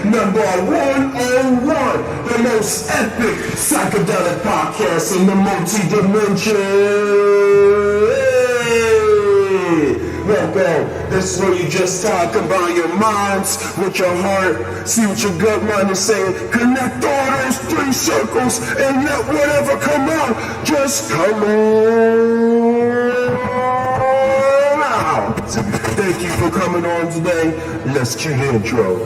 number 101, the most epic psychedelic podcast in the multi-dimension. Welcome. This is where you just talk about your minds with your heart, see what your gut mind is saying, connect all those 3 circles, and let whatever come out just come on out. Thank you for coming on today. Let's cue the intro.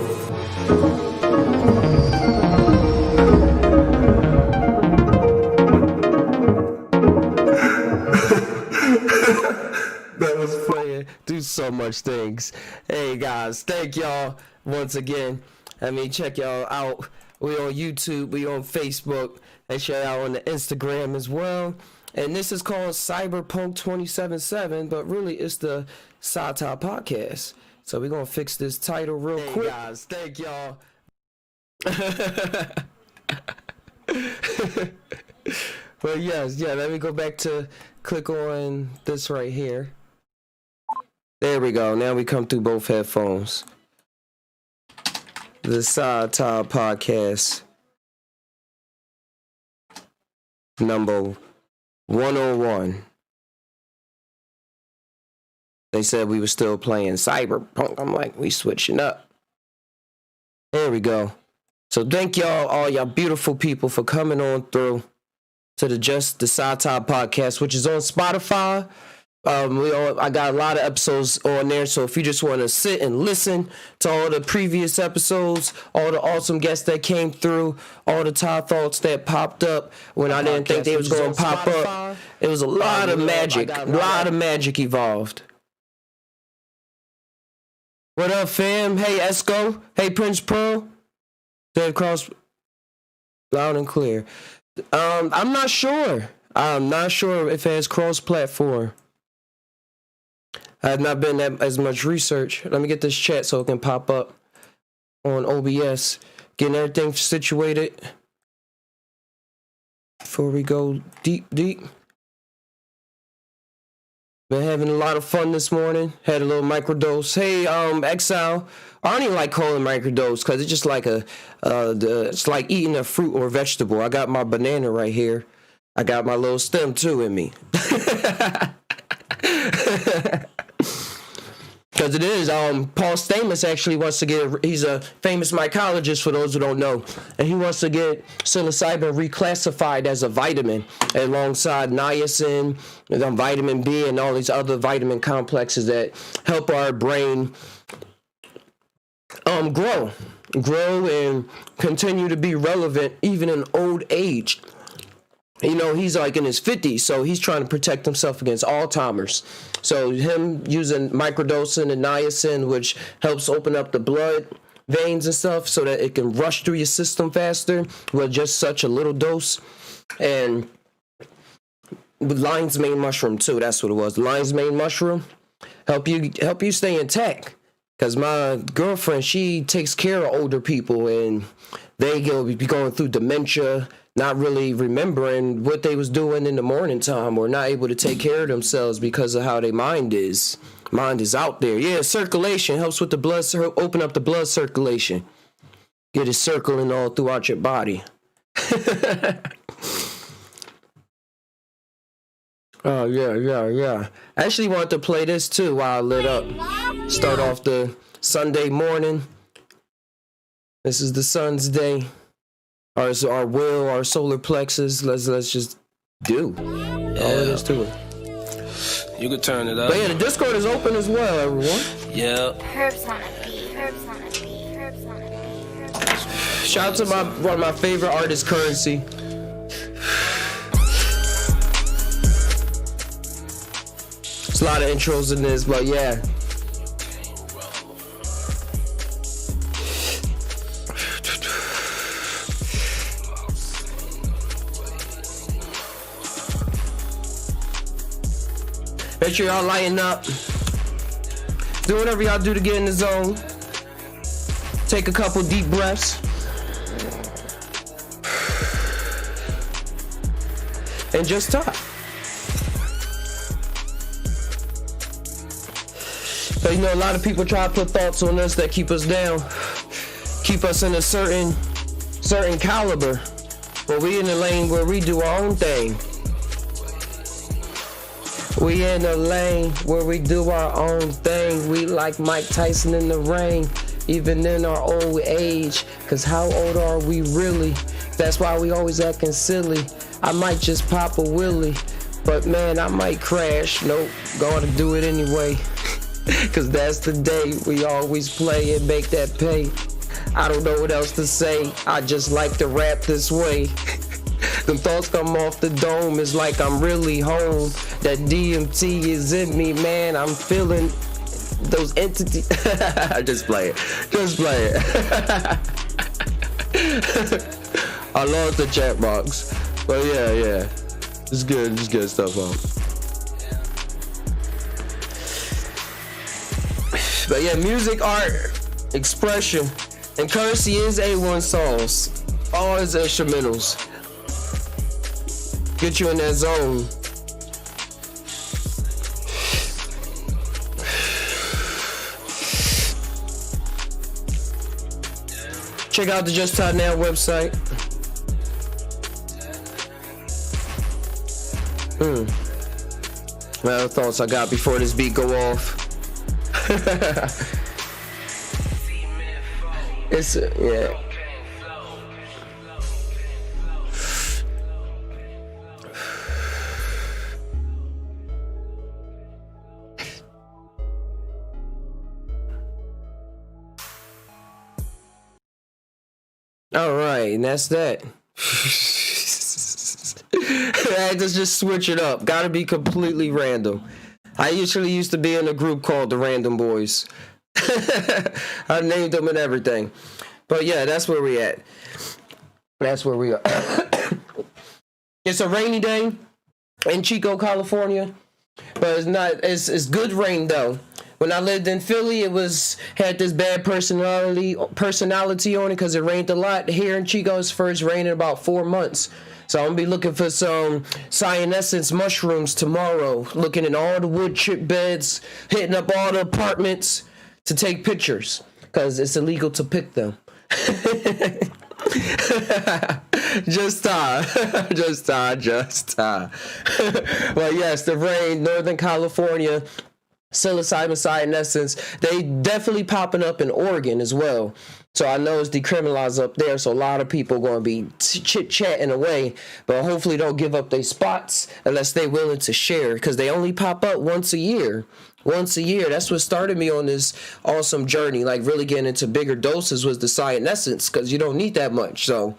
That was playing. Do so much things. Hey guys, thank y'all once again. Check y'all out. We on YouTube, we on Facebook, and check out on the Instagram as well. And this is called Cyberpunk 2077, but really it's the Psy Tai Podcast. So we're gonna fix this title real quick. Hey guys, thank y'all. But yes, let me go back to click on this right here. There we go. Now we come through both headphones. The Psy Tai Podcast number 101. They said we were still playing Cyberpunk. I'm like, we switching up. There we go. So thank y'all, all y'all beautiful people, for coming on through to the Psy Tai Podcast, which is on Spotify. I got a lot of episodes on there, so if you just want to sit and listen to all the previous episodes, all the awesome guests that came through, all the Thoughts that popped up when I didn't think they was going to pop up, it was a lot of magic. A lot of magic evolved. What up, fam? Hey, Esco. Hey, Prince Pearl. Dead cross, loud and clear. I'm not sure. I'm not sure if it has cross-platform. I have not been that as much research. Let me get this chat so it can pop up on OBS. Getting everything situated before we go deep. Been having a lot of fun this morning. Had a little microdose. Hey, Exile. I don't even like calling microdose because it's just like it's like eating a fruit or vegetable. I got my banana right here. I got my little stem too in me. Because it is, Paul Stamets actually wants to he's a famous mycologist for those who don't know, and he wants to get psilocybin reclassified as a vitamin alongside niacin, vitamin B, and all these other vitamin complexes that help our brain grow and continue to be relevant even in old age. You know, he's like in his 50s, so he's trying to protect himself against Alzheimer's. So him using microdosing and niacin, which helps open up the blood veins and stuff so that it can rush through your system faster with just such a little dose. And with lion's mane mushroom too, that's what it was. Lion's mane mushroom help you stay intact. Because my girlfriend, she takes care of older people, and they be going through dementia, not really remembering what they was doing in the morning time, or not able to take care of themselves because of how their mind is. Mind is out there. Yeah, circulation helps with the blood, open up the blood circulation. Get it circling all throughout your body. Oh, yeah. I actually wanted to play this too while I lit up. Start off the Sunday morning. This is the sun's day. Our will, our solar plexus. Let's just do. All it is to it. You can turn it up. But yeah, the Discord is open as well, everyone. Yeah. Shout out to one of my favorite artists, Currency. There's a lot of intros in this, but yeah. Make sure y'all lighten up. Do whatever y'all do to get in the zone. Take a couple deep breaths. And just talk. So, you know, a lot of people try to put thoughts on us that keep us down. keep us in a certain caliber. But we in the lane where we do our own thing. We in the lane where we do our own thing. We like Mike Tyson in the ring, even in our old age. Cause how old are we really? That's why we always acting silly. I might just pop a willy, but man, I might crash. Nope, gonna do it anyway. Cause that's the day we always play and make that pay. I don't know what else to say. I just like to rap this way. Them thoughts come off the dome. It's like I'm really home. That DMT is in me, man. I'm feeling those entities. Just play it. Just play it. I love the chat box. But yeah. It's good. It's good stuff, man. But yeah, music, art, expression, and currency is A1 songs. All his instrumentals. Get you in that zone. Check out the Just Talk Now website. Well, thoughts I got before this beat go off. It's yeah. All right, and that's that. I had to just switch it up. Gotta be completely random. I usually used to be in a group called the Random Boys. I named them and everything. But yeah, that's where we at. That's where we are. It's a rainy day in Chico, California. But it's not, it's good rain though. When I lived in Philly, had this bad personality on it because it rained a lot. Here in Chico, it's first rained in about 4 months. So I'm going to be looking for some cyanescence mushrooms tomorrow. Looking in all the wood chip beds, hitting up all the apartments to take pictures because it's illegal to pick them. Just time. Well, yes, the rain, Northern California, psilocybin, cyanescence, they definitely popping up in Oregon as well. So I know it's decriminalized up there, so a lot of people going to be chit-chatting away, but hopefully don't give up their spots unless they're willing to share, because they only pop up once a year. That's what started me on this awesome journey, like really getting into bigger doses was the cyanescence, because you don't need that much. So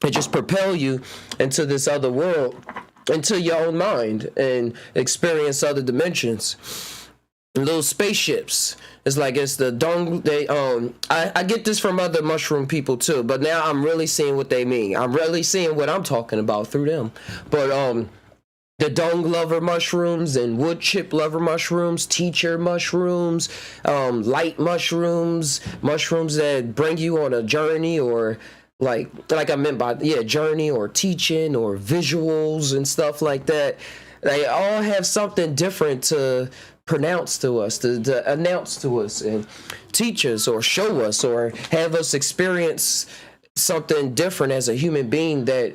it just propel you into this other world, into your own mind, and experience other dimensions. Little spaceships. It's like it's the dong. I get this from other mushroom people too, but now I'm really seeing what they mean. I'm really seeing what I'm talking about through them. But the dong lover mushrooms and wood chip lover mushrooms, teacher mushrooms, light mushrooms that bring you on a journey, or like I meant by journey or teaching or visuals and stuff like that. They all have something different to pronounce to us, to announce to us and teach us or show us or have us experience something different as a human being that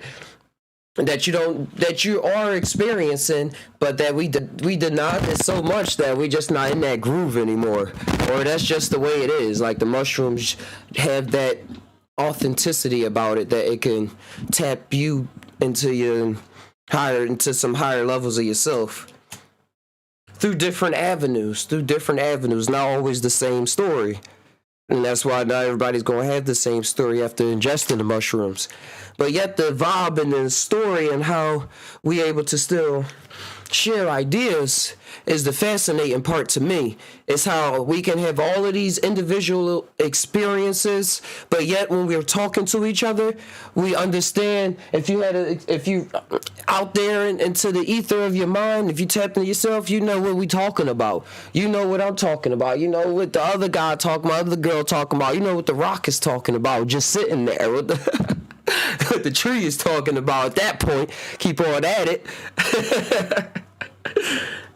you are experiencing, but that we deny it so much that we just not in that groove anymore, or that's just the way it is. Like the mushrooms have that authenticity about it that it can tap you into some higher levels of yourself through different avenues, not always the same story. And that's why not everybody's going to have the same story after ingesting the mushrooms. But yet the vibe and the story and how we able to still share ideas is the fascinating part to me. It's how we can have all of these individual experiences, but yet when we're talking to each other, we understand. If you out there into the ether of your mind, if you tap into yourself, you know what we talking about. You know what I'm talking about. You know what the other guy talking about, the girl talking about. You know what the rock is talking about, just sitting there with what the tree is talking about at that point. Keep on at it.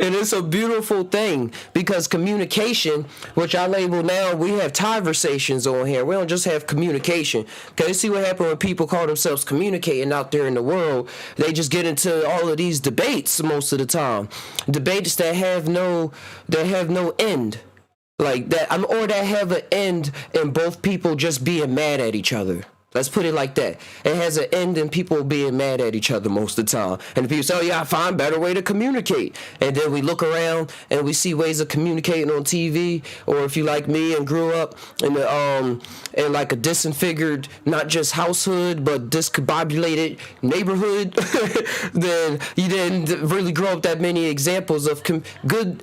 And it's a beautiful thing because communication, which I label now, we have conversations on here. We don't just have communication. Okay, see what happened when people call themselves communicating out there in the world. They just get into all of these debates most of the time. Debates that have no end. Like that, or that have an end in both people just being mad at each other. Let's put it like that. It has an end in people being mad at each other most of the time. And people say, oh, yeah, I find a better way to communicate. And then we look around and we see ways of communicating on TV. Or if you like me and grew up in like a disfigured, not just household, but discombobulated neighborhood, then you didn't really grow up that many examples of good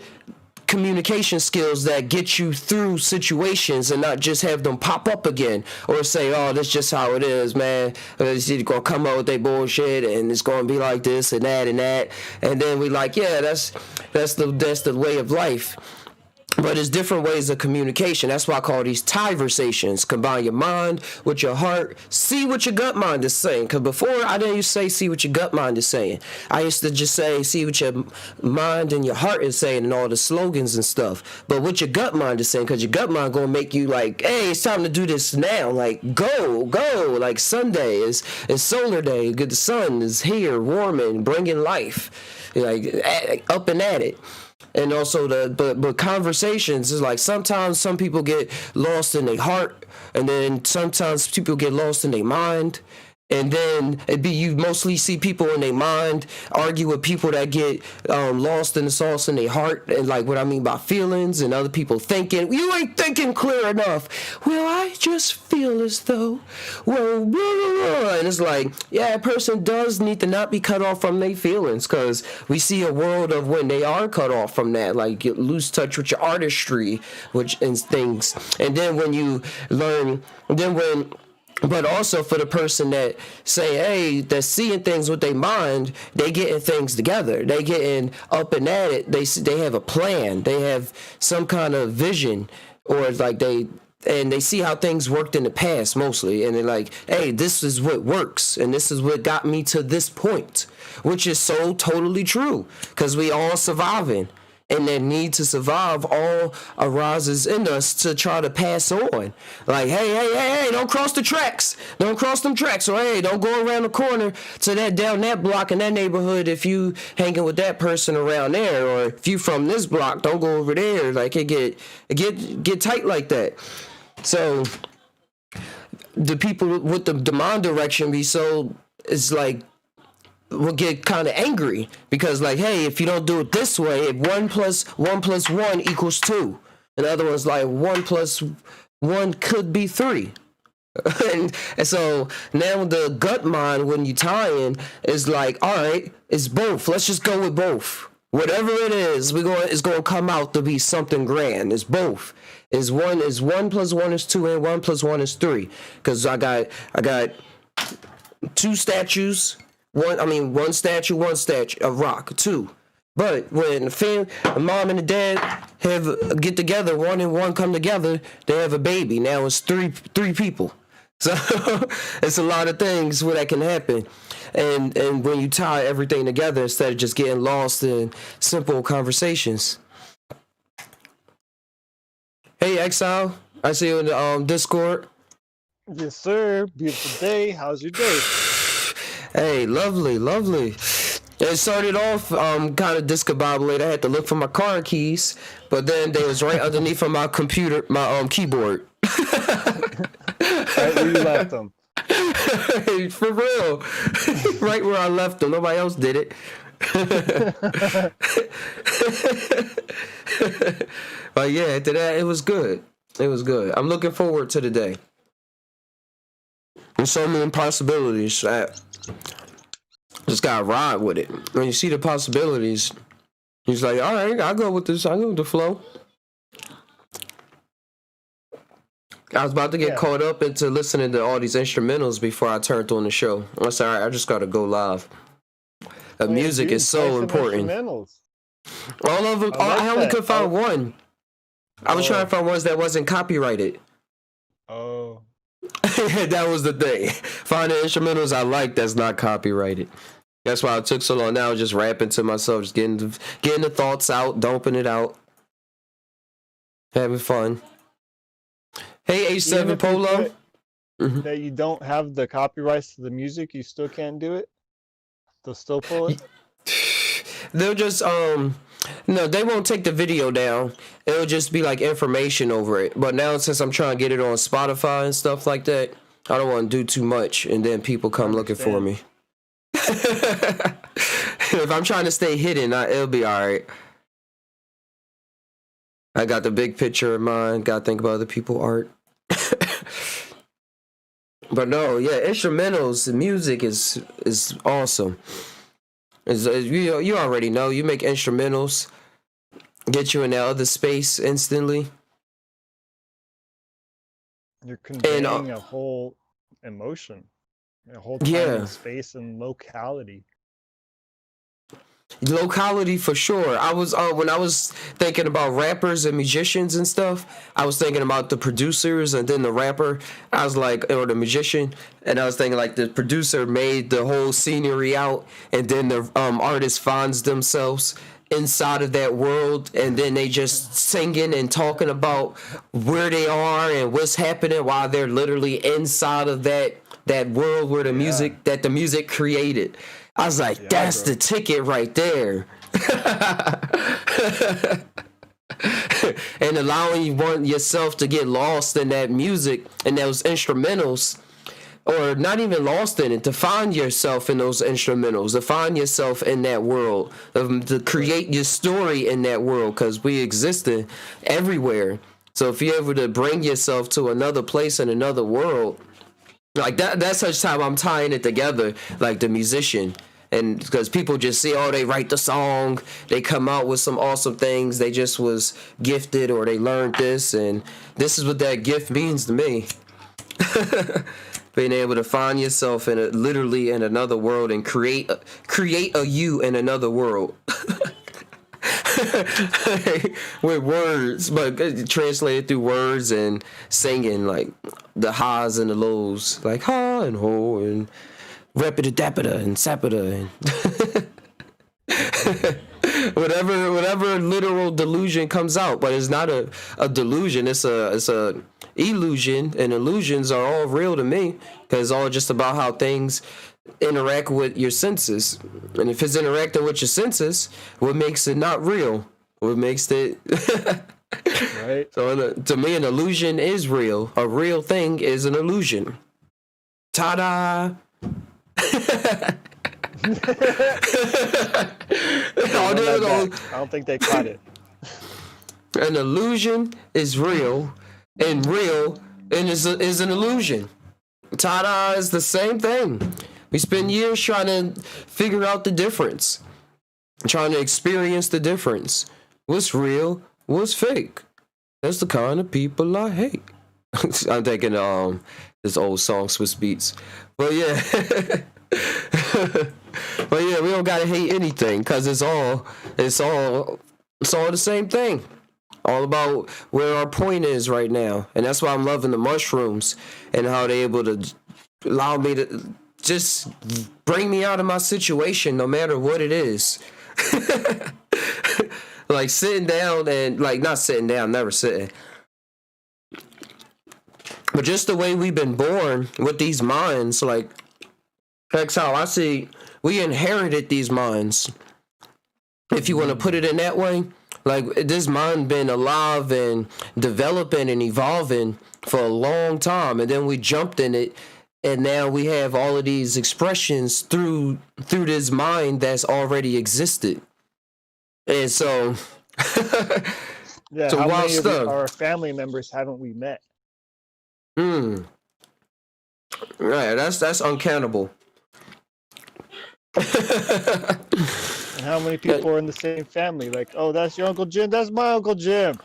communication skills that get you through situations and not just have them pop up again or say, oh, that's just how it is, man. It's gonna come out with their bullshit and it's gonna be like this and that and that. And then we like, yeah, that's the way of life. But it's different ways of communication. That's why I call these conversations. Combine your mind with your heart. See what your gut mind is saying. Because before, I didn't used to say, see what your gut mind is saying. I used to just say, see what your mind and your heart is saying and all the slogans and stuff. But what your gut mind is saying, because your gut mind going to make you like, hey, it's time to do this now. Like, go. Like Sunday is solar day. The sun is here, warming, bringing life. Like, up and at it. And also but conversations is like sometimes some people get lost in their heart, and then sometimes people get lost in their mind. And then you mostly see people in their mind argue with people that get lost in the sauce in their heart, and like what I mean by feelings, and other people thinking, you ain't thinking clear enough. Well, I just feel as though, well, blah, blah, blah. And it's like, yeah, a person does need to not be cut off from their feelings, because we see a world of when they are cut off from that, like you lose touch with your artistry, and things. And then when you learn, but also for the person that say, hey, that's seeing things with their mind, they getting things together. They getting up and at it. They have a plan. They have some kind of vision, or it's like they see how things worked in the past mostly. And they're like, hey, this is what works. And this is what got me to this point, which is so totally true, because we all surviving. And that need to survive all arises in us to try to pass on. Like, hey, don't cross the tracks. Don't cross them tracks. Or, hey, don't go around the corner to down that block in that neighborhood if you hanging with that person around there. Or if you from this block, don't go over there. Like, it get tight like that. So, the people with the mind direction be so, it's like, will get kind of angry because, like, hey, if you don't do it this way, if 1 + 1 + 1 equals 2, and the other one's like 1 + 1 could be 3. and so now the gut mind, when you tie in, is like, all right, it's both. Let's just go with both. Whatever it is, it's going to come out to be something grand. It's both. Is 1 + 1 is 2, and 1 + 1 is 3. Because I got 2 statues. One statue, a rock, 2. But when the mom and the dad get together, 1 and 1 come together, they have a baby. Now it's three people. So it's a lot of things where that can happen. And when you tie everything together instead of just getting lost in simple conversations. Hey, Exile, I see you in the Discord. Yes, sir. Beautiful day. How's your day? Hey, lovely. It started off kind of discombobulated. I had to look for my car keys, but then they was right underneath of my computer, my keyboard. Right where you left them. For real. Right where I left them. Nobody else did it. But yeah, after that, it was good. I'm looking forward to the day. There's so many possibilities. Just gotta ride with it. When you see the possibilities, he's like, all right, I'll go with this. I'll go with the flow. I was about to get caught up into listening to all these instrumentals before I turned on the show. I said, all right, I just gotta go live. The music is so important. All of them. I only could find one. I was trying to find ones that wasn't copyrighted. Oh. That was the thing. Finding instrumentals I like that's not copyrighted. That's why it took so long. Now I was just rapping to myself, just getting the thoughts out, dumping it out, having fun. Hey, Even H7 if you Polo. put that you don't have the copyrights to the music, you still can't do it. They'll still pull it. They'll just no, they won't take the video down. It'll just be like information over it. But now since I'm trying to get it on Spotify and stuff like that, I don't want to do too much and then people come looking for me. If I'm trying to stay hidden, it'll be all right. I got the big picture in mind. Got to think about other people's art. But no, yeah, instrumentals, the music is awesome. You already know. You make instrumentals, get you in that other space instantly. You're conveying a whole emotion, a whole time and space and locality. Locality for sure. I was when I was thinking about rappers and musicians and stuff, I was thinking about the producers and then the rapper. I was like, or the musician, and I was thinking like the producer made the whole scenery out, and then the artist finds themselves inside of that world, and then they just singing and talking about where they are and what's happening while they're literally inside of that world where the music created. I was like, that's the ticket right there. And allowing yourself to get lost in that music and those instrumentals, or not even lost in it, to find yourself in those instrumentals, to find yourself in that world, to create your story in that world, because we exist everywhere. So if you're able to bring yourself to another place in another world, like that's such time I'm tying it together, like the musician. And because people just see, they write the song, they come out with some awesome things, they just was gifted or they learned this, and this is what that gift means to me. Being able to find yourself literally in another world and create a you in another world. With words, but translated through words and singing, like the highs and the lows, like ha and ho and rapida-dapida and sapida and whatever literal delusion comes out. But it's not a delusion, it's a illusion, and illusions are all real to me because it's all just about how things interact with your senses. And if it's interacting with your senses, what makes it not real? What makes it right? So to me, an illusion is real. A real thing is an illusion. Ta-da! I don't think they caught it. An illusion is real, and is an illusion. Ta-da is the same thing. We spend years trying to figure out the difference, trying to experience the difference. What's real? What's fake? That's the kind of people I hate. I'm thinking this old song, Swiss Beats. But yeah. But yeah, we don't gotta hate anything because it's all the same thing. All about where our point is right now. And that's why I'm loving the mushrooms and how they're able to allow me to just bring me out of my situation no matter what it is. Like sitting down and like not sitting down, never sitting. But just the way we've been born with these minds, like that's how I see we inherited these minds. If you want to put it in that way, like this mind been alive and developing and evolving for a long time, and then we jumped in it, and now we have all of these expressions through this mind that's already existed. And so, yeah, so how many of our family members haven't we met? Right, that's uncountable. And how many people are in the same family? Like, oh, that's your Uncle Jim. That's my Uncle Jim.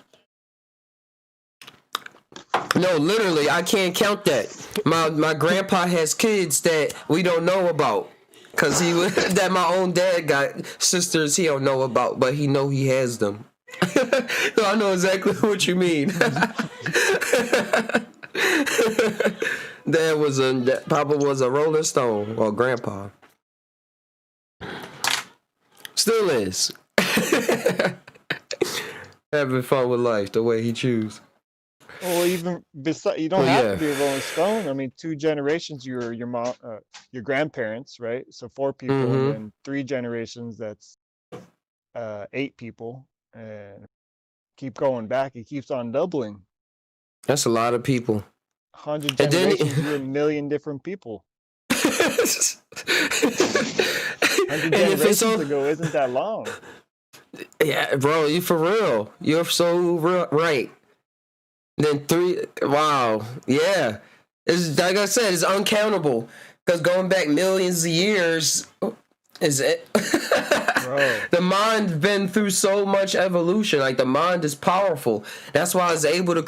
No, literally, I can't count that. My grandpa has kids that we don't know about. Cause that my own dad got sisters he don't know about, but he know he has them. So I know exactly what you mean. Papa was a Rolling Stone, or grandpa. Still is. Having fun with life the way he choose. Well, even beside, you don't have to be a Rolling Stone. I mean, 2 generations, your mom, your grandparents, right? So 4 people, and then 3 generations. That's 8 people, and keep going back. It keeps on doubling. That's a lot of people. 100 generations, you're a million different people. 100 generations ago isn't that long. Yeah, bro, you for real. You're so right. Then 3, wow, yeah. It's like I said, it's uncountable. Because going back millions of years is it. Bro. The mind's been through so much evolution. Like, the mind is powerful. That's why it's able to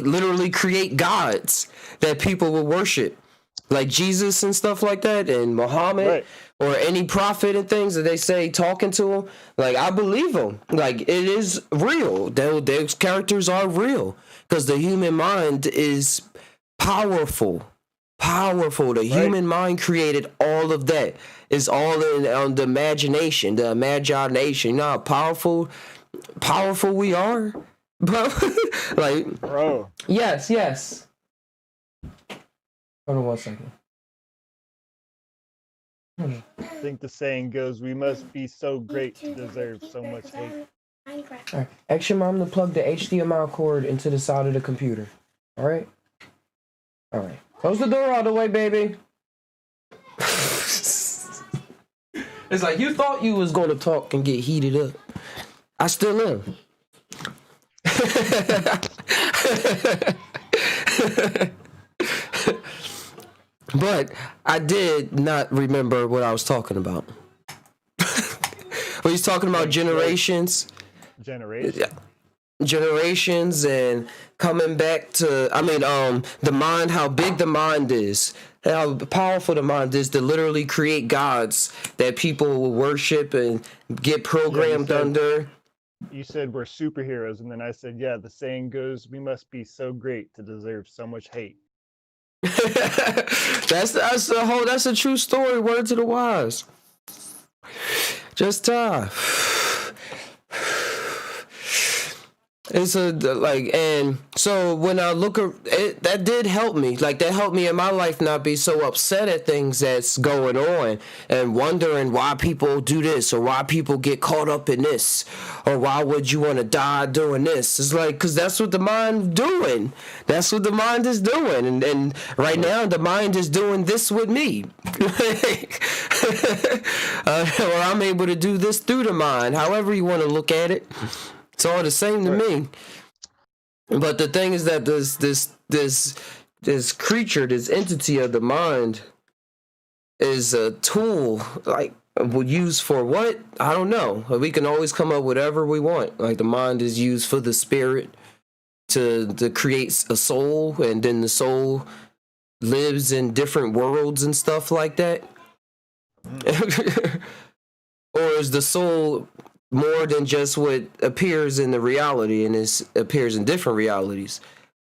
literally create gods that people will worship. Like Jesus and stuff like that, and Muhammad, right, or any prophet and things that they say talking to them. Like, I believe them. Like, it is real. Those characters are real. Because the human mind is powerful. Powerful. The human mind created all of that. It's all in the imagination, the imagination. You know how powerful we are? Like, bro. Yes. Hold on 1 second. I think the saying goes, we must be so great to deserve so much hate. Alright. Ask your mom to plug the HDMI cord into the side of the computer. Alright? Alright. Close the door all the way, baby. It's like, you thought you was going to talk and get heated up. I still am. But I did not remember what I was talking about. When he's talking about generations and coming back to, the mind, how big the mind is, how powerful the mind is to literally create gods that people will worship and get programmed under. You said we're superheroes, and then I said, yeah, the saying goes, we must be so great to deserve so much hate. That's a true story. Word to the wise. Just it's and so when I look at it, that did help me. Like, that helped me in my life not be so upset at things that's going on and wondering why people do this or why people get caught up in this or why would you want to die doing this. It's like, because that's what the mind doing. That's what the mind is doing. And right now the mind is doing this with me. Or I'm able to do this through the mind, however you want to look at it. It's all the same to me. But the thing is that this creature, this entity of the mind, is a tool, like, would use for what? I don't know. We can always come up with whatever we want. Like, the mind is used for the spirit to create a soul, and then the soul lives in different worlds and stuff like that. Or is the soul more than just what appears in the reality, and appears in different realities?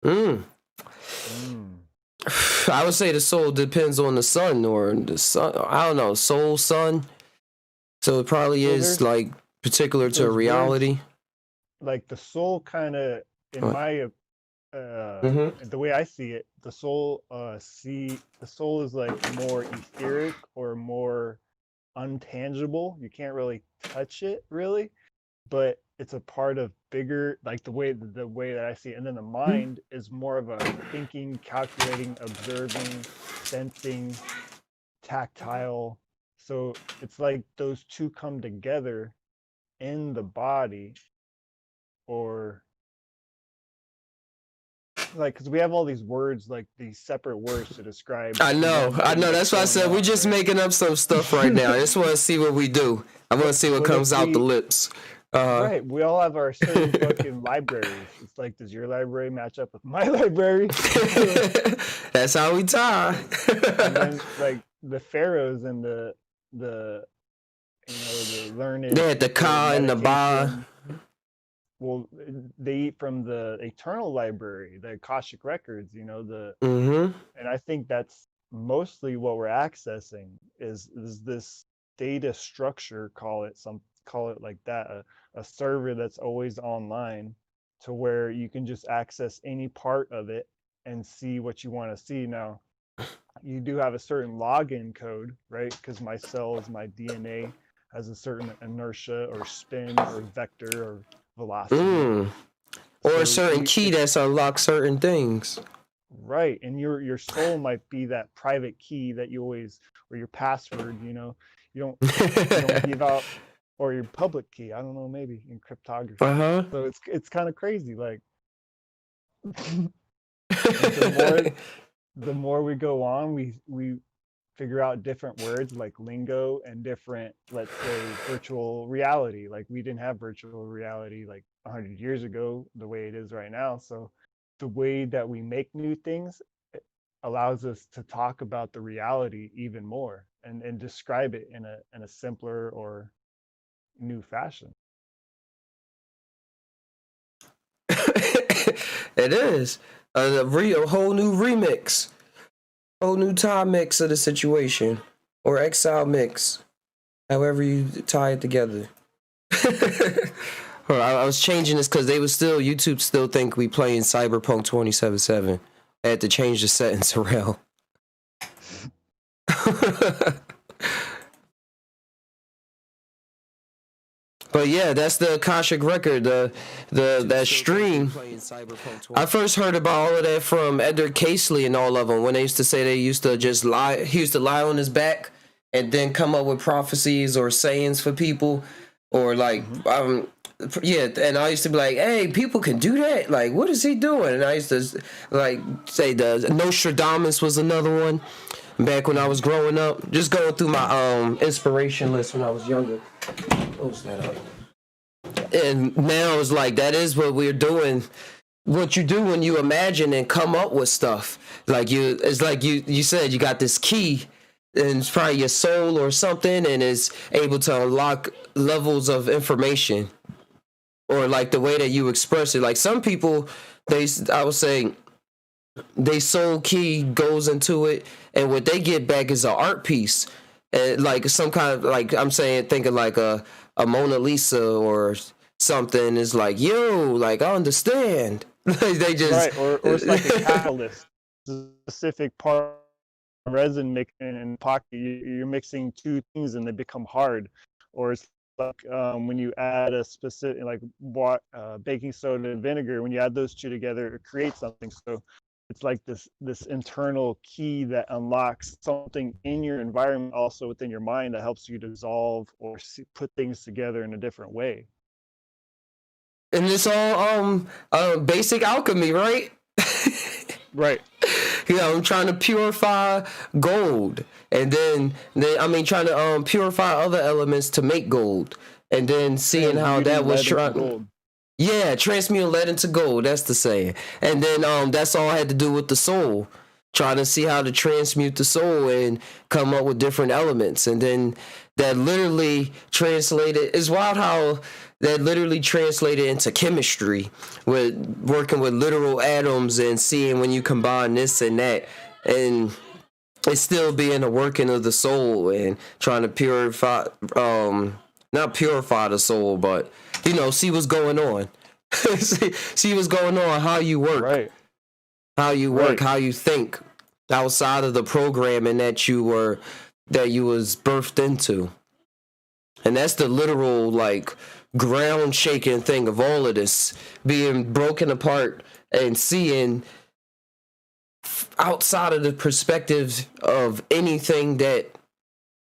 I would say the soul depends on the sun, or the sun. I don't know, soul, sun. So it probably is like particular to a reality. Words, like the soul, kind of, in my the way I see it, the soul is like more etheric or more untangible. You can't really touch it, really, but it's a part of bigger, like the way that I see it. And then the mind is more of a thinking, calculating, observing, sensing, tactile. So it's like those two come together in the body, or like, because we have all these words, like these separate words to describe. I know. That's why I said we're just making up some stuff right now. I just want to see what we do. I want to see what comes out the lips. Right. We all have our certain fucking libraries. It's like, does your library match up with my library? That's how we tie. And then, like, the pharaohs and the learned. They had the Ka and the Ba. Well, they eat from the eternal library, the Akashic records, and I think that's mostly what we're accessing is this data structure, call it call it like that, a server that's always online, to where you can just access any part of it and see what you want to see. Now, you do have a certain login code, right? Because my cells, my DNA has a certain inertia or spin or vector or velocity. Or a certain key that's unlocks certain things. Right. And your soul might be that private key that you always, or your password, you don't give out, or your public key. I don't know, maybe in cryptography. So it's kind of crazy. Like the more we go on, we figure out different words like lingo and different, let's say, virtual reality. Like we didn't have virtual reality like 100 years ago the way it is right now. So the way that we make new things allows us to talk about the reality even more and describe it in a simpler or new fashion. It is a whole new remix, whole new time mix of the situation, or exile mix, however you tie it together. I was changing this because YouTube still think we playing Cyberpunk 2077. I had to change the settings around. But yeah, that's the Akashic record, that stream. I first heard about all of that from Edgar Casely and all of them, when they used to say they used to just lie. He used to lie on his back and then come up with prophecies or sayings for people, or like, yeah. And I used to be like, hey, people can do that. Like, what is he doing? And I used to like say the Nostradamus was another one. Back when I was growing up, just going through my inspiration list when I was younger. Close that up. And now it's like, that is what we're doing. What you do when you imagine and come up with stuff. Like it's like you said, you got this key, and it's probably your soul or something, and is able to unlock levels of information, or like the way that you express it. Like some people, I would say, they soul key goes into it, and what they get back is an art piece, and like some kind of, like I'm saying, thinking like a Mona Lisa or something is like, yo, like I understand. They just right, or it's like a catalyst, specific part of resin mixing in pocket. You're mixing two things and they become hard, or it's like when you add a specific, like baking soda and vinegar. When you add those two together, it creates something. So it's like this internal key that unlocks something in your environment, also within your mind, that helps you dissolve or put things together in a different way. And it's all basic alchemy, right? Right. I'm trying to purify gold, and then trying to purify other elements to make gold, and then seeing how that was trying. Yeah, transmuting lead into gold, that's the saying. And then that's all I had to do with the soul. Trying to see how to transmute the soul and come up with different elements. And then that literally translated, it's wild how that literally translated into chemistry, with working with literal atoms and seeing when you combine this and that. And it's still being a working of the soul and trying to purify, not purify the soul, but see what's going on. see what's going on, how you work. Right. How you work, how you think outside of the programming that you was birthed into. And that's the literal, like, ground shaking thing of all of this, being broken apart and seeing outside of the perspective of anything that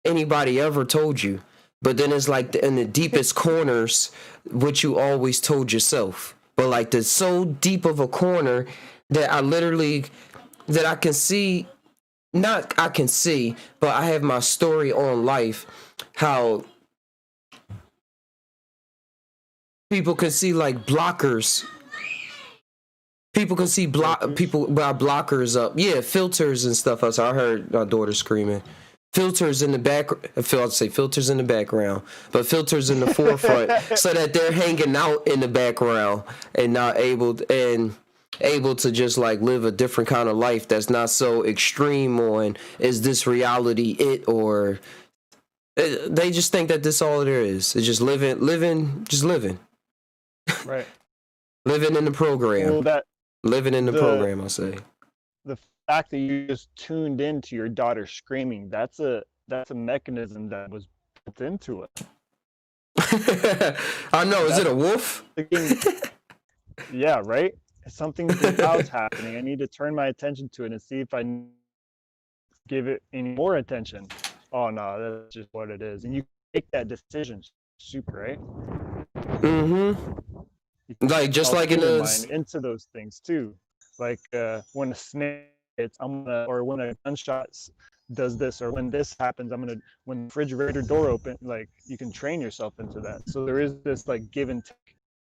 anybody ever told you. But then it's like in the deepest corners, what you always told yourself. But like there's so deep of a corner that I can see, but I have my story on life, how people can see like blockers. People can see people by blockers up. Yeah, filters and stuff. I heard my daughter screaming. Filters in the back. I'd say filters in the background, but filters in the forefront, so that they're hanging out in the background and not able to just like live a different kind of life that's not so extreme on, is this reality it, or They just think that this all there is. It's just living, just living. Right. Living in the program. Well, living in the program, I'll say. The fact that you just tuned into your daughter screaming, that's a mechanism that was built into it. I know. Is it a wolf? Yeah, right? Something loud's happening. I need to turn my attention to it and see if I give it any more attention. Oh, no, that's just what it is. And you make that decision super, right? Mm-hmm. Like, just like in the... into those things, too. Like, when a snake hits, or when a gunshot does this, or when this happens, when the refrigerator door opens, like, you can train yourself into that. So there is this, like, give and take.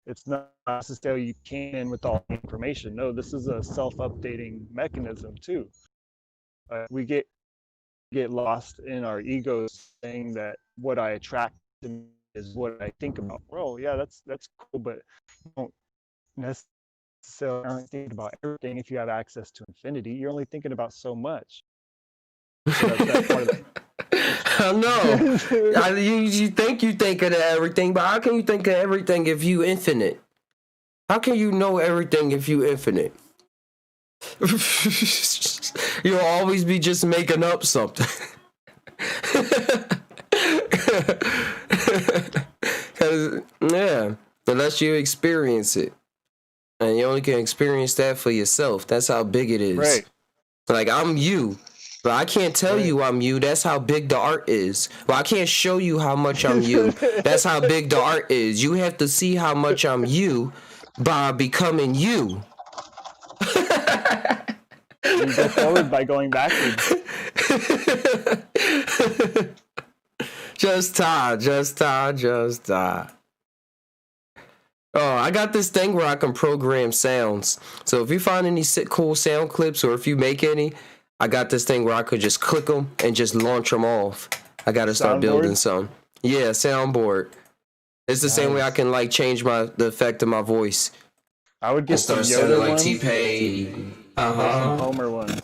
It's not necessarily you came in with all the information. No, this is a self-updating mechanism, too. We get lost in our egos saying that what I attract is what I think about. Well, yeah, that's cool, but you don't necessarily think about everything. If you have access to infinity, you're only thinking about so much. So that's part of it. I know. You think you think of everything, but how can you think of everything if you infinite? How can you know everything if you infinite? You'll always be just making up something. Yeah, unless you experience it. And you only can experience that for yourself. That's how big it is. Right. Like, I'm you. But I can't tell you I'm you. That's how big the art is. Well, I can't show you how much I'm you. That's how big the art is. You have to see how much I'm you by becoming you. You go forward by going backwards. Just die. Oh, I got this thing where I can program sounds. So if you find any cool sound clips, or if you make any, I got this thing where I could just click them and just launch them off. I got to start building some. Yeah, soundboard. It's the same way I can like change the effect of my voice. I would get some Yoda like ones. T-Pain. Some Homer ones.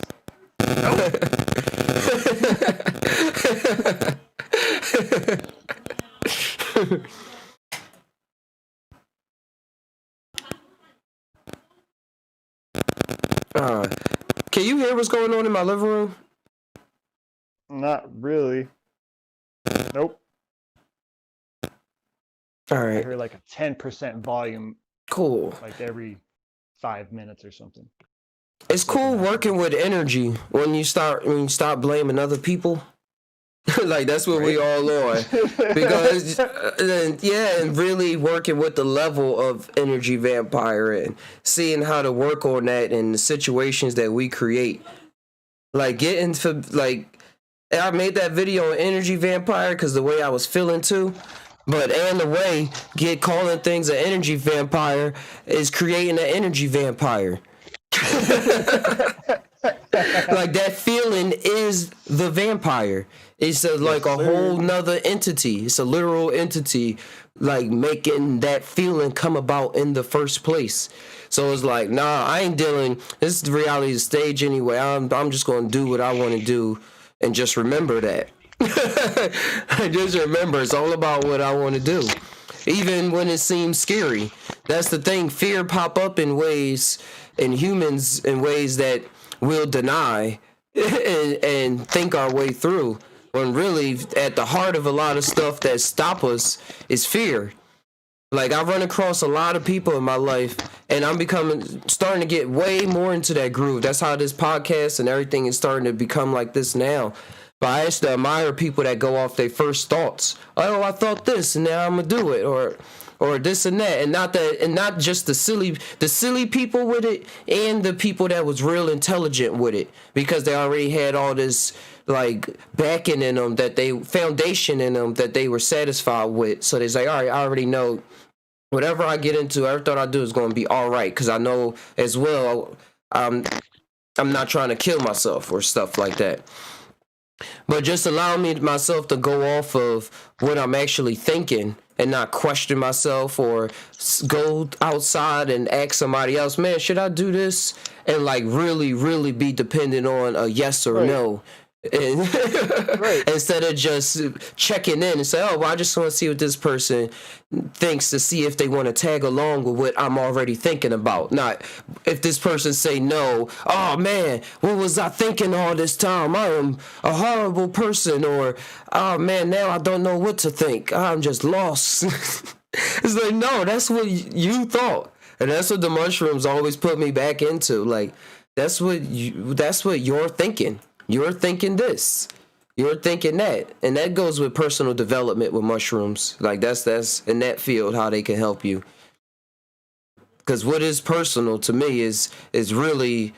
Can you hear what's going on in my living room? Not really. Nope. All right. I hear like a 10% volume. Cool. Like every 5 minutes or something. It's cool working with energy when you stop blaming other people. Like, that's what we all are. Because, and really working with the level of energy vampire and seeing how to work on that and the situations that we create. Like, I made that video on energy vampire because the way I was feeling too. But and the way calling things an energy vampire is creating an energy vampire. Like, that feeling is the vampire. It's a whole nother entity. It's a literal entity, like, making that feeling come about in the first place. So it's like, nah, I ain't dealing. This is the reality of the stage anyway. I'm just gonna do what I want to do, and just remember that. Just remember, it's all about what I want to do, even when it seems scary. That's the thing. Fear pop up in humans in ways that we'll deny and think our way through, when really at the heart of a lot of stuff that stop us is fear. Like, I run across a lot of people in my life, and I'm starting to get way more into that groove. That's how this podcast and everything is starting to become like this now. But I used to admire people that go off their first thoughts. Oh, I thought this, and now I'm gonna do it, or this and that, and not just the silly people with it, and the people that was real intelligent with it, because they already had all this like backing in them, foundation in them that they were satisfied with. So they say, all right, I already know whatever I get into, every thought I do is going to be all right, because I know as well I'm not trying to kill myself or stuff like that. But just allow myself to go off of what I'm actually thinking and not question myself, or go outside and ask somebody else, man, should I do this? And like really, really be dependent on a yes or no. And Right. instead of just checking in and say, oh, well, I just want to see what this person thinks to see if they want to tag along with what I'm already thinking about. Not if this person say no, oh man, what was I thinking all this time? I am a horrible person, or oh man, now I don't know what to think. I'm just lost. It's like, no, that's what you thought. And that's what the mushrooms always put me back into. Like, that's what you're thinking. You're thinking this. You're thinking that. And that goes with personal development with mushrooms. Like, that's in that field how they can help you. Because what is personal to me is really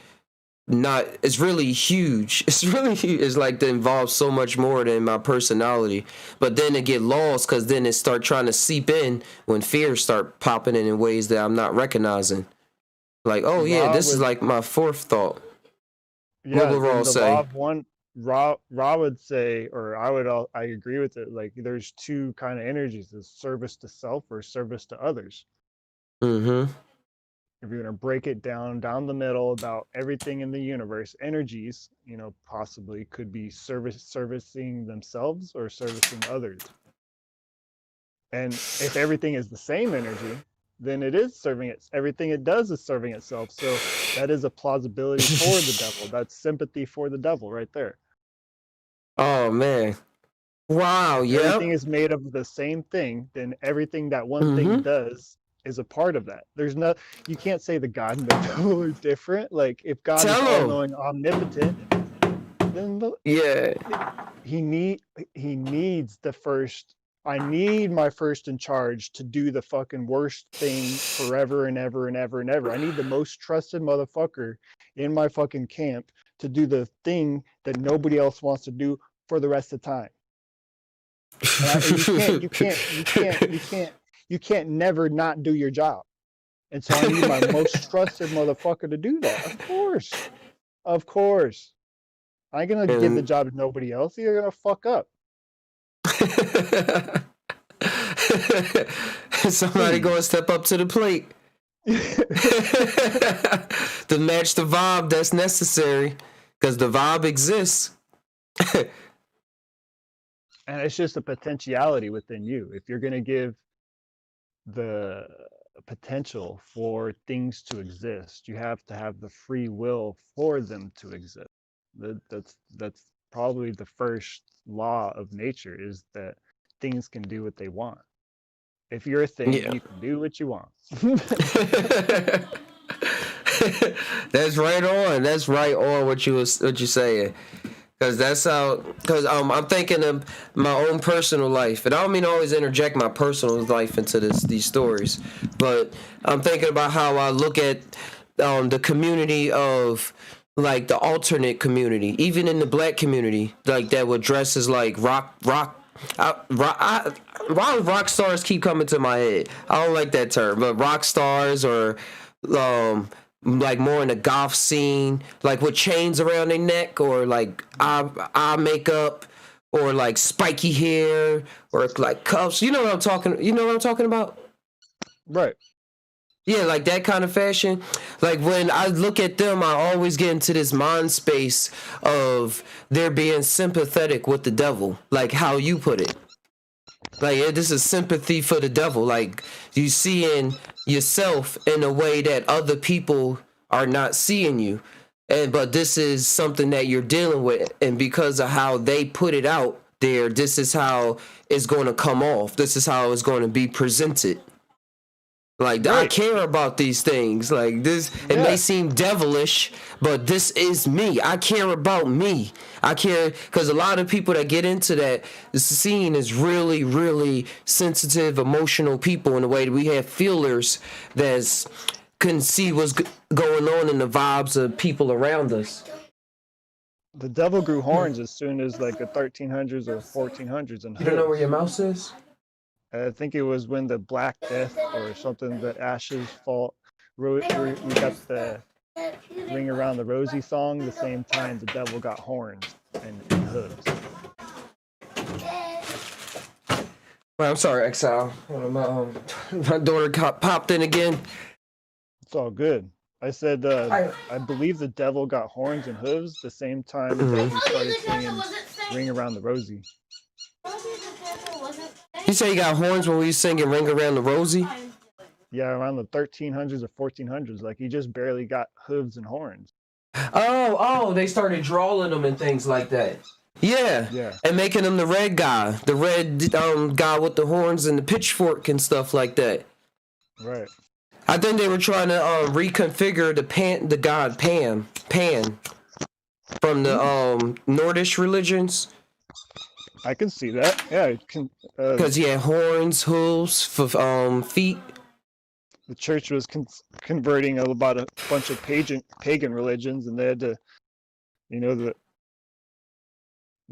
not, it's really huge. It's really huge. It's like that involves so much more than my personality. But then it get lost because then it start trying to seep in when fears start popping in ways that I'm not recognizing. Like, oh yeah, this is like my fourth thought. Yeah, what would Raw the say? law of one, Ra would say, or I agree with it. Like, there's two kind of energies: is service to self or service to others. Mm-hmm. If you're gonna break it down the middle about everything in the universe, energies, possibly could be servicing themselves or servicing others. And if everything is the same energy, then it is serving it. Everything it does is serving itself. So that is a plausibility for the devil. That's sympathy for the devil right there. Oh man. Wow, If yep. everything is made of the same thing, then everything that one thing does is a part of that. There's no, you can't say the God and the devil are different. Like, if God is all-knowing, omnipotent, then he needs the first. I need my first in charge to do the fucking worst thing forever and ever and ever and ever. I need the most trusted motherfucker in my fucking camp to do the thing that nobody else wants to do for the rest of the time. You can't never not do your job. And so I need my most trusted motherfucker to do that. Of course. I ain't gonna give the job to nobody else. You're gonna fuck up. Somebody gonna step up to the plate to match the vibe that's necessary, because the vibe exists. And it's just a potentiality within you. If you're gonna give the potential for things to exist, you have to have the free will for them to exist. That's probably the first law of nature, is that things can do what they want. If you're a thing, you can do what you want. That's right on. That's right on what you're saying. Because that's how. Because I'm thinking of my own personal life, and I don't mean to always interject my personal life into these stories, but I'm thinking about how I look at the community of, like, the alternate community, even in the black community, like, that would dress as like rock. Rock stars keep coming to my head. I don't like that term, but rock stars, or like more in the goth scene, like with chains around their neck, or like eye makeup, or like spiky hair, or like cuffs. You know what I'm talking about? Right. Yeah, like that kind of fashion. Like, when I look at them, I always get into this mind space of they're being sympathetic with the devil, like how you put it. Like, this is sympathy for the devil. Like, you seeing yourself in a way that other people are not seeing you. But this is something that you're dealing with. And because of how they put it out there, this is how it's going to come off. This is how it's going to be presented. Like, right. I care about these things. Like, this, it may seem devilish, but this is me. I care about me. I care because a lot of people that get into that scene is really, really sensitive, emotional people, in the way that we have feelers that can see what's going on in the vibes of people around us. The devil grew horns as soon as like the 1300s or 1400s. And you don't know where your mouse is? I think it was when the Black Death or something, the ashes fall. We got the Ring Around the Rosie song the same time the devil got horns and hooves. Well, I'm sorry, Exile. My daughter popped in again. It's all good. I said, I believe the devil got horns and hooves the same time that he started singing "Ring Around the Rosie." You say he got horns when we was singing "Ring Around the Rosie"? Yeah, around the 1300s or 1400s. Like he just barely got hooves and horns. Oh, they started drawing them and things like that. Yeah. Yeah. And making him the red guy guy with the horns and the pitchfork and stuff like that. Right. I think they were trying to reconfigure the god Pan from the Nordish religions. I can see that. Yeah, it can. Because he had horns, hooves, feet. The church was converting about a bunch of pagan religions, and they had to, the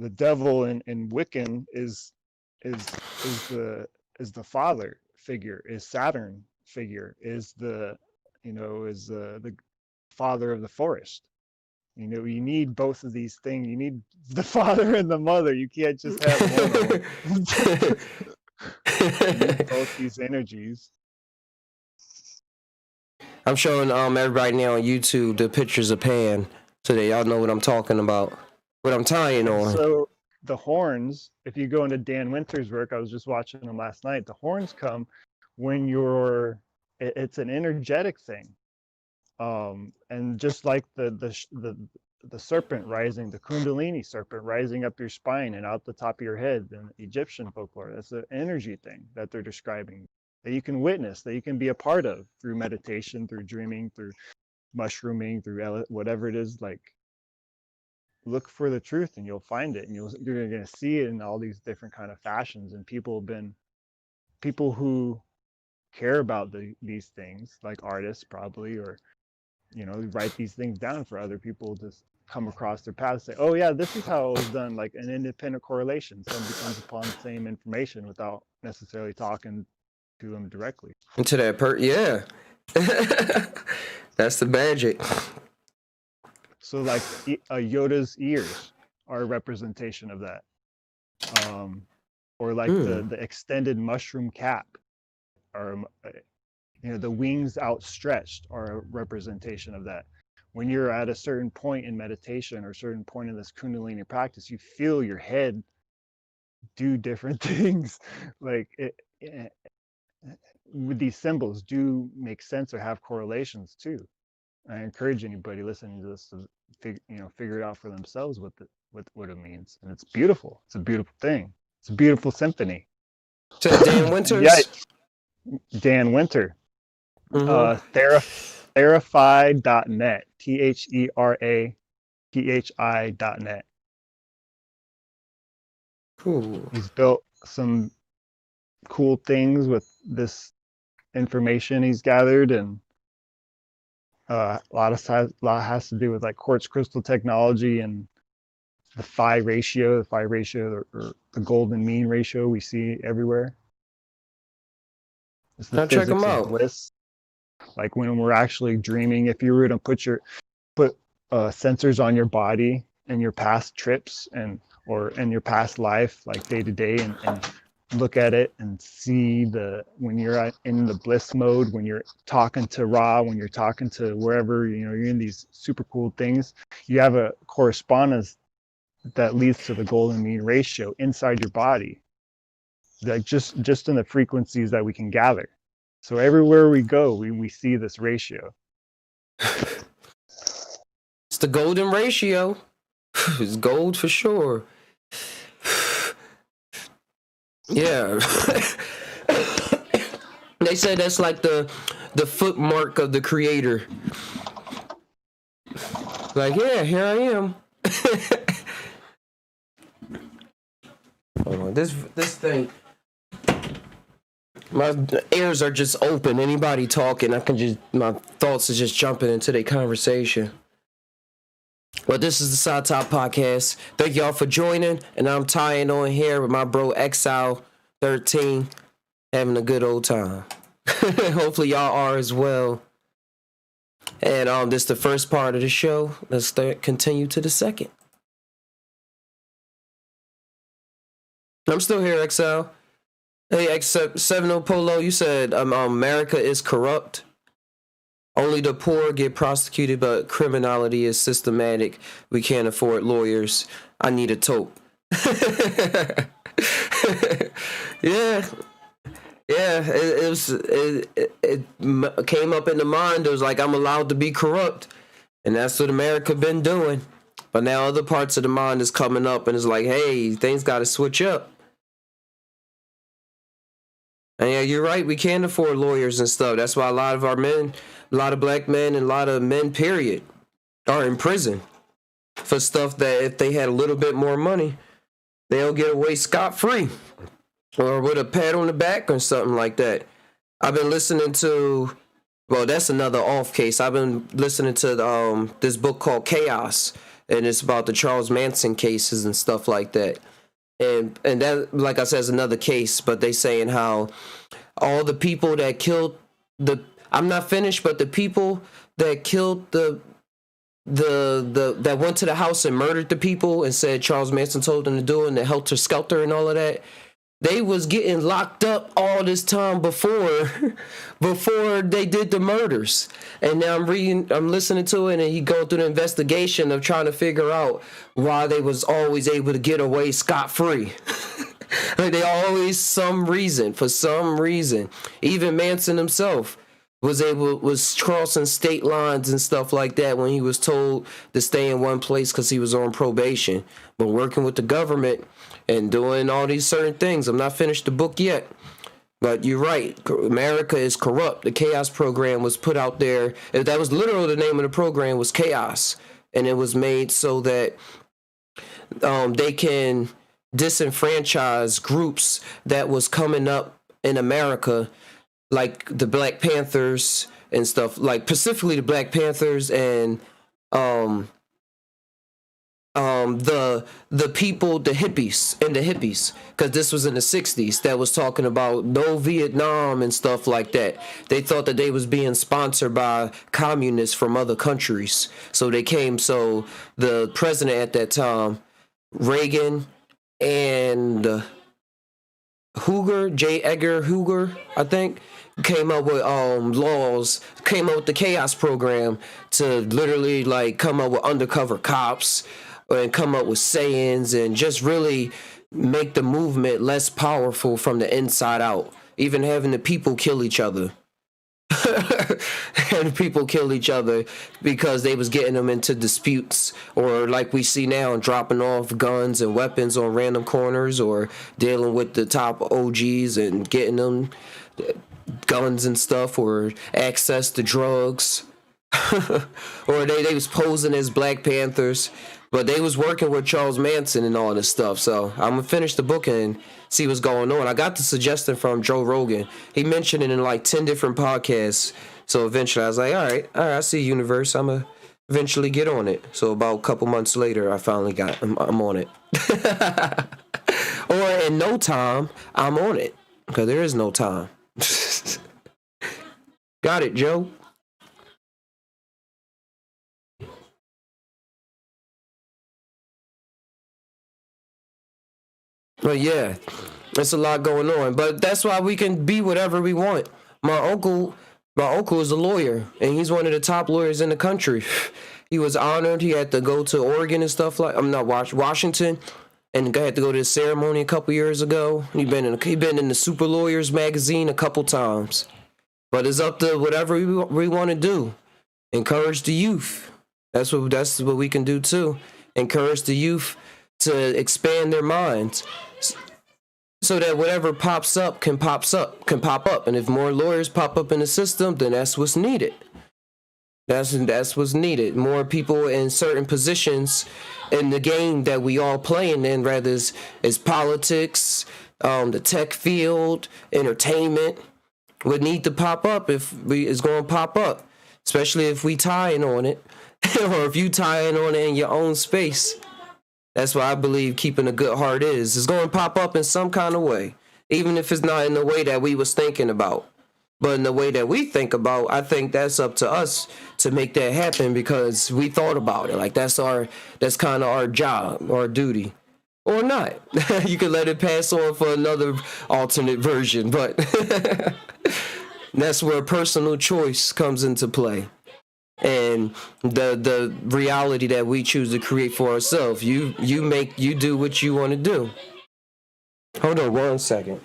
devil in Wiccan is the father figure, is Saturn figure, is the father of the forest. You need both of these things. You need the father and the mother. You can't just have one. You need both these energies. I'm showing everybody now on YouTube the pictures of Pan so that y'all know what I'm talking about. What I'm tying on. So the horns, if you go into Dan Winter's work, I was just watching them last night. The horns come when it's an energetic thing. And just like the serpent rising, the Kundalini serpent rising up your spine and out the top of your head in Egyptian folklore, that's an energy thing that they're describing, that you can witness, that you can be a part of through meditation, through dreaming, through mushrooming, through whatever it is. Like, look for the truth and you'll find it, and you're going to see it in all these different kind of fashions. And people who care about these things, like artists probably, or write these things down for other people to come across their path and say, oh yeah, this is how it was done, like an independent correlation. Somebody comes upon the same information without necessarily talking to them directly. Into that yeah. That's the magic. So like Yoda's ears are a representation of that. Or like the extended mushroom cap, or the wings outstretched are a representation of that. When you're at a certain point in meditation or a certain point in this Kundalini practice, you feel your head do different things. Like with these symbols do make sense or have correlations too. I encourage anybody listening to this to figure it out for themselves what it means. And it's beautiful. It's a beautiful thing. It's a beautiful symphony. So Dan Winters? Yeah, Dan Winter. Theraphi.net. THERAPHI.net. Cool. He's built some cool things with this information he's gathered, and a lot has to do with like quartz crystal technology and the phi ratio, or the golden mean ratio we see everywhere. It's the now check them physics of out. bliss. Like when we're actually dreaming, if you were to put sensors on your body and your past trips or your past life, like day to day, and look at it and see when you're in the bliss mode, when you're talking to Ra, when you're talking to wherever, you're in these super cool things, you have a correspondence that leads to the golden mean ratio inside your body, like just in the frequencies that we can gather. So everywhere we go, we see this ratio. It's the golden ratio. It's gold for sure. Yeah. They said that's like the footmark of the creator. Like, yeah, here I am. Hold on, this thing. My ears are just open. Anybody talking, my thoughts are just jumping into their conversation. Well, this is the Psy Tai Podcast. Thank y'all for joining, and I'm tying on here with my bro Exile13, having a good old time. Hopefully y'all are as well. And this is the first part of the show. Let's continue to the second. I'm still here, Exile. Hey, except 70 Polo, you said America is corrupt. Only the poor get prosecuted, but criminality is systematic. We can't afford lawyers. I need a tote. Yeah. Yeah, it came up in the mind. It was like, I'm allowed to be corrupt. And that's what America been doing. But now other parts of the mind is coming up and it's like, hey, things got to switch up. And yeah, you're right. We can't afford lawyers and stuff. That's why a lot of our men, a lot of black men and a lot of men, period, are in prison for stuff that if they had a little bit more money, they'll get away scot-free or with a pat on the back or something like that. I've been listening to, well, that's another off case. I've been listening to this book called Chaos, and it's about the Charles Manson cases and stuff like that. And that, like I said, is another case, but they saying how all the people that killed I'm not finished, but the people that killed that went to the house and murdered the people and said Charles Manson told them to do it, and the helter skelter and all of that, they was getting locked up all this time before they did the murders. And now I'm listening to it, and he going through the investigation of trying to figure out why they was always able to get away scot-free. Like, they always for some reason. Even Manson himself was crossing state lines and stuff like that when he was told to stay in one place because he was on probation. But working with the government and doing all these certain things. I'm not finished the book yet. But you're right. America is corrupt. The Chaos program was put out there. That was literally the name of the program, was Chaos. And it was made so that they can disenfranchise groups that was coming up in America, like the Black Panthers and stuff, like specifically the Black Panthers and the people, the hippies, because this was in the 60s, that was talking about no Vietnam and stuff like that. They thought that they was being sponsored by communists from other countries. So the president at that time, Reagan, and J. Edgar Hoover, I think, came up with came up with the Chaos program to literally like come up with undercover cops and come up with sayings and just really make the movement less powerful from the inside out, even having the people kill each other. And people kill each other because they was getting them into disputes, or like we see now, dropping off guns and weapons on random corners, or dealing with the top OGs and getting them guns and stuff, or access to drugs. Or they was posing as Black Panthers, but they was working with Charles Manson and all this stuff. So I'm gonna finish the book and see what's going on. I got the suggestion from Joe Rogan. He mentioned it in like 10 different podcasts. So eventually I was like, all right, I see universe. I'm gonna eventually get on it. So about a couple months later, I finally I'm on it. Or in no time, I'm on it, because there is no time. Got it, Joe. But yeah, it's a lot going on. But that's why we can be whatever we want. My uncle is a lawyer, and he's one of the top lawyers in the country. He was honored. He had to go to Oregon and stuff Washington, and had to go to the ceremony a couple years ago. He been in the Super Lawyers magazine a couple times. But it's up to whatever we want to do. Encourage the youth. That's what we can do too. Encourage the youth to expand their minds, so that whatever pops up can pop up. And if more lawyers pop up in the system, then that's what's needed. That's what's needed. More people in certain positions in the game that we all playing in, rather is politics, the tech field, entertainment, would need to pop up is going to pop up, especially if we tie in on it, or if you tie in on it in your own space. That's why I believe keeping a good heart is. It's going to pop up in some kind of way, even if it's not in the way that we was thinking about. But in the way that we think about, I think that's up to us to make that happen, because we thought about it. Like that's kind of our job, our duty. Or not. You can let it pass on for another alternate version, but That's where personal choice comes into play. And the reality that we choose to create for ourselves. You do what you want to do. Hold on 1 second.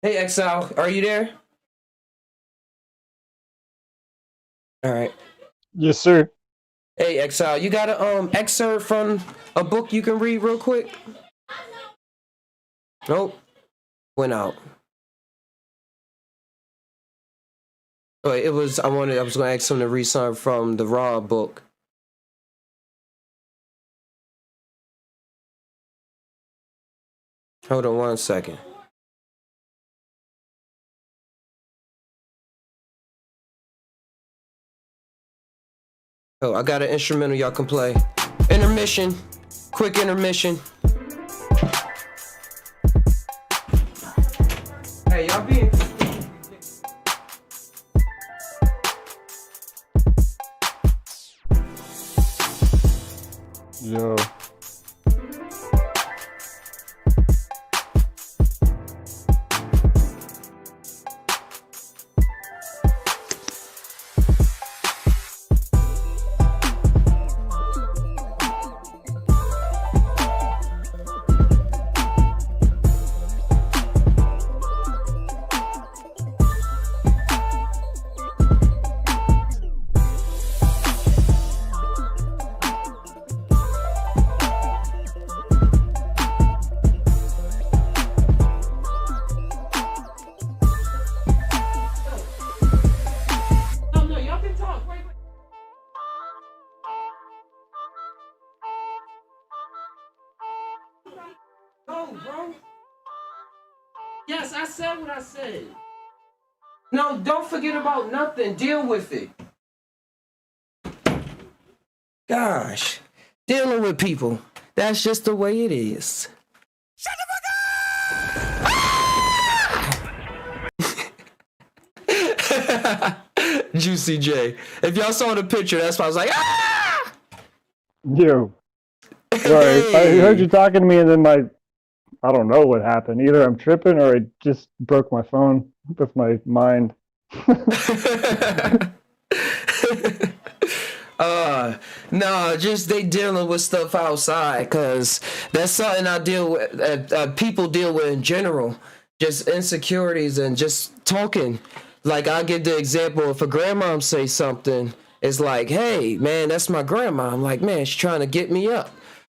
Hey, Exile, are you there? All right. Yes, sir. Hey, Exile, you got a excerpt from a book you can read real quick? Nope. Went out. Oh, I was gonna ask him to read something from the Raw book. Hold on 1 second. Oh, I got an instrumental y'all can play. Intermission. Quick intermission. Hey, y'all be... Yo. Bro. Yes, I said what I said. No, don't forget about nothing. Deal with it. Gosh. Dealing with people. That's just the way it is. Shut the fuck up! Juicy J. If y'all saw the picture, that's why I was like, ah! Yo. Sorry, I heard you talking to me and then I don't know what happened. Either I'm tripping or I just broke my phone with my mind. No, just they dealing with stuff outside, because that's something I deal with, people deal with in general. Just insecurities and just talking. Like, I give the example, if a grandma say something, it's like, hey, man, that's my grandma. I'm like, man, she's trying to get me up.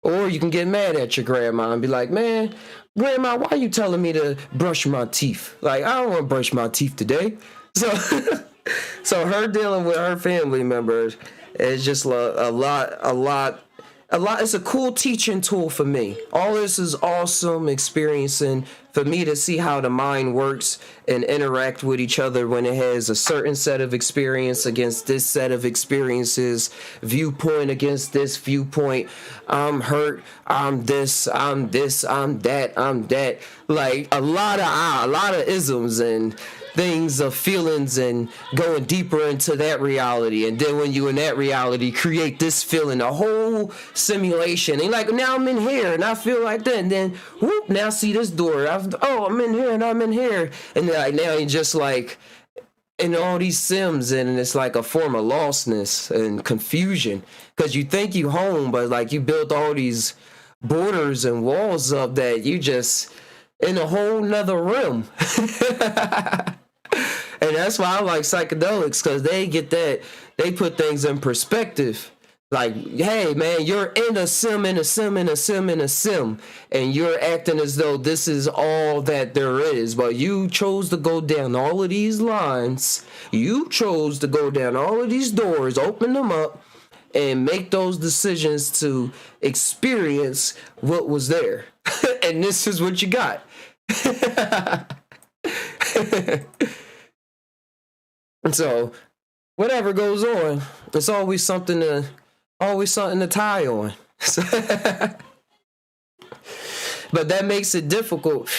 Or you can get mad at your grandma and be like, man, grandma, why are you telling me to brush my teeth? Like, I don't want to brush my teeth today. So her dealing with her family members is just a lot. It's a cool teaching tool for me. All this is awesome experiencing for me to see how the mind works and interact with each other when it has a certain set of experience against this set of experiences, viewpoint against this viewpoint. I'm hurt. I'm this. I'm that. I'm that. Like a lot of isms and things of feelings and going deeper into that reality. And then when you in that reality create this feeling, a whole simulation. And like, now I'm in here and I feel like that. And then whoop, now see this door. I'm in here and I'm in here. And then like, now you're just like in all these sims, and it's like a form of lostness and confusion. Because you think you home, but like you built all these borders and walls up that you just in a whole nother realm. And that's why I like psychedelics, because they put things in perspective. Like, hey, man, you're in a sim, in a sim, in a sim, in a sim, and you're acting as though this is all that there is. But you chose to go down all of these lines. You chose to go down all of these doors, open them up, and make those decisions to experience what was there. And this is what you got. And so, whatever goes on, it's always something to tie on. But that makes it difficult,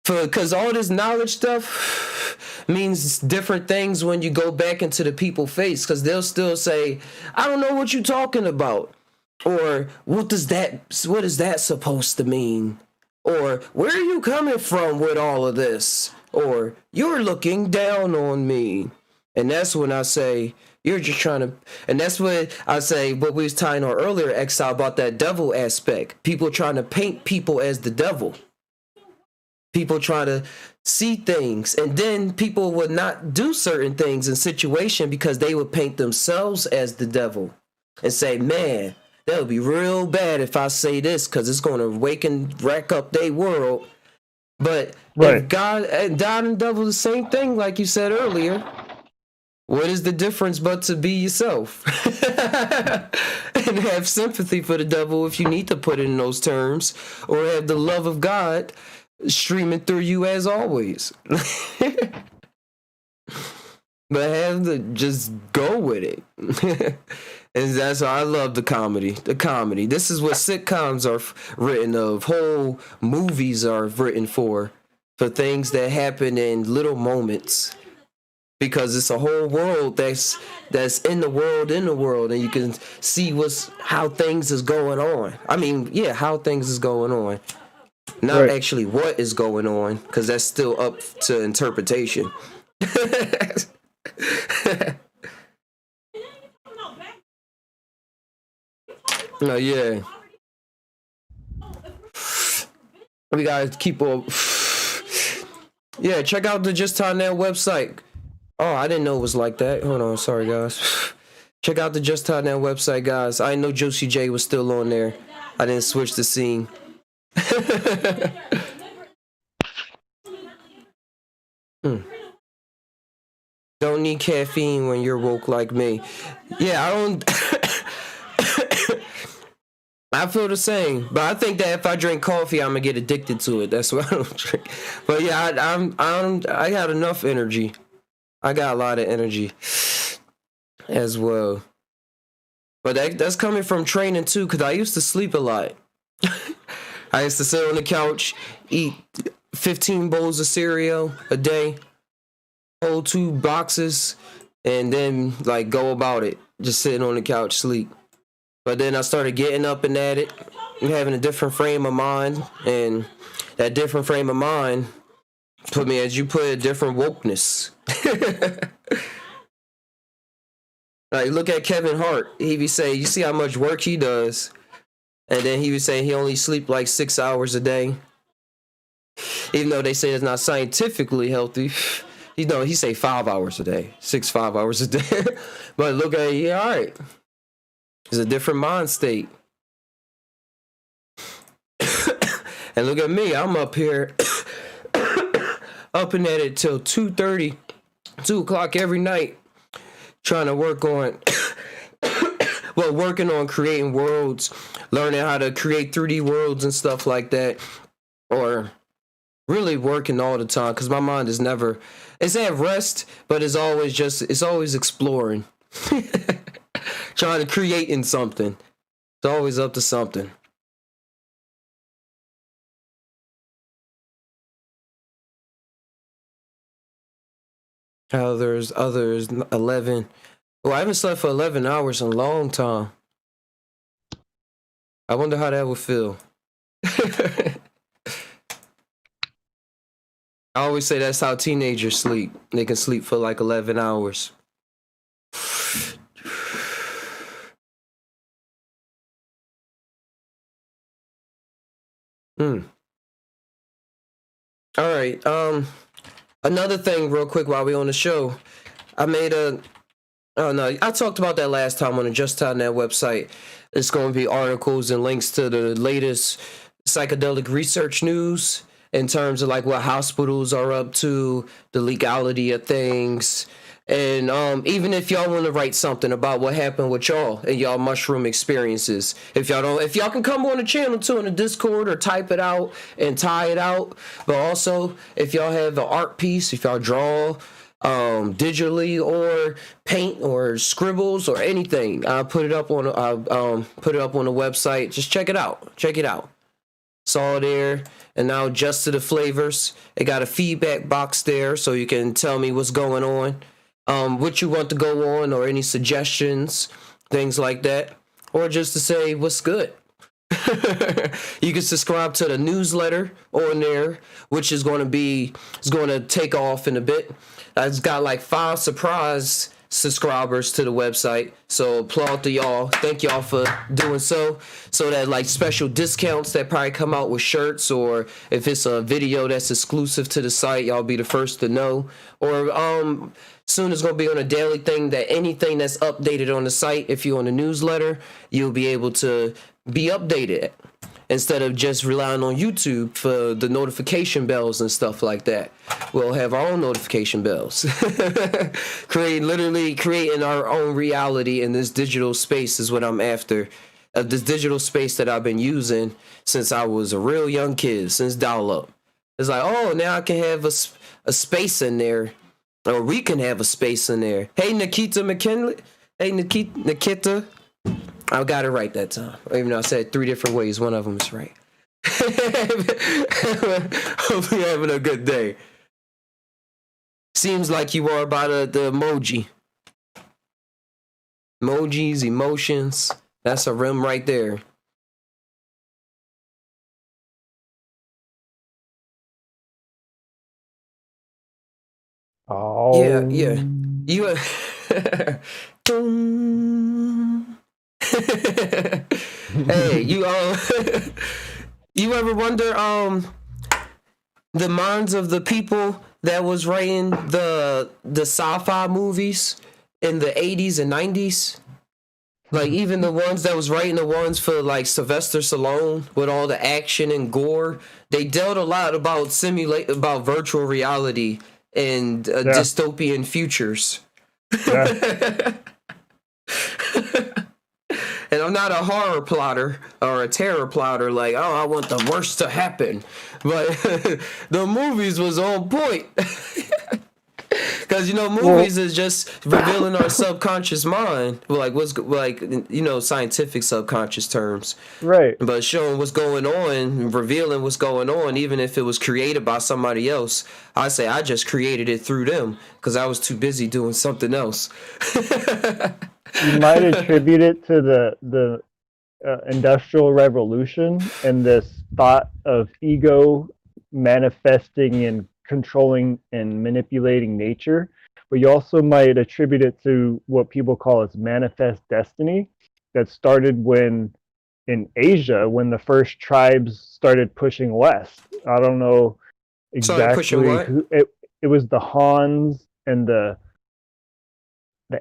because all this knowledge stuff means different things when you go back into the people's face, because they'll still say, I don't know what you're talking about, or what is that supposed to mean, or where are you coming from with all of this? or you're looking down on me. And that's when I say, you're just trying to, and that's what I say, what we was tying on earlier, Exile, about that devil aspect. People trying to paint people as the devil. People try to see things, and then people would not do certain things in situation because they would paint themselves as the devil and say, man, that would be real bad if I say this because it's going to rack up their world. But if God and devil the same thing, like you said earlier, what is the difference but to be yourself? And have sympathy for the devil if you need to put it in those terms, or have the love of God streaming through you as always. But have to just go with it. And that's why I love the comedy. The comedy. This is what sitcoms are written of. Whole movies are written for things that happen in little moments. Because it's a whole world that's in the world, and you can see how things is going on. I mean, yeah, how things is going on. Not actually what is going on, because that's still up to interpretation. No, yeah. We gotta keep up. Yeah, check out the Just Time Now website. Oh, I didn't know it was like that. Hold on, sorry guys. Check out the Just Time Now website, guys. I know Josie J was still on there. I didn't switch the scene. Don't need caffeine when you're woke like me. Yeah, I don't. I feel the same, but I think that if I drink coffee, I'm gonna get addicted to it. That's why I don't drink. But yeah, I got enough energy. I got a lot of energy as well. But that's coming from training too, because I used to sleep a lot. I used to sit on the couch, eat 15 bowls of cereal a day, hold 2 boxes, and then like go about it, just sitting on the couch, sleep. But then I started getting up and at it, and having a different frame of mind, and that different frame of mind put me, as you put it, different wokeness. Like, look at Kevin Hart. He be saying, you see how much work he does, and then he would say he only sleep like 6 hours a day, even though they say it's not scientifically healthy. He say 5 hours a day, 5 hours a day. But look at it, yeah, all right. It's a different mind state. And look at me, I'm up here, up and at it till 2:30, 2 o'clock every night, trying to work on, working on creating worlds, learning how to create 3D worlds and stuff like that, or really working all the time, because my mind is never, it's at rest, but it's always exploring. Trying to create in something. It's always up to something. How there's others 11. Well, I haven't slept for 11 hours in a long time. I wonder how that would feel. I always say that's how teenagers sleep. They can sleep for like 11 hours. All right. Another thing real quick while we on the show. I talked about that last time on the Just Time Now website. It's going to be articles and links to the latest psychedelic research news in terms of like what hospitals are up to, the legality of things. And even if y'all want to write something about what happened with y'all and y'all mushroom experiences, if y'all can come on the channel too in the Discord or type it out and tie it out. But also, if y'all have an art piece, if y'all draw digitally or paint or scribbles or anything, I'll put it up on the website. Just check it out. It's all there. And now just to the flavors, it got a feedback box there, so you can tell me what's going on. What you want to go on, or any suggestions, things like that, or just to say what's good. You can subscribe to the newsletter on there, which is going to take off in a bit. It's got like 5 surprise subscribers to the website, so applaud to y'all. Thank y'all for doing so that like special discounts that probably come out with shirts, or if it's a video that's exclusive to the site, y'all be the first to know. Or soon it's going to be on a daily thing that anything that's updated on the site, if you're on the newsletter, you'll be able to be updated instead of just relying on YouTube for the notification bells and stuff like that. We'll have our own notification bells. Creating our own reality in this digital space is what I'm after. This digital space that I've been using since I was a real young kid, since dial-up. It's like, oh, now I can have a space in there, or we can have a space in there. Hey, Nikita McKinley. Hey, Nikita. I got it right that time. Even though I said it 3 different ways, one of them is right. Hopefully you're having a good day. Seems like you are by the emoji. Emojis, emotions. That's a rim right there. Oh. Yeah. You Hey, you you ever wonder the minds of the people that was writing the sci-fi movies in the 80s and 90s? Like even the ones that was writing the ones for like Sylvester Stallone with all the action and gore, they dealt a lot about virtual reality and dystopian futures. Yeah. And I'm not a horror plotter or a terror plotter, like, oh, I want the worst to happen. But the movies was on point. Because, movies is just revealing our subconscious mind. Like, scientific subconscious terms. Right. But showing what's going on, revealing what's going on, even if it was created by somebody else. I say I just created it through them because I was too busy doing something else. You might attribute it to the Industrial Revolution and this thought of ego manifesting and controlling and manipulating nature, but you also might attribute it to what people call as manifest destiny that started in Asia when the first tribes started pushing west. I don't know exactly who it was, the Hans and the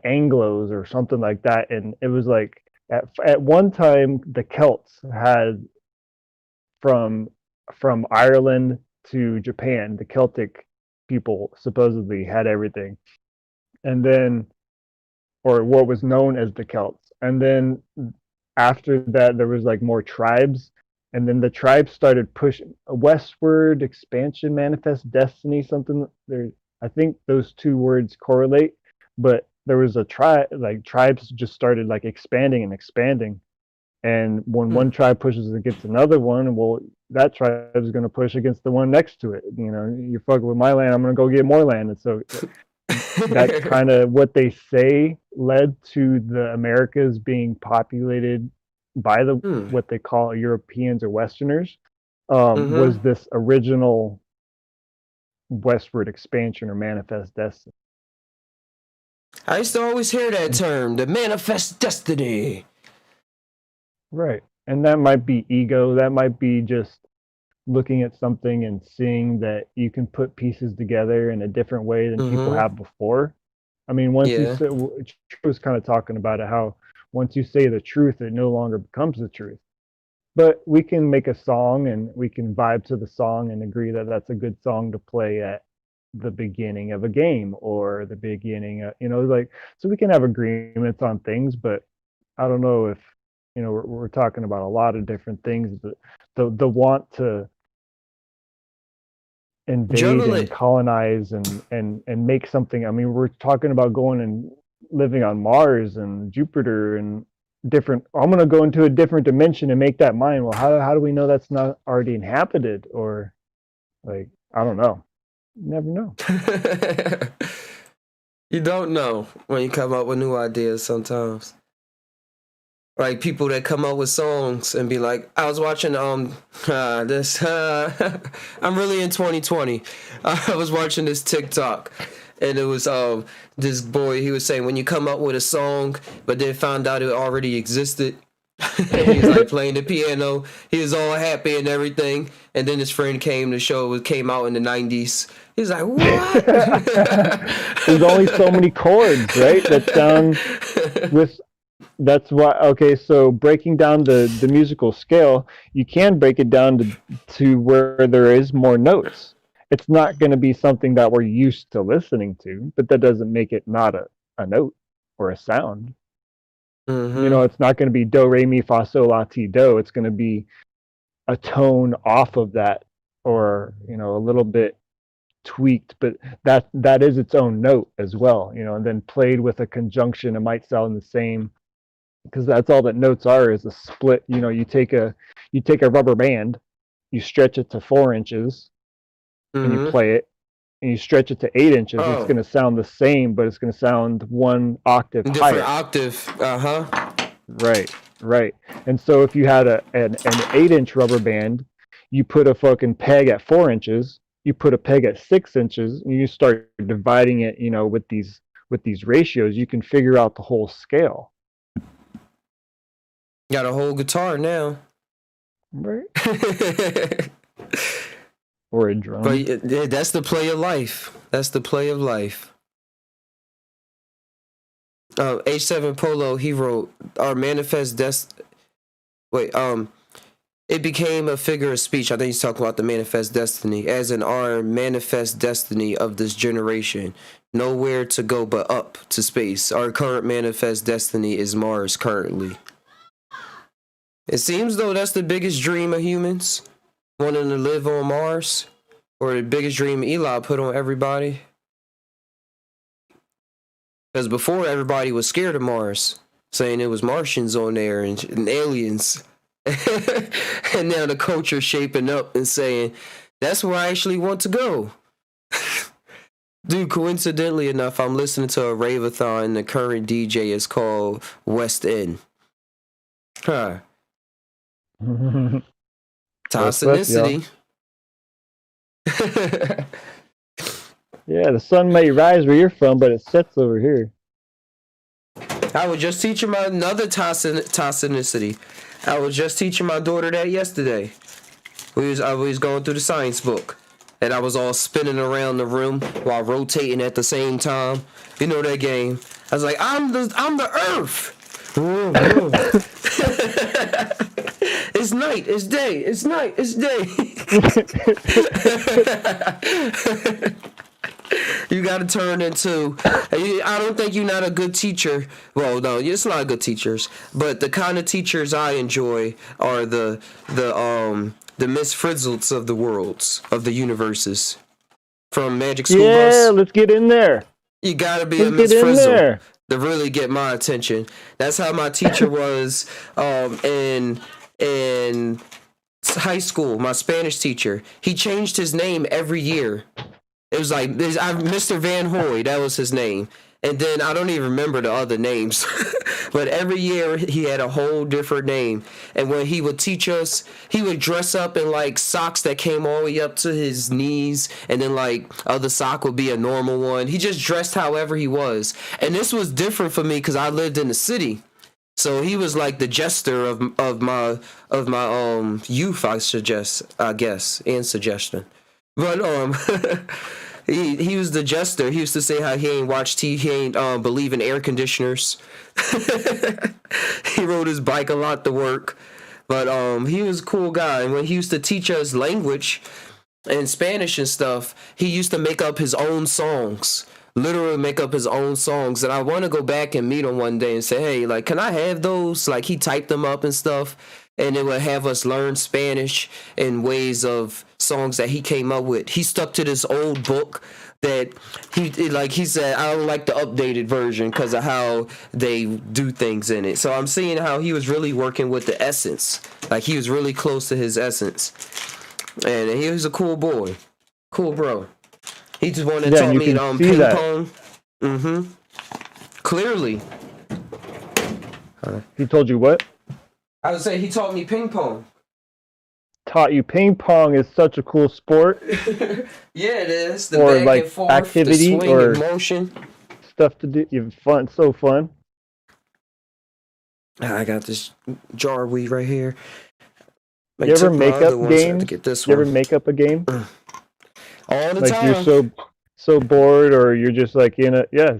Anglos or something like that, and it was like at one time the Celts had from Ireland to Japan, the Celtic people supposedly had everything, and then, or what was known as the Celts, and then after that there was like more tribes, and then the tribes started pushing westward, expansion, manifest destiny, something there. I think those 2 words correlate, but there was a tribes just started like expanding, and when one tribe pushes against another one, well, that tribe is going to push against the one next to it. You're fucking with my land, I'm going to go get more land. And so that's kind of what they say led to the Americas being populated by what they call Europeans or Westerners. Was this original westward expansion or manifest destiny. I used to always hear that term, the manifest destiny. Right. And that might be ego. That might be just looking at something and seeing that you can put pieces together in a different way than people have before. I mean, once you say, True was kind of talking about it, how once you say the truth, it no longer becomes the truth. But we can make a song and we can vibe to the song and agree that that's a good song to play at the beginning of a game or the beginning of, so we can have agreements on things, but I don't know if, we're talking about a lot of different things, but the want to invade and colonize and make something. I mean, we're talking about going and living on Mars and Jupiter and different. I'm going to go into a different dimension and make that mine. Well, how do we know that's not already inhabited? Or I don't know. You never know. You don't know when you come up with new ideas sometimes. like people that come up with songs and be like, I was watching this I'm really in 2020. I was watching this TikTok, and it was this boy, he was saying when you come up with a song but then found out it already existed. He was like playing the piano, he was all happy and everything, and then his friend came to show it came out in the 90s. He's like, what? There's only so many chords, right, that sound with. That's why. Okay, so breaking down the musical scale, you can break it down to where there is more notes. It's not going to be something that we're used to listening to, but that doesn't make it not a note or a sound. Mm-hmm. You know, it's not going to be do, re, mi, fa, sol, la, ti, do. It's going to be a tone off of that, or, you know, a little bit tweaked, but that is its own note as well, you know, and then played with a conjunction, it might sound the same, because that's all that notes are, is a split. You know, you take a rubber band, you stretch it to 4 inches, and you play it, and you stretch it to 8 inches. It's going to sound the same, but it's going to sound 1 octave different higher. Octave. Right. And so if you had an 8-inch rubber band, you put a fucking peg at 4 inches, you put a peg at 6 inches, and you start dividing it, you know, with these ratios, you can figure out the whole scale. Got a whole guitar now. Right. Or a drum. But yeah, that's the play of life. That's the play of life. H7 Polo, he wrote, our manifest it became a figure of speech. I think he's talking about the manifest destiny, as in our manifest destiny of this generation. Nowhere to go but up to space. Our current manifest destiny is Mars currently. It seems though that's the biggest dream of humans, wanting to live on Mars, or the biggest dream Eli put on everybody. Because before, everybody was scared of Mars, saying it was Martians on there and aliens. And now the culture's shaping up and saying, that's where I actually want to go. Dude, coincidentally enough, I'm listening to a rave-a-thon. The current DJ is called West End. Huh. Toxicity. Yeah, the sun may rise where you're from, but it sets over here. I was just teaching my another toxicity. I was just teaching my daughter that yesterday. I was going through the science book, and I was all spinning around the room while rotating at the same time. You know that game. I was like, I'm the Earth. It's night, it's day, it's night, it's day. You gotta turn into, I don't think you're not a good teacher. Well, no, it's not good teachers, but the kind of teachers I enjoy are the Miss Frizzles of the worlds, of the universes. From Magic School Bus. Yeah, let's get in there. You gotta be a Miss Frizzle to really get my attention. That's how my teacher was in high school. My Spanish teacher, he changed his name every year. It was like Mr. Van Hoy, that was his name. And then I don't even remember the other names. But every year he had a whole different name. And when he would teach us, he would dress up in like socks that came all the way up to his knees. And then like other sock would be a normal one. He just dressed however he was. And this was different for me because I lived in the city. So he was like the jester of my youth, I guess, and suggestion. But he was the jester. He used to say how he ain't watch TV, he ain't believe in air conditioners. He rode his bike a lot to work. But he was a cool guy. And when he used to teach us language and Spanish and stuff, he used to make up his own songs. Literally make up his own songs. And I want to go back and meet him one day and say, hey, like, can I have those? Like, he typed them up and stuff. And it would have us learn Spanish in ways of songs that he came up with. He stuck to this old book that he said, I don't like the updated version because of how they do things in it. So I'm seeing how he was really working with the essence. Like, he was really close to his essence. And he was a cool boy. Cool bro. He just wanted to taught me ping pong. Clearly. He told you what? I would say he taught me ping pong. Taught you ping pong is such a cool sport. Yeah, it is. The Or back like and forth, activity, the swing or and motion. stuff to do. You fun, so fun. I got this jar of weed right here. You ever make up games? Get this You one. ever make up a game? All the Like time. you're so bored, or you're just like in a yeah.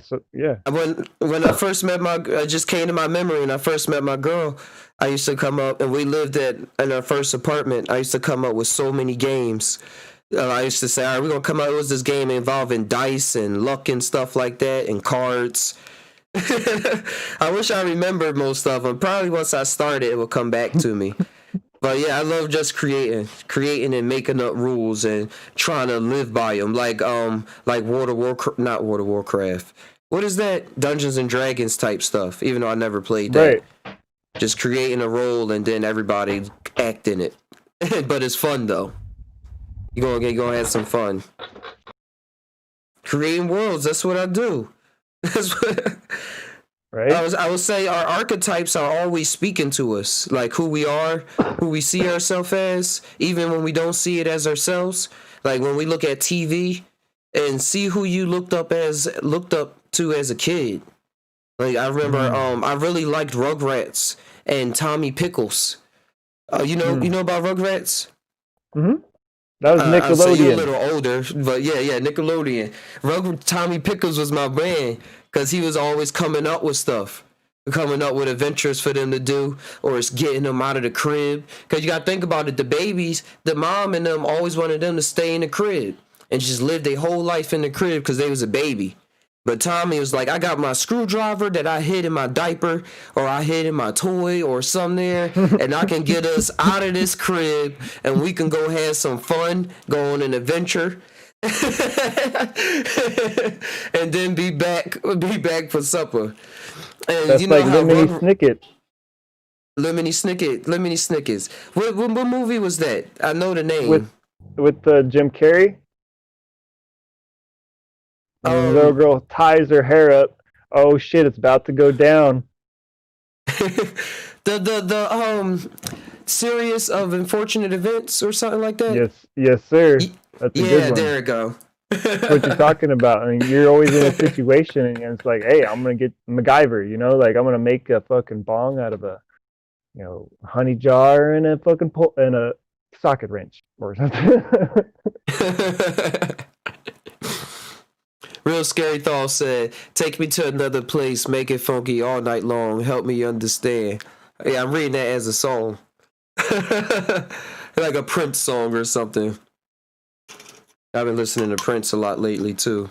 When I first met I just came to my memory when I first met my girl. I used to come up, and we lived in our first apartment. I used to come up with so many games. I used to say, all right, we're going to come out. It was this game involving dice and luck and stuff like that, and cards. I wish I remembered most of them. Probably once I started, it will come back to me. But yeah, I love just creating and making up rules and trying to live by them. Like not World of Warcraft. What is that? Dungeons and Dragons type stuff. Even though I never played that. Right. Just creating a role and then everybody act in it. But it's fun though. You're gonna have some fun. Creating worlds. That's what I do. That's what. Right. I would say our archetypes are always speaking to us, like who we are, who we see ourselves as, even when we don't see it as ourselves. Like when we look at TV and see who you looked up to as a kid. Like I remember, I really liked Rugrats and Tommy Pickles. You know about Rugrats? Mm-hmm. That was Nickelodeon. So you're a little older, but yeah, Nickelodeon. Tommy Pickles was my man because he was always coming up with stuff, coming up with adventures for them to do, or it's getting them out of the crib. Because you got to think about it, the babies, the mom and them always wanted them to stay in the crib and just live their whole life in the crib because they was a baby. But Tommy was like, I got my screwdriver that I hid in my diaper or I hid in my toy or something there, and I can get us out of this crib and we can go have some fun, go on an adventure, and then be back for supper. And that's like Lemony Snicket. Lemony Snickets. What movie was that? I know the name. With Jim Carrey. And the little girl ties her hair up. Oh shit! It's about to go down. the series of unfortunate events or something like that. Yes, sir. That's a good one. There we go. What you're talking about? I mean, you're always in a situation, and it's like, hey, I'm gonna get MacGyver. Like I'm gonna make a fucking bong out of a, honey jar and a fucking and a socket wrench or something. Real Scary Thought said, take me to another place, make it funky all night long, help me understand. Yeah, I'm reading that as a song. Like a Prince song or something. I've been listening to Prince a lot lately, too.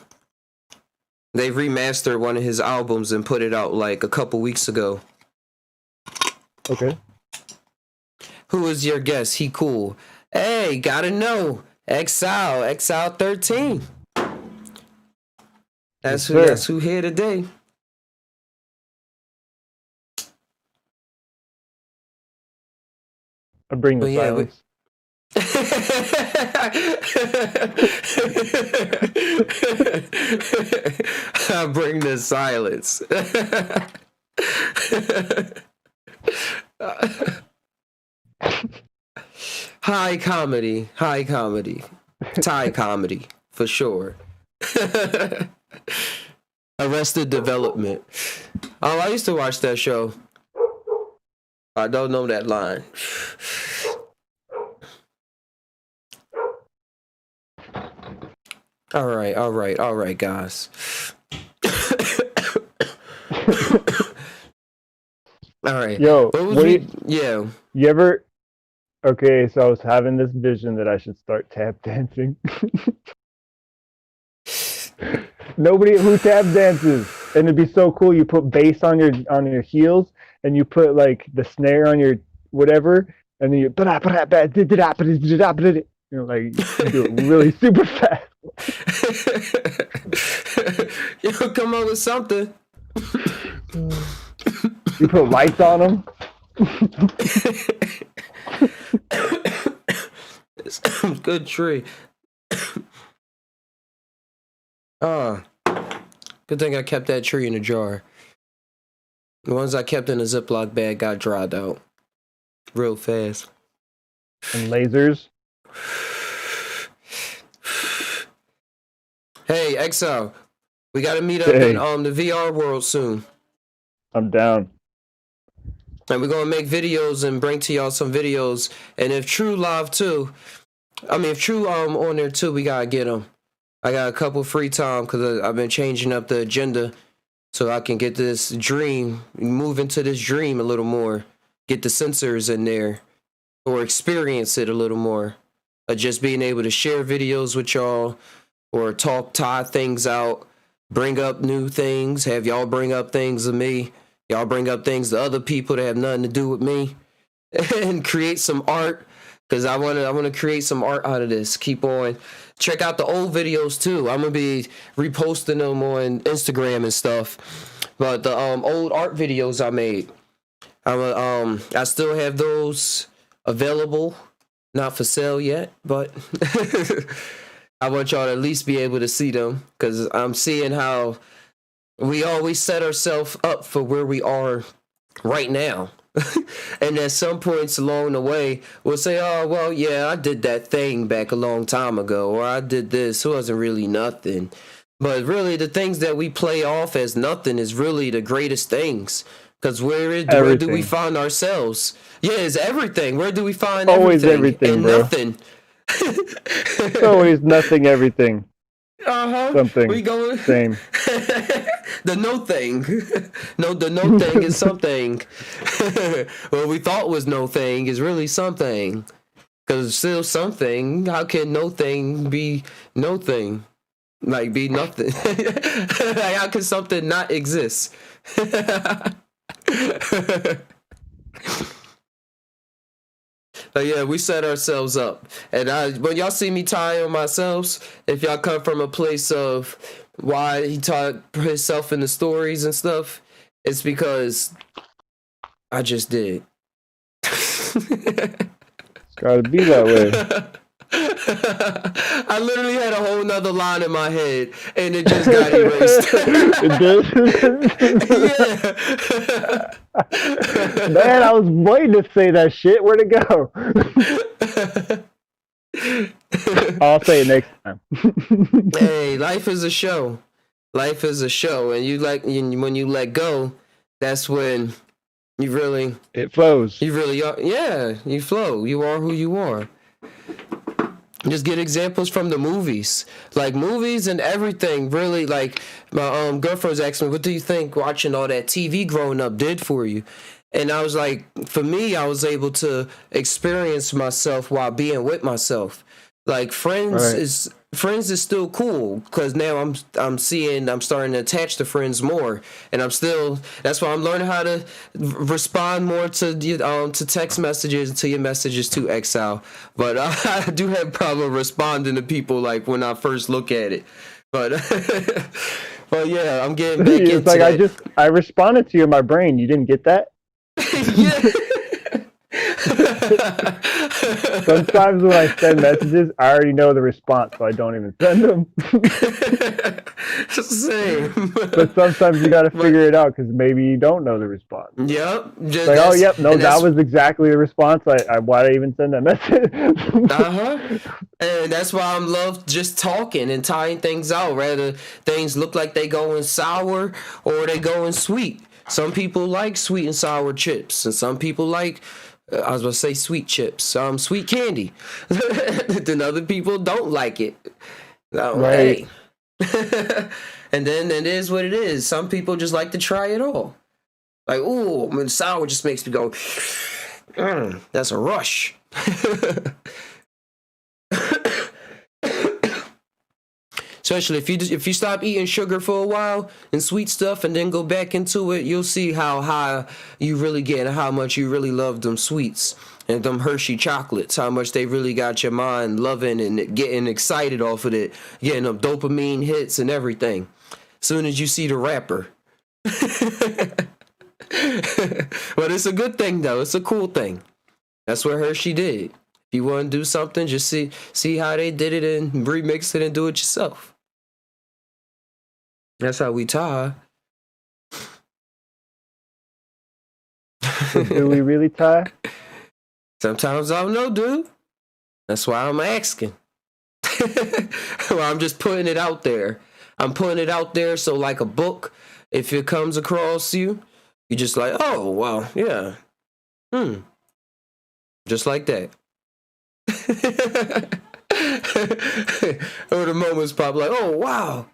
They remastered one of his albums and put it out like a couple weeks ago. Okay. Who is your guest? He cool. Hey, gotta know. Exile 13. That's who here today. I bring the silence. I bring the silence. High comedy. Thai comedy, for sure. Arrested Development. Oh, I used to watch that show. I don't know that line. All right, guys. All right. Yo, yeah. You ever? Okay, so I was having this vision that I should start tap dancing. Nobody who tap dances, and it'd be so cool. You put bass on your heels, and you put like the snare on your whatever, and then you like you do it really super fast. You'll come up with something. You put lights on them. Good tree. Good thing I kept that tree in a jar. The ones I kept in a Ziploc bag got dried out real fast. And lasers. Hey, Exile, we got to meet up in the VR world soon. I'm down. And we're going to make videos and bring to y'all some videos. And if True live too, if True on there too, we got to get him. I got a couple free time because I've been changing up the agenda so I can get this dream, move into this dream a little more, get the sensors in there, or experience it a little more. Just being able to share videos with y'all or tie things out, bring up new things, have y'all bring up things to me, y'all bring up things to other people that have nothing to do with me, and create some art. Because I want to create some art out of this. Keep on. Check out the old videos, too. I'm going to be reposting them on Instagram and stuff. But the old art videos I made, I still have those available. Not for sale yet, but I want y'all to at least be able to see them. Because I'm seeing how we always set ourselves up for where we are right now. And at some points along the way, we'll say, oh, well, yeah, I did that thing back a long time ago, or I did this. It wasn't really nothing. But really, the things that we play off as nothing is really the greatest things. Because where do we find ourselves? Yeah, it's everything. Where do we find always everything and bro. Nothing. It's always nothing, everything. Something. We go same. The no thing. No, the no thing is something. What we thought was no thing is really something. Because it's still something. How can no thing be no thing? Like, be nothing. Like, how can something not exist? But yeah, we set ourselves up. And when y'all see me tie on myself, if y'all come from a place of why he taught himself in the stories and stuff, it's because I just did. It's gotta be that way. I literally had a whole nother line in my head and it just got erased. Yeah. Man, I was waiting to say that shit. Where'd it go? I'll say it next time. Hey, life is a show. Life is a show, and when you let go, that's when it flows. You really are. Yeah, you flow. You are who you are. Just get examples from the movies, like movies and everything. Really, like my girlfriend's asked me, "What do you think watching all that TV growing up did for you?" And I was like, for me, I was able to experience myself while being with myself. Like Friends is still cool because now I'm starting to attach to friends more, and that's why I'm learning how to respond more to text messages and to your messages to Exile. But I do have problem responding to people like when I first look at it. But but yeah, I'm getting back into like that. I responded to you in my brain. You didn't get that? Yeah. Sometimes when I send messages, I already know the response, so I don't even send them. Same. But sometimes you got to figure it out because maybe you don't know the response. Yep. Like, oh, yep, no, that was exactly the response. Why did I even send that message? And that's why I'm love just talking and tying things out. Rather things look like they going sour or they going sweet. Some people like sweet and sour chips, and some people like, I was going to say sweet chips, sweet candy. Then other people don't like it. Right. Hey. And then it is what it is. Some people just like to try it all. Like, ooh, sour just makes me go, that's a rush. Especially if you stop eating sugar for a while and sweet stuff and then go back into it, you'll see how high you really get and how much you really love them sweets and them Hershey chocolates, how much they really got your mind loving and getting excited off of it, getting them dopamine hits and everything. As soon as you see the wrapper. But it's a good thing, though. It's a cool thing. That's what Hershey did. If you want to do something, just see how they did it and remix it and do it yourself. That's how we tie. Do we really, Ty? Sometimes I don't know, dude. That's why I'm asking. Well, I'm just putting it out there. I'm putting it out there so like a book, if it comes across you, you're just like, oh, well, yeah. Just like that. Or the moments pop like, oh, wow.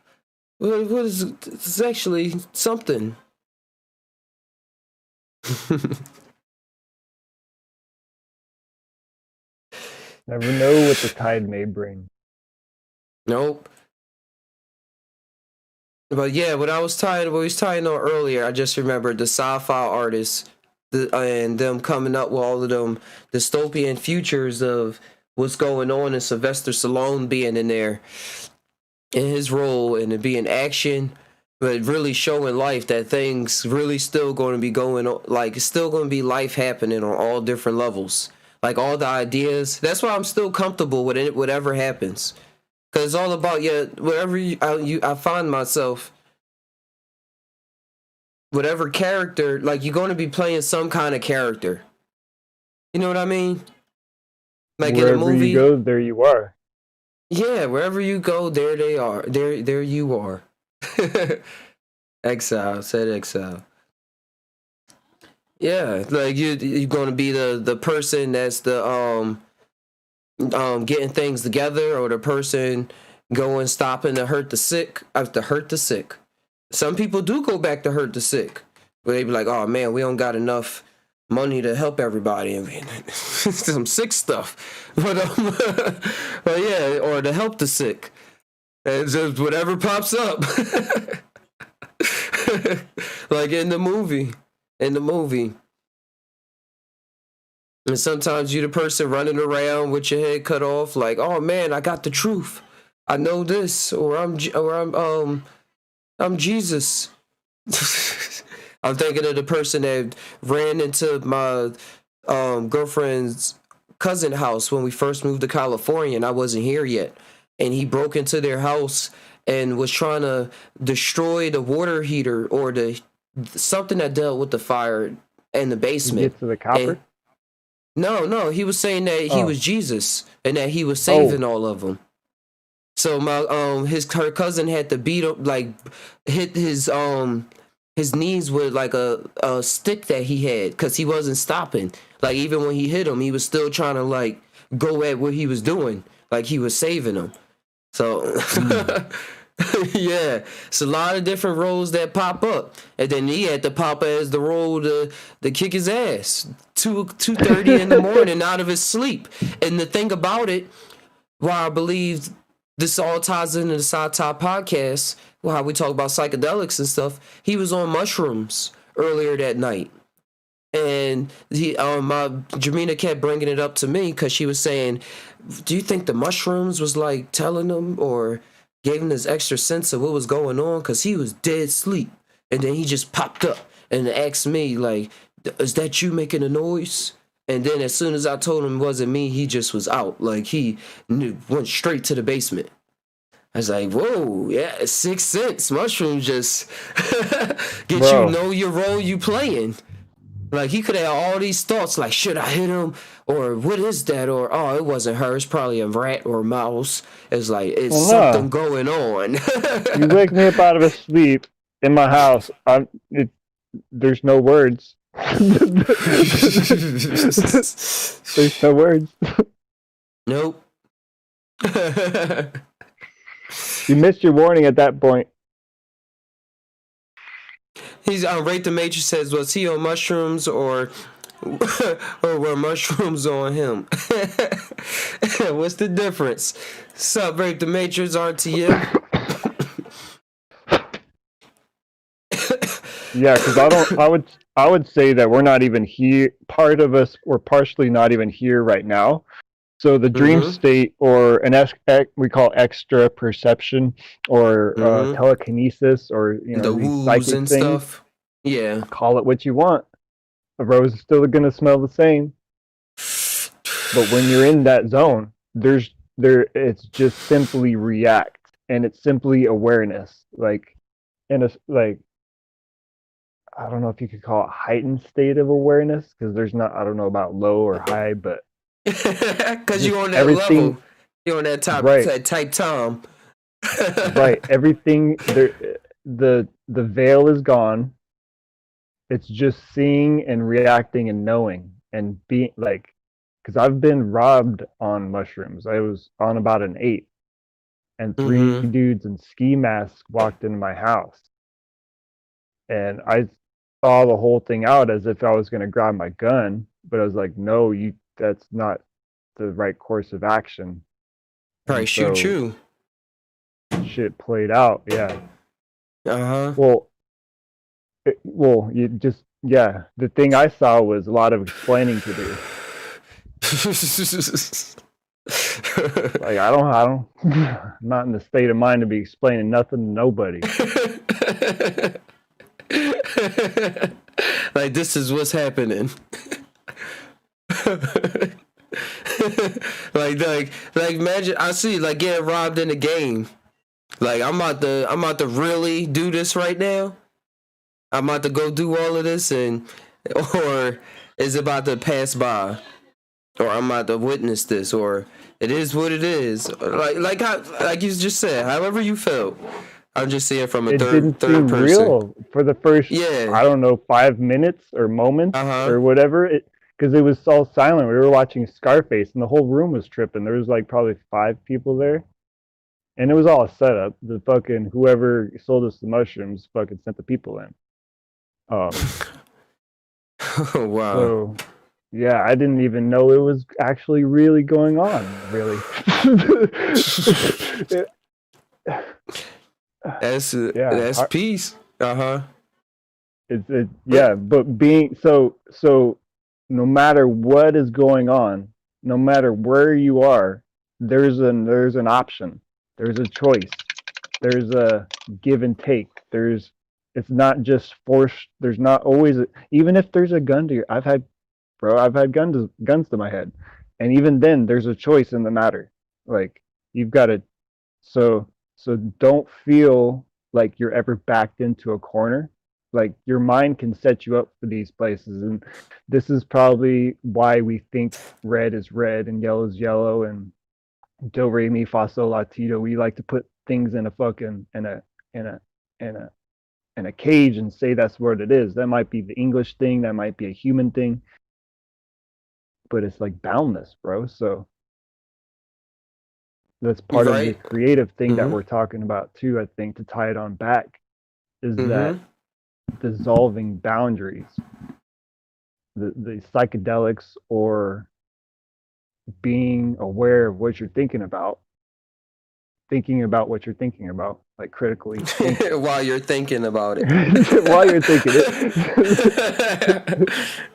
What is it's actually something. Never know what the tide may bring. Nope. But yeah, what we was talking on earlier, I just remembered the sci-fi artists and them coming up with all of them dystopian futures of what's going on, and Sylvester Stallone being in there in his role and it being action, but really showing life that things really still going to be going on, like it's still going to be life happening on all different levels. Like all the ideas. That's why I'm still comfortable with it, whatever happens. Because it's all about, whatever I find myself, whatever character, like you're going to be playing some kind of character. You know what I mean? Like wherever in a movie. You go, there you are. Yeah, wherever you go, there they are. There you are. Exile, said exile. Yeah, like you're going to be the person that's the getting things together, or the person going stopping to hurt the sick. To hurt the sick. Some people do go back to hurt the sick, where they be like, "Oh man, we don't got enough money to help everybody." I mean, some sick stuff, but yeah, or to help the sick, and just whatever pops up, like in the movie. And sometimes you the person running around with your head cut off, like, oh man, I got the truth. I know this, or I'm Jesus. I'm thinking of the person that ran into my girlfriend's cousin house when we first moved to California, and I wasn't here yet. And he broke into their house and was trying to destroy the water heater or something that dealt with the fire in the basement. Get to the copper. And, no, he was saying that he was Jesus and that he was saving all of them. So her cousin had to hit his knees with like a stick that he had, because he wasn't stopping. Like even when he hit him, he was still trying to like go at what he was doing, like he was saving him. So yeah, it's a lot of different roles that pop up, and then he had to pop as the role to kick his ass 2:30 in the morning out of his sleep. And the thing about it, why I believe this all ties into the Psy Tai Podcast, how we talk about psychedelics and stuff. He was on mushrooms earlier that night, and Jamina kept bringing it up to me because she was saying, "Do you think the mushrooms was like telling him or gave him this extra sense of what was going on?" Because he was dead asleep, and then he just popped up and asked me like, "Is that you making a noise?" And then as soon as I told him it wasn't me, he just was out. Like he went straight to the basement. I was like, whoa, yeah, 6 cents. Mushrooms just get you know your role you playing. Like he could have all these thoughts like, should I hit him? Or what is that? Or, oh, it wasn't her. It's probably a rat or a mouse. It's like, it's something going on. You wake me up out of a sleep in my house. There's no words. There's no words. Nope. You missed your warning at that point. He's Rate the Matrix says, was he on mushrooms or were mushrooms on him? What's the difference? Sup, Rate the Matrix, RTM? Yeah, because I would say that we're not even here. Part of us, we're partially not even here right now. So the dream state, or we call extra perception, or telekinesis, or the woos and things, stuff. Yeah, call it what you want. A rose is still gonna smell the same. But when you're in that zone, it's just simply react, and it's simply awareness. I don't know if you could call it heightened state of awareness, because there's not, I don't know about low or high, but because you just on that everything, level, you on that right, that type Tom. right, everything there, the veil is gone. It's just seeing and reacting and knowing and being like, because I've been robbed on mushrooms. I was on about an 8, and 3 Mm-hmm. dudes in ski masks walked into my house, and I saw the whole thing out as if I was going to grab my gun, but I was like, no, that's not the right course of action. Probably And shoot so you. shit played out. Yeah. Uh Well, you just, yeah, the thing I saw was a lot of explaining to do. huh. Like, I'm not in the state of mind to be explaining nothing to nobody. Like this is what's happening. like imagine I see like getting robbed in a game. Like I'm about to really do this right now. I'm about to go do all of this and or is it about to pass by? Or I'm about to witness this, or it is what it is. Like you just said, however you felt. I'm just saying from a It didn't third seem person. real for the first, Yeah. I don't know, 5 minutes or moments Uh-huh. or whatever. Because it was all silent. We were watching Scarface, and the whole room was tripping. There was like probably 5 people there, and it was all a setup. The fucking whoever sold us the mushrooms fucking sent the people in. Wow. So yeah, I didn't even know it was actually really going on. Really. That's peace. Uh-huh. Yeah, but being so no matter what is going on, no matter where you are, there's an option, there's a choice, there's a give and take. It's not just forced. There's not always even if there's a gun to your, I've had guns to my head, and even then there's a choice in the matter. Like, you've got to, so don't feel like you're ever backed into a corner. Like, your mind can set you up for these places, and this is probably why we think red is red and yellow is yellow and do re mi fa sol la ti do. We like to put things in a fucking in a in a in a cage and say that's what it is. That might be the English thing, that might be a human thing, but it's like boundless, bro. So that's part of the Right. creative thing that Mm-hmm. we're talking about too, I think, to tie it on back, is that Mm-hmm. dissolving boundaries, the psychedelics, or being aware of what you're thinking about what you're thinking about, like critically While you're thinking about it. while you're thinking it.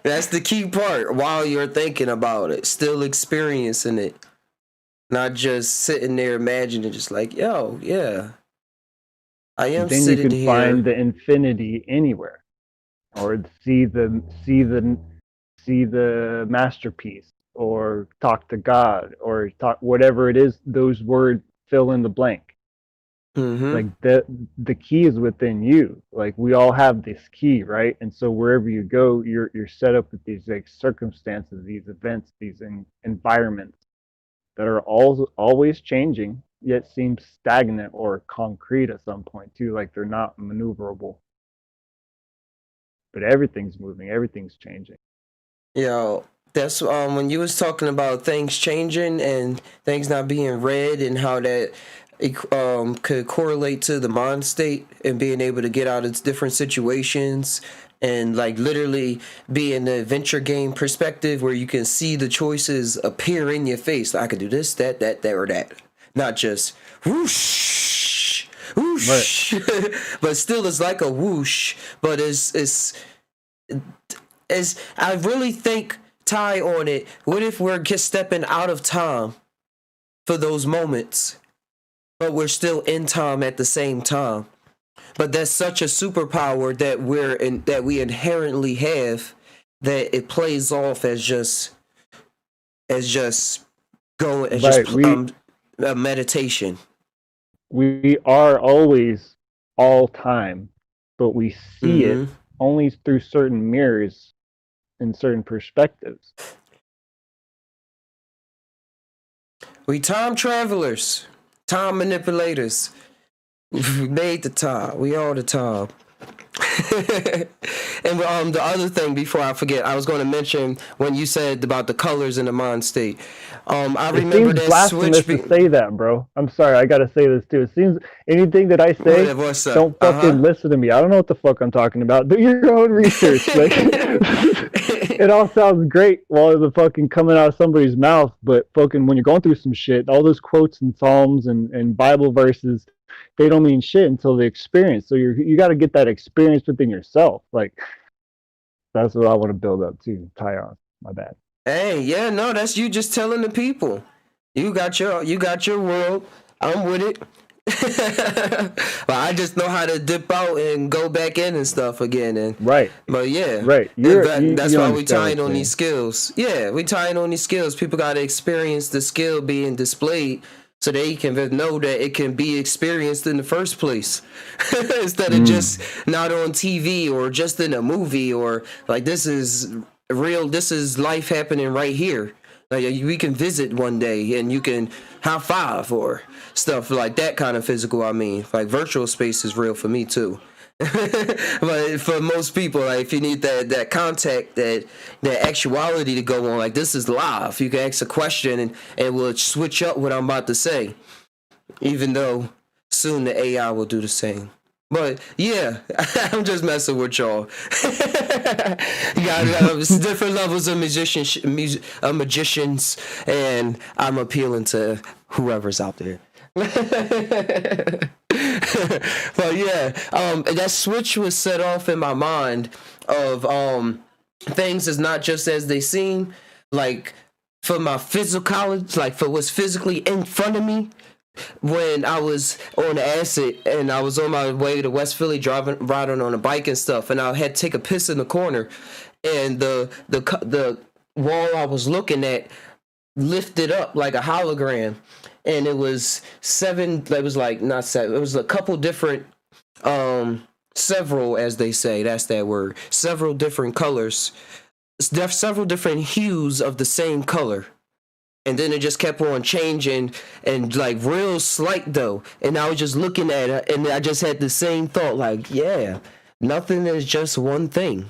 That's the key part. While you're thinking about it, still experiencing it. Not just sitting there imagining, just like, yo, yeah. I am Then you sitting can here. find the infinity anywhere, or see the masterpiece, or talk to God, or talk whatever it is. Those words fill in the blank. Mm-hmm. Like, the key is within you. Like, we all have this key, right? And so wherever you go, you're set up with these like circumstances, these events, these environments that are always changing, yet seem stagnant or concrete at some point too. Like, they're not maneuverable. But everything's moving, everything's changing. Yo, that's when you was talking about things changing and things not being read and how that could correlate to the mind state and being able to get out of different situations and like literally be in the adventure game perspective where you can see the choices appear in your face. I could do this, that, or that. Not just whoosh, whoosh. Right. But still it's like a whoosh, but it's I really think, Ty, on it, what if we're just stepping out of time for those moments, but we're still in time at the same time? But that's such a superpower that we inherently have, that it plays off as just going as right. just a meditation. We are always all time, but we see it only through certain mirrors and certain perspectives. We time travelers, time manipulators. We made the time. We all the time. And the other thing, before I forget, I was going to mention when you said about the colors in the mind state. I remember that blasphemous switch. To say that, bro. I'm sorry, I gotta say this too. It seems anything that I say, don't fucking listen to me. I don't know what the fuck I'm talking about. Do your own research. Like, it all sounds great while it's fucking coming out of somebody's mouth, but fucking when you're going through some shit, all those quotes and psalms and Bible verses, they don't mean shit until the experience. So you got to get that experience within yourself. Like, that's what I want to build up to. Tie on. My bad. Hey, yeah, no, that's you just telling the people. You got your world. I'm with it. But I just know how to dip out and go back in and stuff again. And right. But yeah, right. That's why we tying on these skills. Yeah, we tying on these skills. People got to experience the skill being displayed, so they can know that it can be experienced in the first place, instead of just not on TV or just in a movie, or like this is real. This is life happening right here. Like we can visit one day and you can high five or stuff like that kind of physical. I mean, like virtual space is real for me too. But for most people, like if you need that contact, that actuality to go on, like this is live. You can ask a question and we'll switch up what I'm about to say, even though soon the AI will do the same. But yeah, I'm just messing with y'all. You got different levels of magicians, and I'm appealing to whoever's out there. But yeah, that switch was set off in my mind of things is not just as they seem. Like for my physicality, like for what's physically in front of me. When I was on acid and I was on my way to West Philly riding on a bike and stuff, and I had to take a piss in the corner, and the wall I was looking at lifted up like a hologram, and it was a couple different several, as they say, that's that word, several different colors, several different hues of the same color. And then it just kept on changing and like real slight though. And I was just looking at it and I just had the same thought, like, yeah, nothing is just one thing.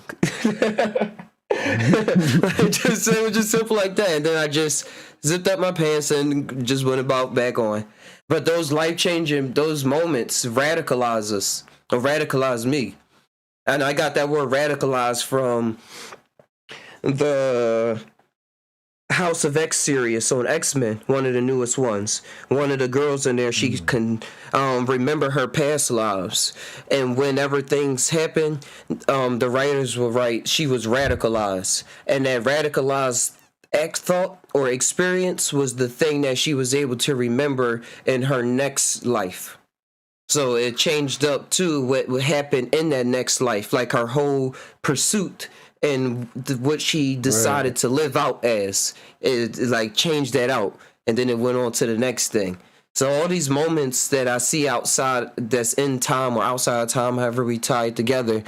It was just simple like that. And then I just zipped up my pants and just went about back on. But those life-changing, those moments radicalize us, or radicalize me. And I got that word radicalized from the House of X series on X-Men, one of the newest ones. One of the girls in there, she can remember her past lives. And whenever things happen, the writers will write, she was radicalized. And that radicalized thought or experience was the thing that she was able to remember in her next life. So it changed up to what would happen in that next life, like her whole pursuit and what she decided to live out as. It like changed that out, and then it went on to the next thing. So all these moments that I see outside, that's in time or outside of time, however we tie it together,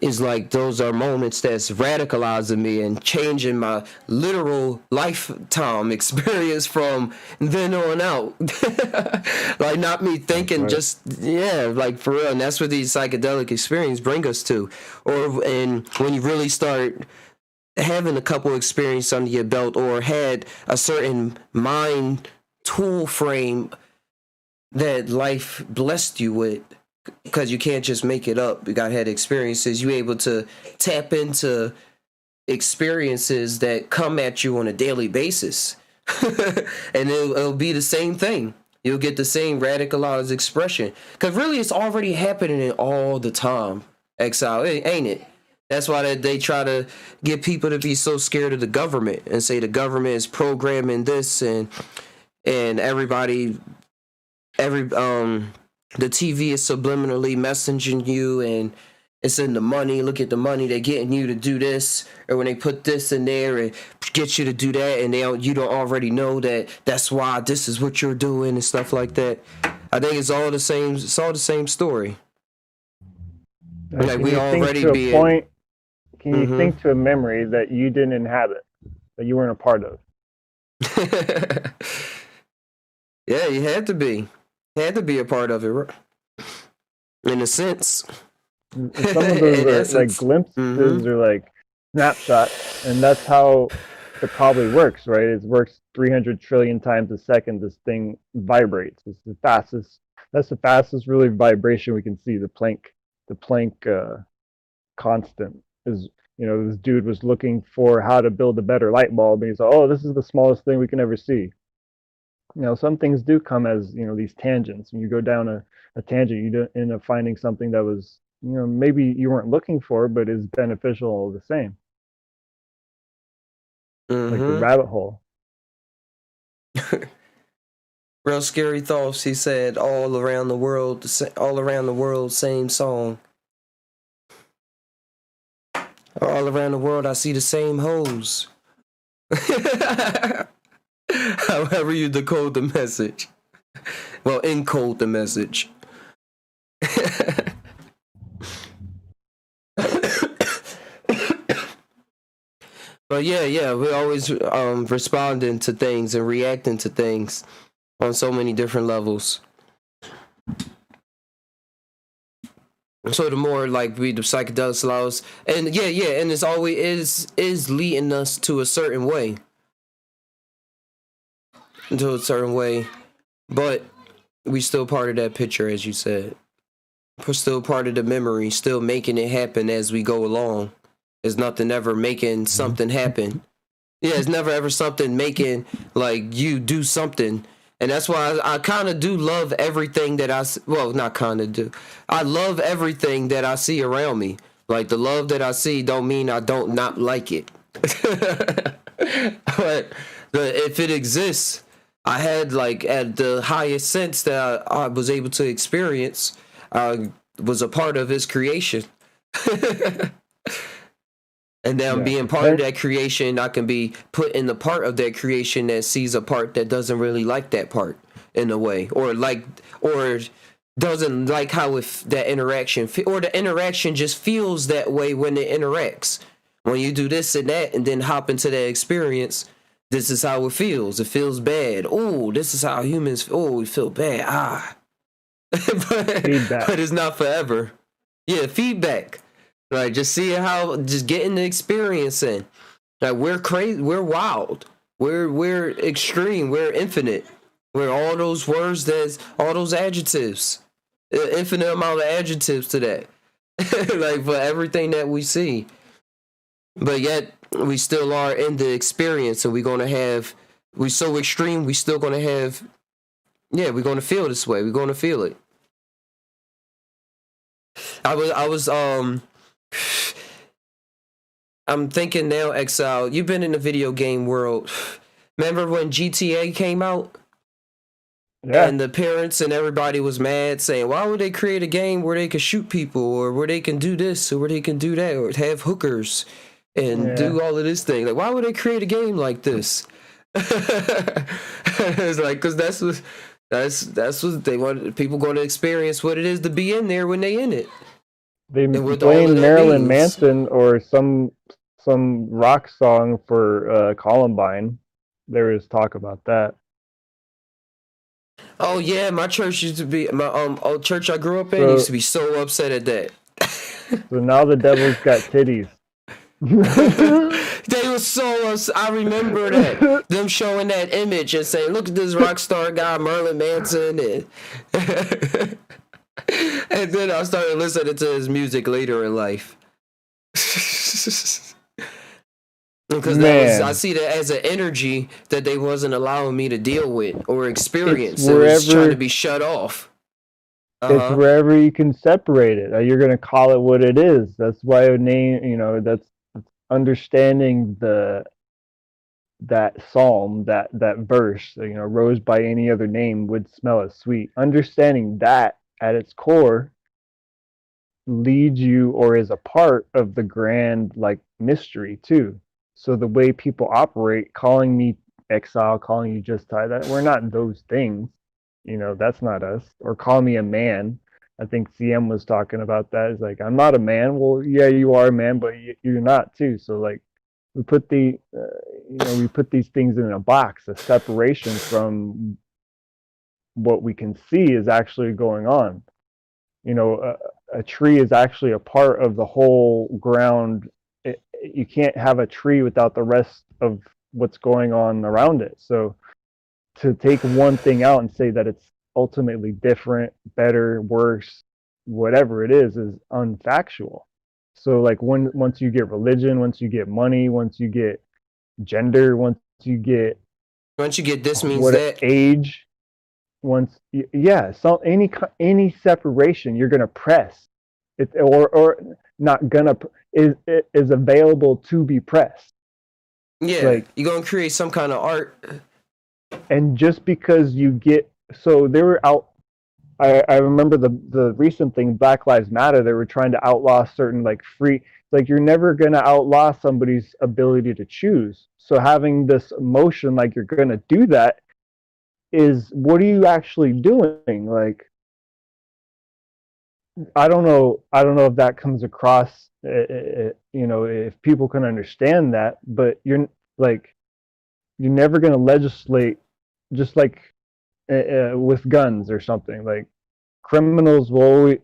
is like those are moments that's radicalizing me and changing my literal lifetime experience from then on out. Like not me thinking like for real. And that's what these psychedelic experiences bring us to. And when you really start having a couple experiences under your belt or had a certain mind tool frame that life blessed you with, because you can't just make it up. You got had experiences. You're able to tap into experiences that come at you on a daily basis. And it'll be the same thing. You'll get the same radicalized expression. Because really it's already happening all the time, Exile, ain't it? That's why they try to get people to be so scared of the government and say the government is programming this and everybody, the TV is subliminally messaging you and it's in the money. Look at the money. They're getting you to do this. Or when they put this in there and get you to do that and you don't already know that that's why this is what you're doing and stuff like that. I think it's all the same. It's all the same story. Like Can we you think already to a being. point? Can you Mm-hmm. think to a memory that you didn't inhabit, that you weren't a part of? Yeah, you had to be. Had to be a part of it, right? In a sense. And some of those In are like essence. Mm-hmm. glimpses or like snapshots, and that's how it probably works, right? It works 300 trillion times a second. This thing vibrates. It's the fastest. That's the fastest really vibration we can see. The Planck constant is. This dude was looking for how to build a better light bulb, and he's like, "Oh, this is the smallest thing we can ever see." Some things do come as these tangents. When you go down a tangent, you end up finding something that was maybe you weren't looking for, but is beneficial all the same, like the Mm-hmm. rabbit hole. Real scary thoughts. He said, "All around the world, all around the world, same song. All around the world, I see the same hoes." However you decode the message. Well, encode the message. But yeah, we're always responding to things and reacting to things on so many different levels. So the more like we the psychedelics allows, and yeah, and it's always is leading us to a certain way, but we still part of that picture, as you said. We're still part of the memory, still making it happen as we go along. There's nothing ever making something happen. Yeah, it's never ever something making like you do something. And that's why I kind of do love everything that not kind of do. I love everything that I see around me. Like the love that I see don't mean I don't not like it. But if it exists, I had like at the highest sense that I was able to experience, I was a part of his creation. And now Yeah, being part of that creation, I can be put in the part of that creation that sees a part that doesn't really like that part in a way, or doesn't like how if that interaction, or the interaction just feels that way when it interacts. When you do this and that, and then hop into that experience, this is how it feels. It feels bad. Oh, this is how humans. Oh, we feel bad. But it's not forever. Yeah, feedback. Like just seeing just getting the experience in. Like we're crazy, we're wild, we're extreme, we're infinite. We're all those words, all those adjectives. Infinite amount of adjectives to that. Like for everything that we see. But yet we still are in the experience, and we're so extreme, we still gonna have, we're gonna feel this way. We're gonna feel it. I'm thinking now, Exile, you've been in the video game world. Remember when GTA came out? Yeah. And the parents and everybody was mad, saying, why would they create a game where they can shoot people, or where they can do this, or where they can do that, or have hookers and do all of this thing? Like, why would they create a game like this? It's like, because that's what they want. People going to experience what it is to be in there when they in it. They blame Marilyn Manson or some rock song for Columbine. There is talk about that. Oh yeah, my church used to be old church I grew up in used to be so upset at that. So now the devil's got titties. They were so I remember that them showing that image and saying, look at this rock star guy Marilyn Manson, and and then I started listening to his music later in life. Because I see that as an energy that they wasn't allowing me to deal with or experience. It was trying to be shut off. It's wherever you can separate it. You're going to call it what it is. That's why a name, that's understanding that psalm, that verse, rose by any other name would smell as sweet. Understanding that at its core leads you, or is a part of the grand mystery too. So the way people operate, calling me Exile, calling you Just Tai, that we're not those things. That's not us. Or call me a man. I think CM was talking about that. It's like, I'm not a man. Well, yeah, you are a man, but you're not too. So like, we put we put these things in a box, a separation from what we can see is actually going on. A tree is actually a part of the whole ground. You can't have a tree without the rest of what's going on around it. So to take one thing out and say that it's ultimately different, better, worse, whatever it is unfactual. So like once you get religion, once you get money, once you get gender, once you get this means what that age, so any separation you're gonna press it, or not gonna is available to be pressed. Yeah, like, you're gonna create some kind of art. And just because you get, so they were out, I remember the recent thing, Black Lives Matter, they were trying to outlaw certain like free, like you're never going to outlaw somebody's ability to choose. So having this emotion like you're going to do that is, what are you actually doing? Like, I don't know if that comes across, if people can understand that, but you're never going to legislate just like with guns or something. Like, criminals will always,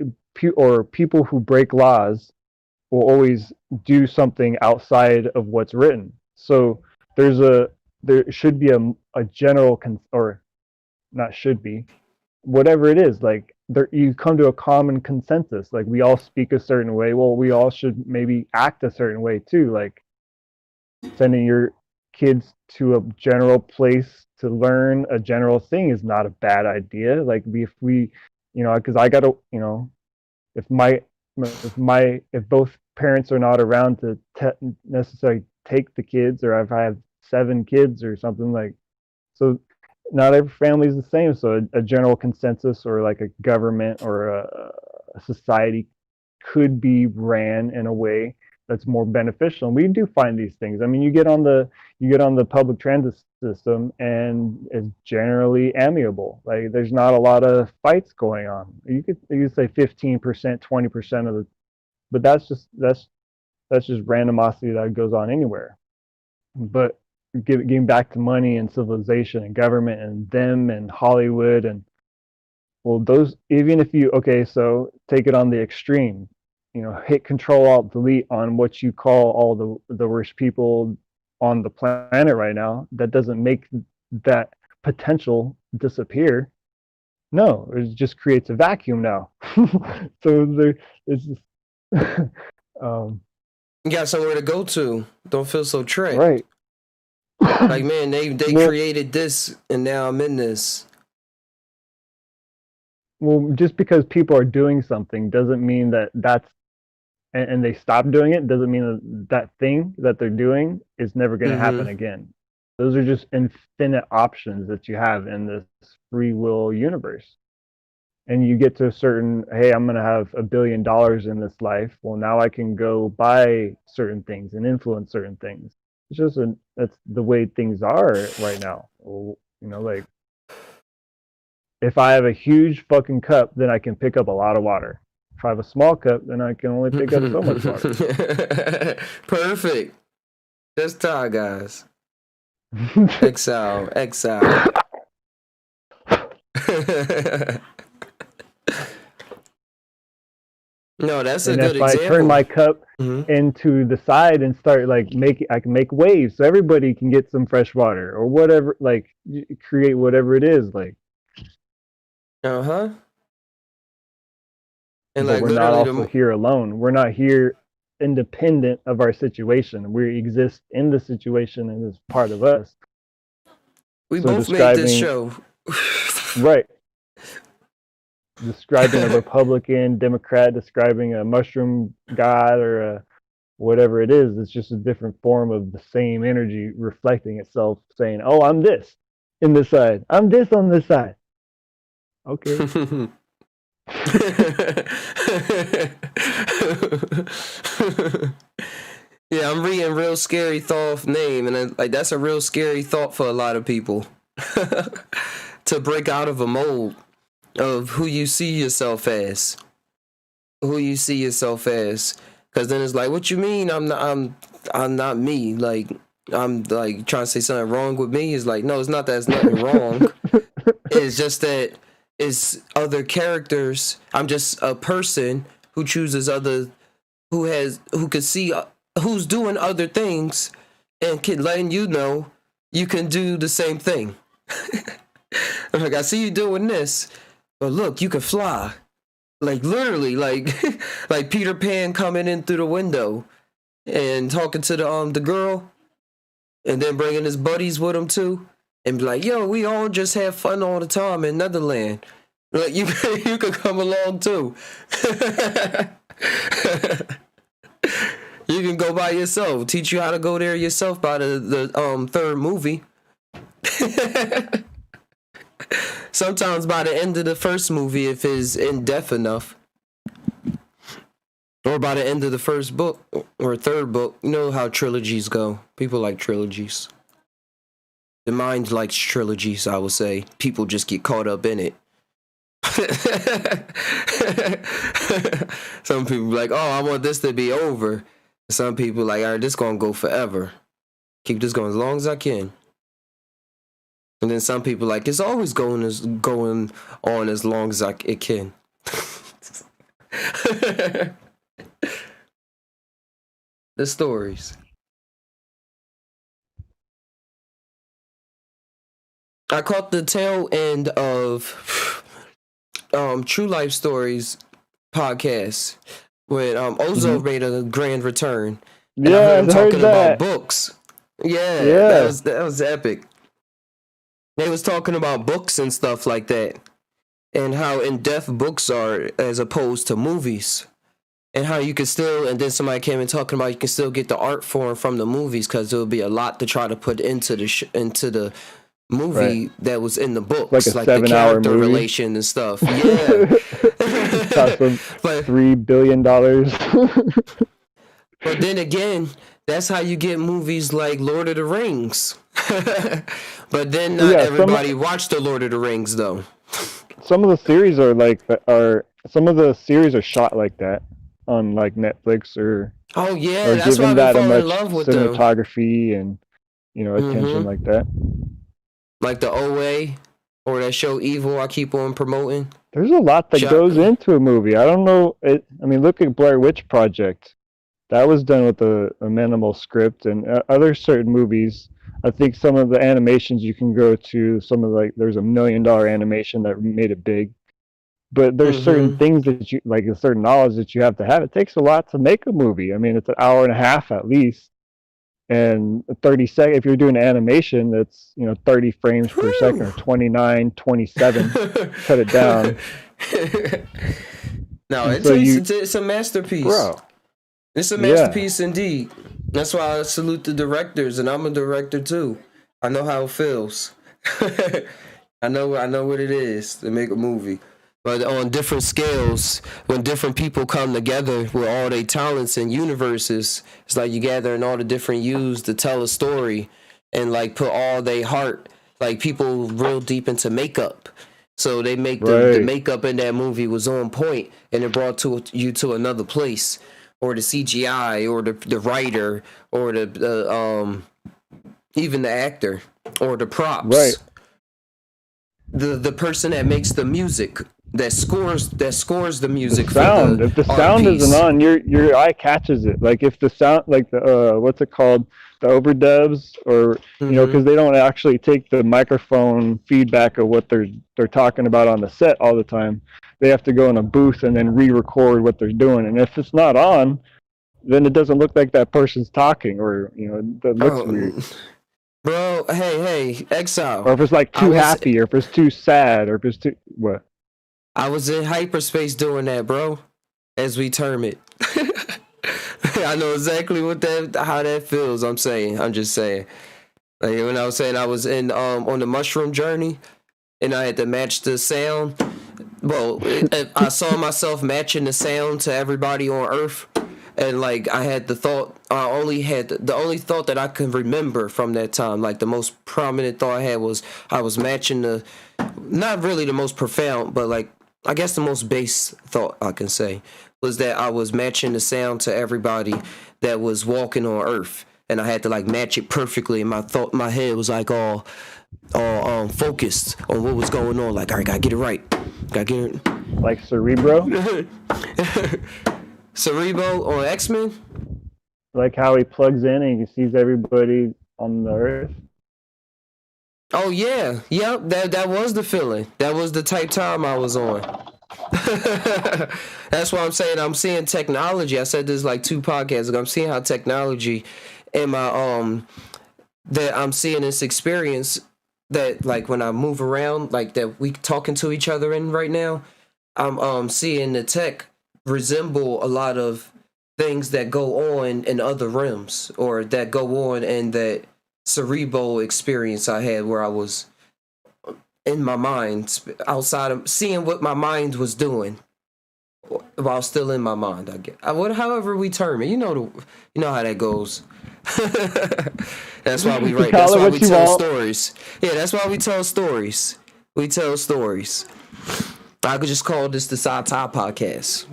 or people who break laws will always do something outside of what's written. So there should be a general or not should be, whatever it is, like you come to a common consensus. Like, we all speak a certain way. Well, we all should maybe act a certain way too. Like, sending your kids to a general place to learn a general thing is not a bad idea. Like, if we, because I gotta, if both parents are not around to necessarily take the kids, or if I have 7 kids or something, like, so not every family is the same. So a general consensus, or like a government or a society, could be ran in a way that's more beneficial. And we do find these things. I mean, you get on the public transit system, and it's generally amiable. Like, there's not a lot of fights going on. You could say 15%, 20% of the, but that's just randomosity that goes on anywhere. But getting back to money and civilization and government and them and Hollywood, and well, those, even if you, okay, so take it on the extreme, hit Control Alt Delete on what you call all the worst people on the planet right now. That doesn't make that potential disappear. No, it just creates a vacuum now. So it's just you got somewhere to go to. Don't feel so tricked. Right. Like, man, they created this, and now I'm in this. Well, just because people are doing something doesn't mean that's, and they stop doing it, doesn't mean that thing that they're doing is never going to happen again. Those are just infinite options that you have in this free will universe. And you get to a certain, hey, I'm going to have $1 billion in this life. Well, now I can go buy certain things and influence certain things. It's just that's the way things are right now. Like, if I have a huge fucking cup, then I can pick up a lot of water. If I have a small cup, then I can only pick up so much water. Perfect. That's Ty, guys. Exile. No, that's a good example. If I turn my cup into the side and start like I can make waves so everybody can get some fresh water or whatever, like create whatever it is, like. And like, we're not also here alone. We're not here independent of our situation. We exist in the situation, and it's part of us. We both made this show. Right. Describing a Republican, Democrat, describing a mushroom god, or whatever it is, it's just a different form of the same energy reflecting itself, saying, oh, I'm this in this side. I'm this on this side. Okay. Yeah, I'm reading Real Scary Thought name, and like, that's a real scary thought for a lot of people. To break out of a mold of who you see yourself as. who you see yourself as. Because then it's like, what you mean? I'm not me. Like, I'm like trying to say something wrong with me. It's like, no, it's not that there's nothing wrong. It's just that it's other characters. I'm just a person who chooses who could see, who's doing other things and can letting you know you can do the same thing. Like, I see you doing this, but look, you can fly. Like, literally, like like Peter Pan coming in through the window and talking to the girl, and then bringing his buddies with him too, and be like, yo, we all just have fun all the time in Netherland. Like, you could come along too. You can go by yourself. Teach you how to go there yourself by the third movie. Sometimes by the end of the first movie, if it's in depth enough, or by the end of the first book or third book, you know how trilogies go. People like trilogies. The mind likes trilogies, I would say. People just get caught up in it. Some people like, oh, I want this to be over. Some people like, all right, this gonna go forever. Keep this going as long as I can. And then some people like, it's always going on as long as it can. The stories. I caught the tail end of True Life Stories podcast when Ozo made a grand return. And I heard him talking about books. Yeah. That was epic. They was talking about books and stuff like that, and how in-depth books are as opposed to movies, and how you can still, and then somebody came in talking about you can still get the art form from the movies because there will be a lot to try to put into the movie that was in the books, like the character relation and stuff. Yeah. Cost them $3 billion. But then again, that's how you get movies like Lord of the Rings. But then not everybody watched the Lord of the Rings though. Some of the series are shot like that on like Netflix or that's why we fall in love with cinematography and attention like that. Like the OA or that show Evil I keep on promoting. There's a lot that goes into a movie. I don't know. Look at Blair Witch Project. That was done with a minimal script, and other certain movies. I think some of the animations you can go to, there's $1 million animation that made it big. But there's certain things that you, like a certain knowledge that you have to have. It takes a lot to make a movie. I mean, it's an hour and a half at least. And 30 seconds, if you're doing animation, that's 30 frames per second or 29, 27. Cut it down. No, it's a masterpiece. Bro. It's a masterpiece indeed. That's why I salute the directors, and I'm a director too. I know how it feels. I know what it is to make a movie. But on different scales, when different people come together with all their talents and universes, it's like you gathering all the different yous to tell a story and like put all their heart, like people real deep into makeup. So they make the makeup in that movie was on point, and it brought you to another place. Or the CGI, or the writer, or the even the actor, or the props. Right. The person that makes the music, that scores the music. The sound. If the sound isn't on, your eye catches it. Like if the sound, like the what's it called, the overdubs, or because they don't actually take the microphone feedback of what they're talking about on the set all the time. They have to go in a booth and then re-record what they're doing. And if it's not on, then it doesn't look like that person's talking, or that looks weird. Bro, hey, Exile. Or if it's like too happy, or if it's too sad, or if it's too what? I was in hyperspace doing that, bro, as we term it. I know exactly how that feels. I'm just saying. Like when I was saying I was in on the mushroom journey, and I had to match the sound. Well, I saw myself matching the sound to everybody on Earth, and like I had the thought. I only had the only thought that I can remember from that time. Like the most prominent thought I had was I was matching not really the most profound, but like I guess the most base thought I can say was that I was matching the sound to everybody that was walking on Earth, and I had to like match it perfectly. And my head was like all focused on what was going on. Like, all right, gotta get it right. Gotta get it. Like Cerebro? Cerebro on X-Men? Like how he plugs in and he sees everybody on the Earth? Oh, yeah. Yep, that was the feeling. That was the type time I was on. That's why I'm saying I'm seeing technology. I said this like 2 podcasts ago. I'm seeing how technology and my, that I'm seeing this experience that like when I move around, like that we talking to each other in right now, I'm seeing the tech resemble a lot of things that go on in other realms, or that go on in that cerebral experience I had where I was in my mind, outside of seeing what my mind was doing while still in my mind. I guess however we term it, you know how that goes. That's why we write. That's why we tell stories. Yeah, that's why we tell stories. We tell stories. I could just call this the Psy Tai Podcast.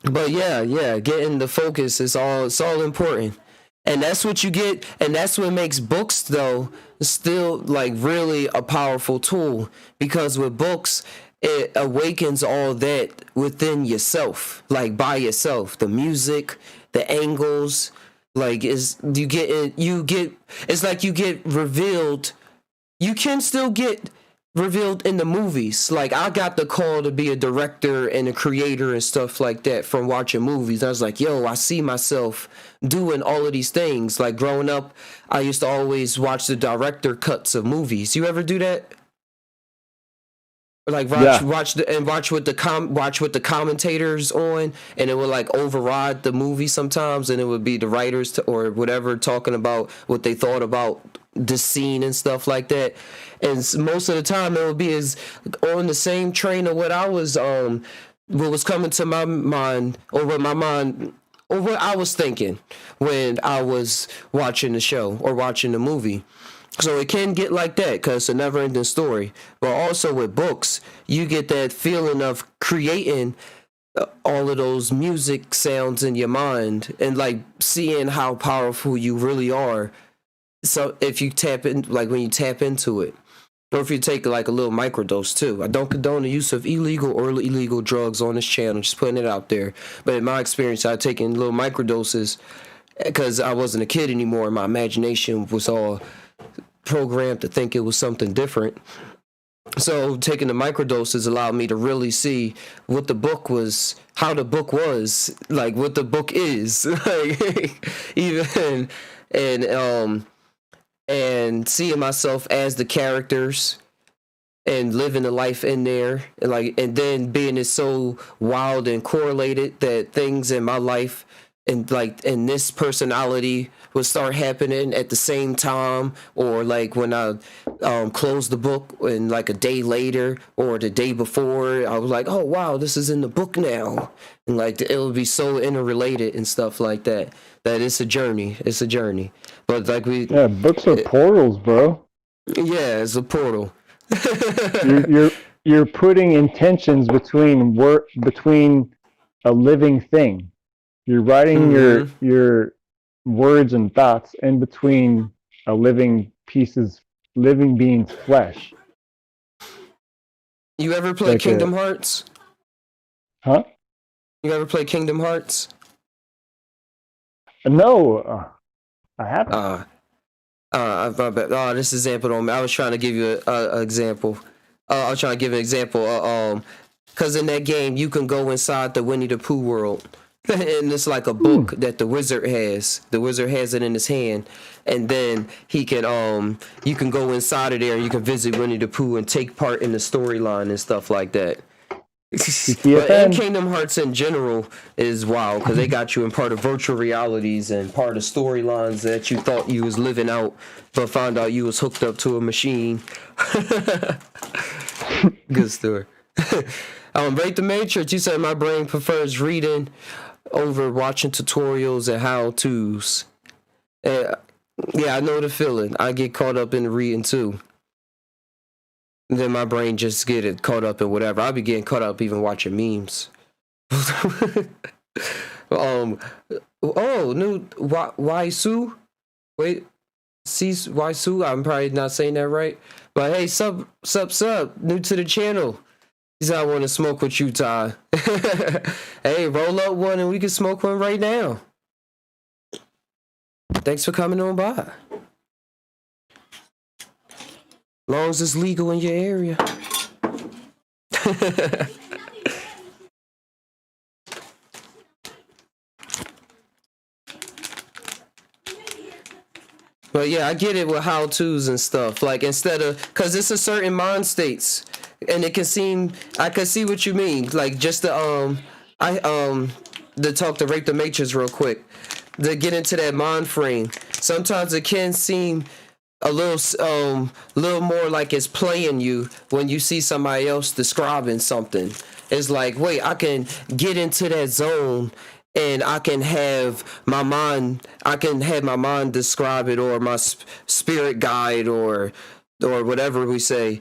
But yeah, getting the focus is all important. And that's what you get, and that's what makes books though still like really a powerful tool, because with books it awakens all that within yourself, like by yourself. The music, the angles, like it's like you get revealed. You can still get revealed in the movies. Like I got the call to be a director and a creator and stuff like that from watching movies. I was like, yo, I see myself doing all of these things. Like growing up, I used to always watch the director cuts of movies. You ever do that? Like watch what the commentators on, and it would like override the movie sometimes, and it would be the writers or whatever talking about what they thought about the scene and stuff like that. And most of the time it would be as on the same train of what I was what was coming to my mind, or what I was thinking when I was watching the show or watching the movie. So it can get like that because it's a never-ending story. But also with books, you get that feeling of creating all of those music sounds in your mind and like seeing how powerful you really are. So if you tap in, like when you tap into it, or if you take like a little microdose too. I don't condone the use of illegal drugs on this channel, just putting it out there. But in my experience, I've taken little microdoses because I wasn't a kid anymore. My imagination was all programmed to think it was something different. So taking the microdoses allowed me to really see what the book was, how the book was, like what the book is, like even and seeing myself as the characters and living the life in there, and then being it so wild and correlated that things in my life and this personality would start happening at the same time, or like when I closed the book and like a day later or the day before, I was like, oh wow, this is in the book now, and like it would be so interrelated and stuff like that. That it's a journey. But like books are portals, bro. Yeah, it's a portal. you're putting intentions between a living thing. You're writing your words and thoughts in between a living being's flesh. You ever play Kingdom Hearts? Huh? You ever play Kingdom Hearts? No, I haven't. This example don't. I was trying to give you an example. I was trying to give an example. Because in that game you can go inside the Winnie the Pooh world. And it's like a book that the wizard has. The wizard has it in his hand, and then he can you can go inside of there and you can visit Winnie the Pooh and take part in the storyline and stuff like that. But and Kingdom Hearts in general is wild because they got you in part of virtual realities and part of storylines that you thought you was living out, but found out you was hooked up to a machine. Good story. Break the Matrix. You said my brain prefers reading over watching tutorials and how-tos. Yeah, I know the feeling. I get caught up in the reading too. then my brain just get it caught up in whatever. I'll be getting caught up even watching memes. New Waisu. Wait, Waisu. I'm probably not saying that right. But hey, sup, new to the channel. He said I want to smoke with you, Ty. Hey, roll up one and we can smoke one right now. Thanks for coming on by. Long as it's legal in your area. But yeah, I get it with how-tos and stuff. Like instead of, cause it's a certain mind states, and it can seem, I can see what you mean. Like just to talk to Rape the Matrix real quick, to get into that mind frame. Sometimes it can seem a little more like it's playing you when you see somebody else describing something. It's like, wait, I can get into that zone and I can have my mind describe it, or my spirit guide or whatever we say,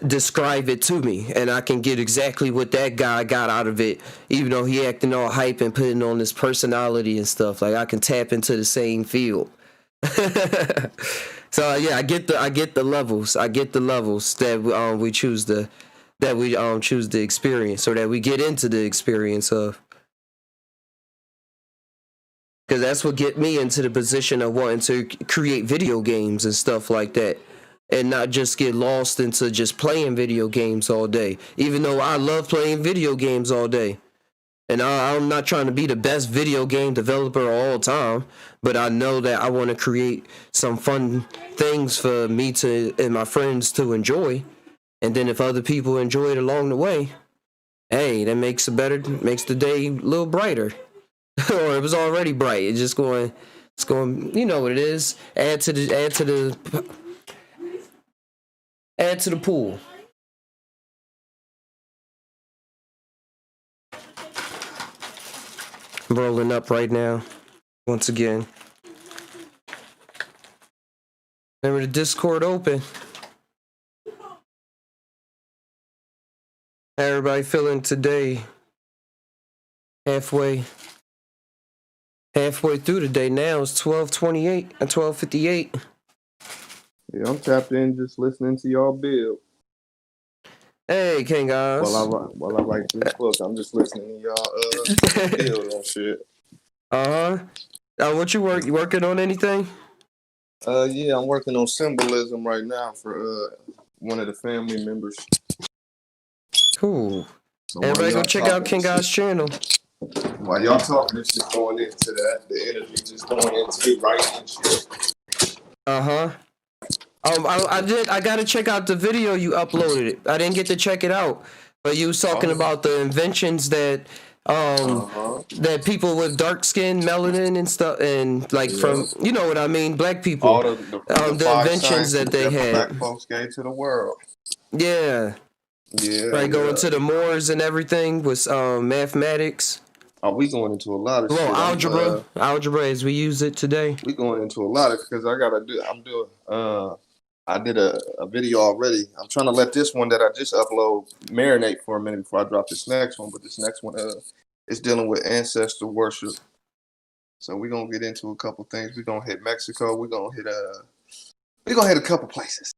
describe it to me, and I can get exactly what that guy got out of it, even though he acting all hype and putting on his personality and stuff. Like I can tap into the same field. So yeah, I get the levels. I get the levels that we choose to experience, or that we get into the experience of. Because that's what get me into the position of wanting to create video games and stuff like that, and not just get lost into just playing video games all day. Even though I love playing video games all day, and I'm not trying to be the best video game developer all time, but I know that I want to create some fun things for me to and my friends to enjoy. And then if other people enjoy it along the way, hey, that makes the day a little brighter. Or it was already bright. It's going, you know what it is. Add to the pool. I'm rolling up right now. Once again. Remember the Discord open. How everybody feeling today? Halfway through the day now. It's 12:28 and 12:58. Yeah, I'm tapped in just listening to y'all build. Hey, King guys. While I write this book, I'm just listening to y'all build on shit. What you working on anything? Yeah, I'm working on symbolism right now for one of the family members. Cool. So everybody go check out King Guy's channel. While y'all talking, it's just going into that. The energy just going into writing and shit. I gotta check out the video you uploaded. I didn't get to check it out, but you was talking about the inventions that that people with dark skin, melanin and stuff, and like from, you know what I mean, black people. All the inventions that they had. Black folks gave to the world. Yeah. Yeah. Right, going to the Moors and everything with mathematics. Oh, we going into a lot of shit. Algebra as we use it today. We going into a lot of, because I did a video already. I'm trying to let this one that I just upload marinate for a minute before I drop this next one. But this next one is dealing with ancestor worship. So we're gonna get into a couple things. We're gonna hit Mexico. We're gonna hit a couple places.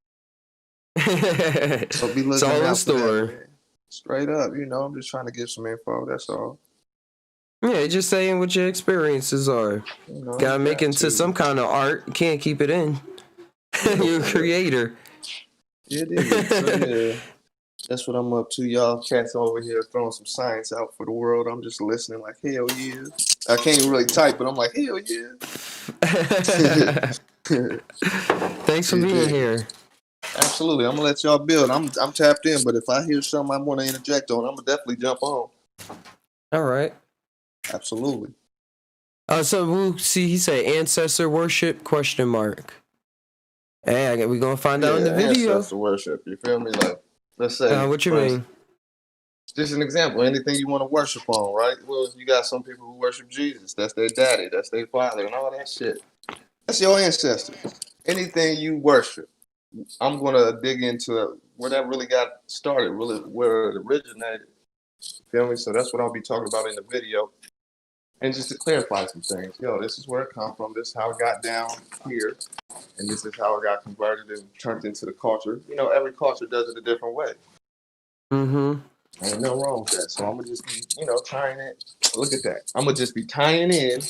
So be looking out for that. Straight up, I'm just trying to give some info. That's all. Yeah, just saying what your experiences are. Gotta make it into some kind of art. You can't keep it in. You're a creator. It is. So, yeah. That's what I'm up to. Y'all cats over here throwing some science out for the world. I'm just listening like, hell yeah. I can't even really type, but I'm like, hell yeah. Thanks for being here. Absolutely. I'm going to let y'all build. I'm tapped in, but if I hear something I want to interject on, I'm going to definitely jump on. All right. Absolutely. So we'll see. He said ancestor worship ? Hey, we're gonna find out in the video. Ancestor worship. You feel me? Like, let's say. What you mean? Just an example. Anything you want to worship on, right? Well, you got some people who worship Jesus. That's their daddy. That's their father, and all that shit. That's your ancestor. Anything you worship, I'm gonna dig into where that really got started, really where it originated. Feel me? So that's what I'll be talking about in the video. And just to clarify some things, this is where it come from. This is how it got down here, and this is how it got converted and turned into the culture. Every culture does it a different way. Mm-hmm. Ain't no wrong with that. So I'm gonna just be, tying it. Look at that. I'm gonna just be tying in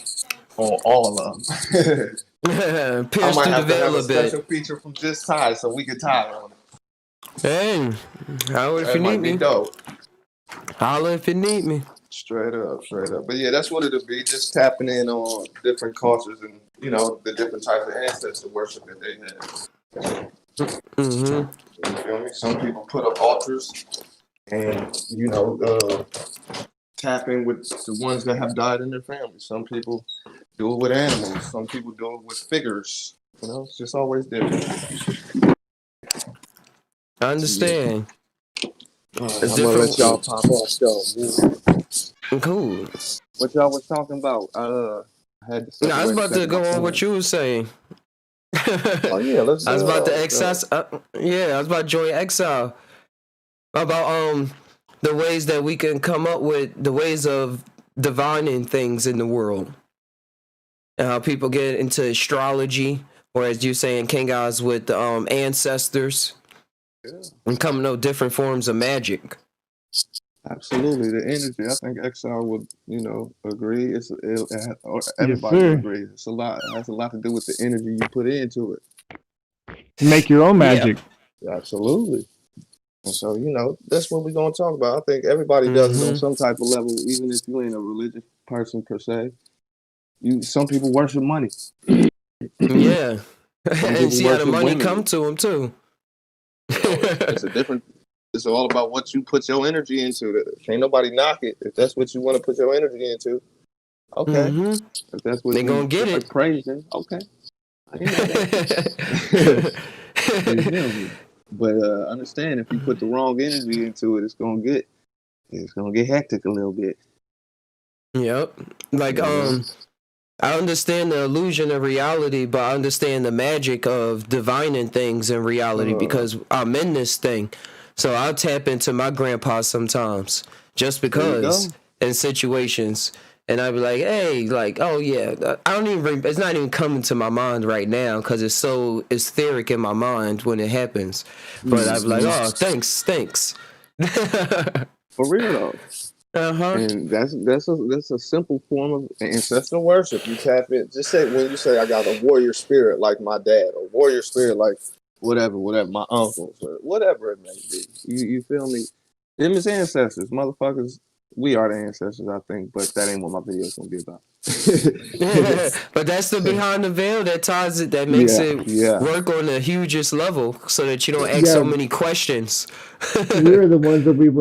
on all of them. Pierce through the veil a bit. Special feature from Just Tie, so we can tie on it. Hey, holla if you need me. Dope. Holla if you need me. Straight up. But yeah, that's what it'll be. Just tapping in on different cultures and the different types of ancestor worship that they have. Mm-hmm. You feel me? Some people put up altars and tap in with the ones that have died in their family. Some people do it with animals. Some people do it with figures. It's just always different. I understand. I'm gonna let y'all pop off though. Cool. What y'all was talking about? I was about to go on what you were saying. Oh yeah, let's. I was about to exile. I was about to join exile. About the ways that we can come up with the ways of divining things in the world, and how people get into astrology, or as you saying, King Oz with ancestors, and coming up with different forms of magic. Absolutely, the energy. I think Exile would, agree. Everybody would agree. It's a lot. It has a lot to do with the energy you put into it. Make your own magic. Yeah, absolutely. And so, that's what we're gonna talk about. I think everybody does it on some type of level, even if you ain't a religious person per se. Some people worship money. Yeah, and see how the money come to them too. It's all about what you put your energy into. Can't nobody knock it. If that's what you want to put your energy into, okay. If that's what they're gonna get it, praising, okay. But understand, if you put the wrong energy into it, it's gonna get hectic a little bit. Yep. Like I understand the illusion of reality, but I understand the magic of divining things in reality because I'm in this thing. So I'll tap into my grandpa sometimes just because in situations. And I'll be like, hey, like, oh yeah, it's not even coming to my mind right now because it's so etheric in my mind when it happens. But I'll be like, oh, thanks. For real though. And that's a simple form of ancestral worship. You tap in. Just say when you say I got a warrior spirit like my dad, or warrior spirit like whatever, my uncles, or whatever it may be. You feel me? Them is ancestors, motherfuckers. We are the ancestors, I think, but that ain't what my video is gonna be about. But that's the behind the veil that ties it, that makes it work on the hugest level, so that you don't ask so many questions. We're the ones that we've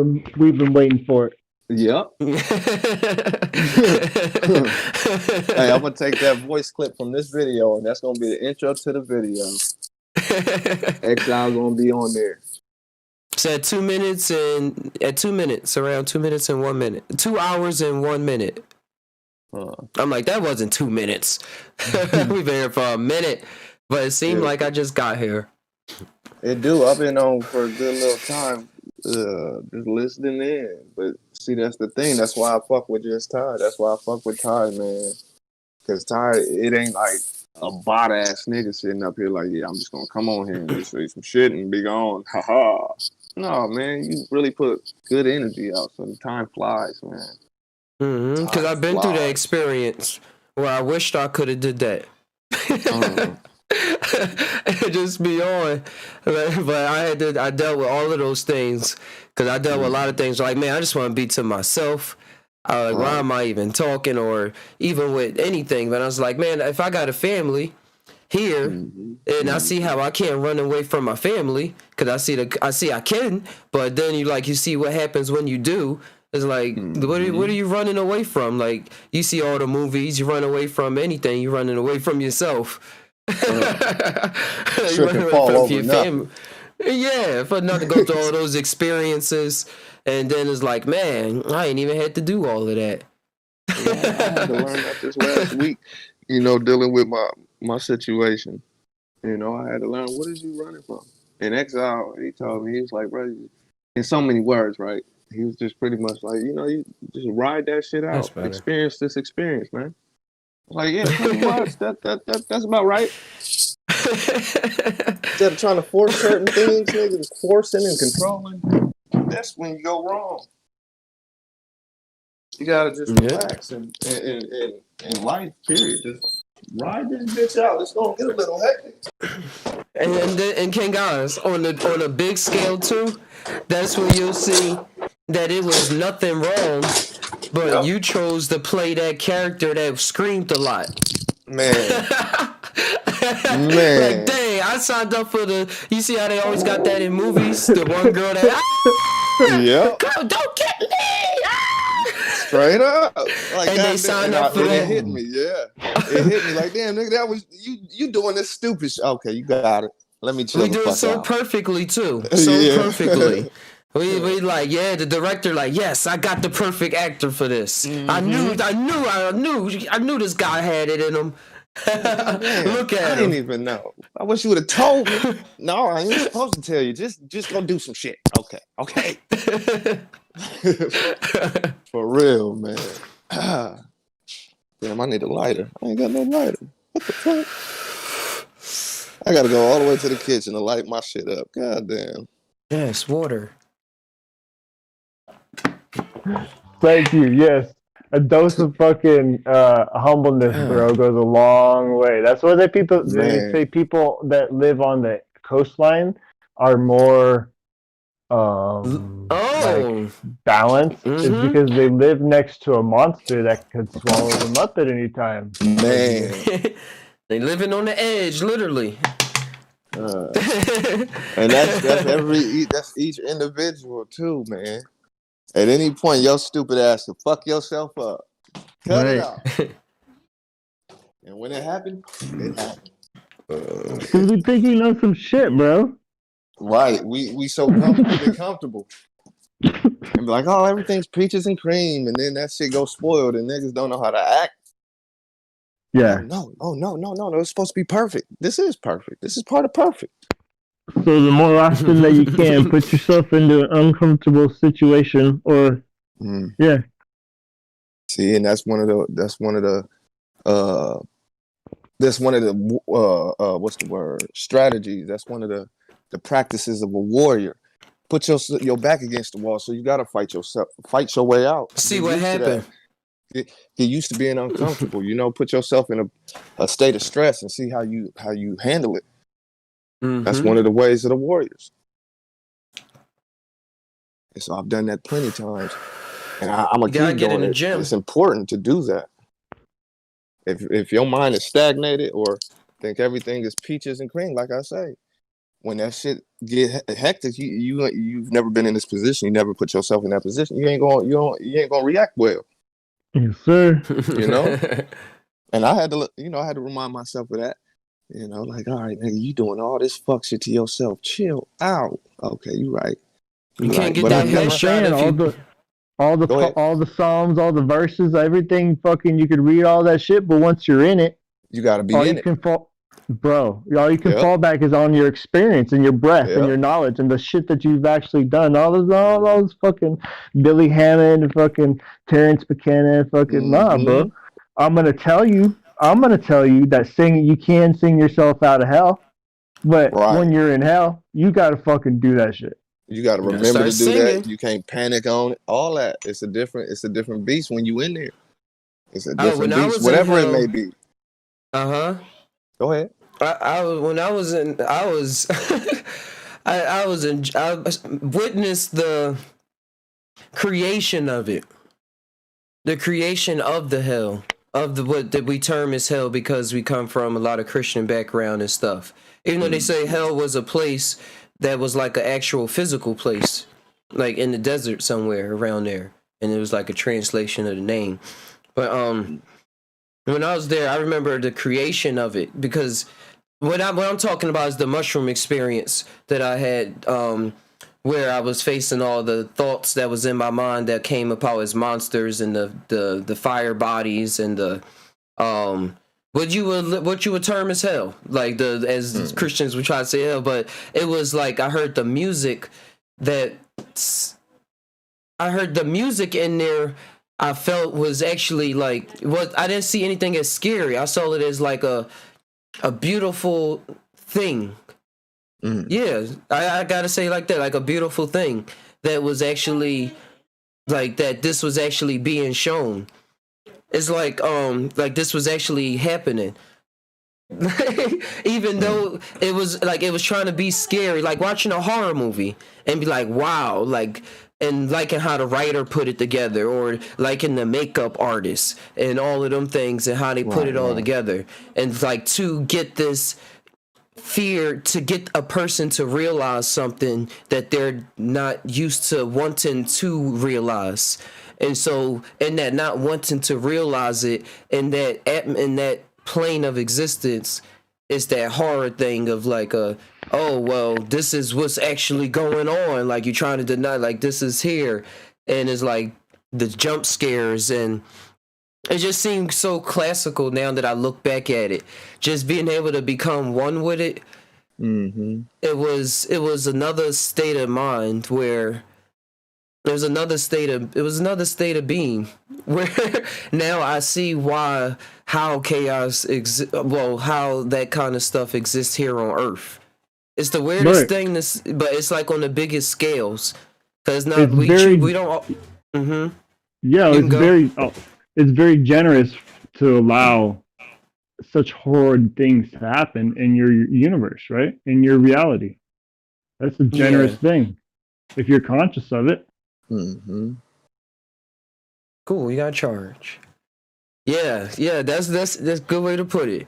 been waiting for. Yep. Hey, I'm gonna take that voice clip from this video, and that's gonna be the intro to the video. Exile gonna be on there. So at 2 minutes, around 2 minutes and 1 minute, 2 hours and 1 minute. I'm like, that wasn't 2 minutes. We've been here for a minute, but it seemed like I just got here. It do. I've been on for a good little time, just listening in. But see, that's the thing. That's why I fuck with Just Ty. That's why I fuck with Ty, man. Because Ty, it ain't like a bot ass nigga sitting up here like, yeah, I'm just gonna come on here and just say some shit and be gone. Ha ha. No, man, you really put good energy out, so the time flies, man. Because I've been through that experience where I wished I could have did that. Just be on, but I dealt with all of those things because I dealt with a lot of things. Like, man, I just want to be to myself. Like, why am I even talking, or even with anything? But I was like, man, if I got a family here, and I see how I can't run away from my family because I see I can, but then you see what happens when you do. It's like, what are you running away from? Like, you see all the movies, you run away from anything, you're running away from yourself. You run away from your family. Yeah, for not to go through all those experiences, and then it's like, man, I ain't even had to do all of that. I had to learn that this last week, dealing with my situation. I had to learn, what is you running from? in Exile, he told me, he was like, bro, in so many words, right? He was just pretty much like, you just ride that shit That's out. better. Experience this experience, man. I was like, yeah, pretty much. That's about right. Instead of trying to force certain things, niggas forcing and controlling, that's when you go wrong. You gotta just relax and life, period. Just ride this bitch out. It's gonna get a little hectic. And King Guys, on a big scale too, that's when you'll see that it was nothing wrong, but you chose to play that character that screamed a lot. Man. Like, dang, I signed up for you see how they always got that in movies? The one girl that, yep. Girl, don't get me! Straight up. Like, and they signed up for that. It hit me, yeah. It hit me like, damn, nigga, that was, you doing this stupid shit. Okay, you got it. Let me chill. We do it so perfectly, too. So perfectly. We like, yeah, the director like, yes, I got the perfect actor for this. Mm-hmm. I knew this guy had it in him. Look at him. I didn't even know. I wish you would have told me. No, I ain't supposed to tell you. Just go do some shit. Okay. For real, man. Damn, I need a lighter. I ain't got no lighter. What the fuck? I gotta go all the way to the kitchen to light my shit up. God damn. Yes, water. Thank you. Yes. A dose of fucking humbleness, bro, goes a long way. That's why they say people that live on the coastline are more like balanced. Is because they live next to a monster that could swallow them up at any time. Man, they living on the edge, literally. And that's each individual too, man. At any point, your stupid ass can fuck yourself up. Cut it out. And when it happened, it happened. Because we think you know some shit, bro. Right. We so comfortable. And be like, oh, everything's peaches and cream. And then that shit goes spoiled and niggas don't know how to act. Yeah. No. It's supposed to be perfect. This is perfect. This is part of perfect. So the more often that you can, put yourself into an uncomfortable situation, or yeah. See, and that's one of the what's the word? Strategies. That's one of the practices of a warrior. Put your back against the wall, so you gotta fight your way out. See what happened. Get used to being uncomfortable. Put yourself in a state of stress and see how you handle it. Mm-hmm. That's one of the ways of the warriors. And so I've done that plenty of times. And I'm going to keep doing it. It's important to do that. If your mind is stagnated or think everything is peaches and cream, like I say, when that shit get hectic, you've never been in this position. You never put yourself in that position. You ain't gonna react well. Yes, sir. And I had to remind myself of that. Like, all right, nigga, you doing all this fuck shit to yourself. Chill out. Okay, you right. You can't get that headshot. All the Psalms, all the verses, everything fucking, you could read all that shit, but once you're in it, you gotta be in it. All you can fall back is on your experience and your breath and your knowledge and the shit that you've actually done. All those fucking Billy Hammond and fucking Terrence McKenna, fucking nah, bro. I'm gonna tell you that you can sing yourself out of hell, but when you're in hell, you gotta fucking do that shit. You gotta remember to do that. You can't panic on it. All that. It's a different beast when you in there. It's a different beast, whatever it may be. Go ahead. I witnessed the creation of it. The creation of the hell. Of what that we term as hell because we come from a lot of Christian background and stuff. Even though they say hell was a place that was like an actual physical place, like in the desert somewhere around there, and it was like a translation of the name. But when I was there, I remember the creation of it because what I'm talking about is the mushroom experience that I had, where I was facing all the thoughts that was in my mind that came about as monsters and the fire bodies and the what you would term as hell, like as Christians would try to say hell, but it was like I heard the music in there. I felt was actually like what I didn't see anything as scary. I saw it as like a beautiful thing. Yeah, I gotta say like that, like a beautiful thing that was actually like that. This was actually being shown. It's like this was actually happening. Even though it was like it was trying to be scary, like watching a horror movie and be like, wow, like, and liking how the writer put it together, or liking the makeup artist and all of them things and how they put it all together, and like to get this fear, to get a person to realize something that they're not used to wanting to realize. And so in that not wanting to realize it, in that plane of existence, is that horror thing of like oh well, this is what's actually going on, like you're trying to deny, like this is here, and it's like the jump scares, and it just seems so classical now that I look back at it, just being able to become one with it. It was another state of mind where it was another state of being where now I see how chaos how that kind of stuff exists here on Earth. It's the weirdest thing, but it's like on the biggest scales, because not we don't. Yeah, it's very generous to allow such horrid things to happen in your universe, right? In your reality. That's a generous thing if you're conscious of it. Cool, you got charge. Yeah, that's a good way to put it.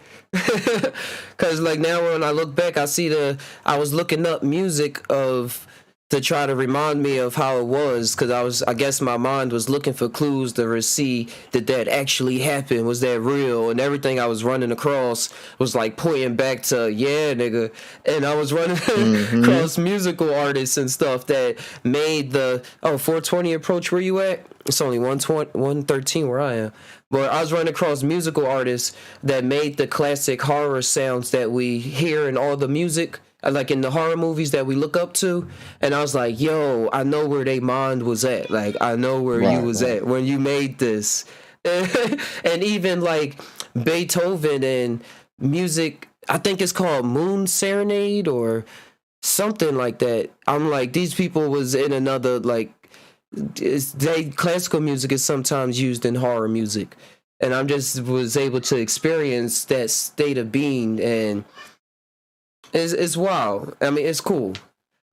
Cause like now when I look back, I was looking up music to try to remind me of how it was, because I guess my mind was looking for clues to see that actually happened, was that real, and everything I was running across was like pointing back to nigga, and I was running across musical artists and stuff that made the 420 approach. Where you at? It's only 113 where I am. But I was running across musical artists that made the classic horror sounds that we hear in all the music, like in the horror movies that we look up to. And I was like, yo, I know where they mind was at. Like, I know where you was at when you made this. And even like Beethoven and music, I think it's called Moon Serenade or something like that. I'm like, these people was in another, like, classical music is sometimes used in horror music, and I just was able to experience that state of being, and it's wild. I mean, it's cool.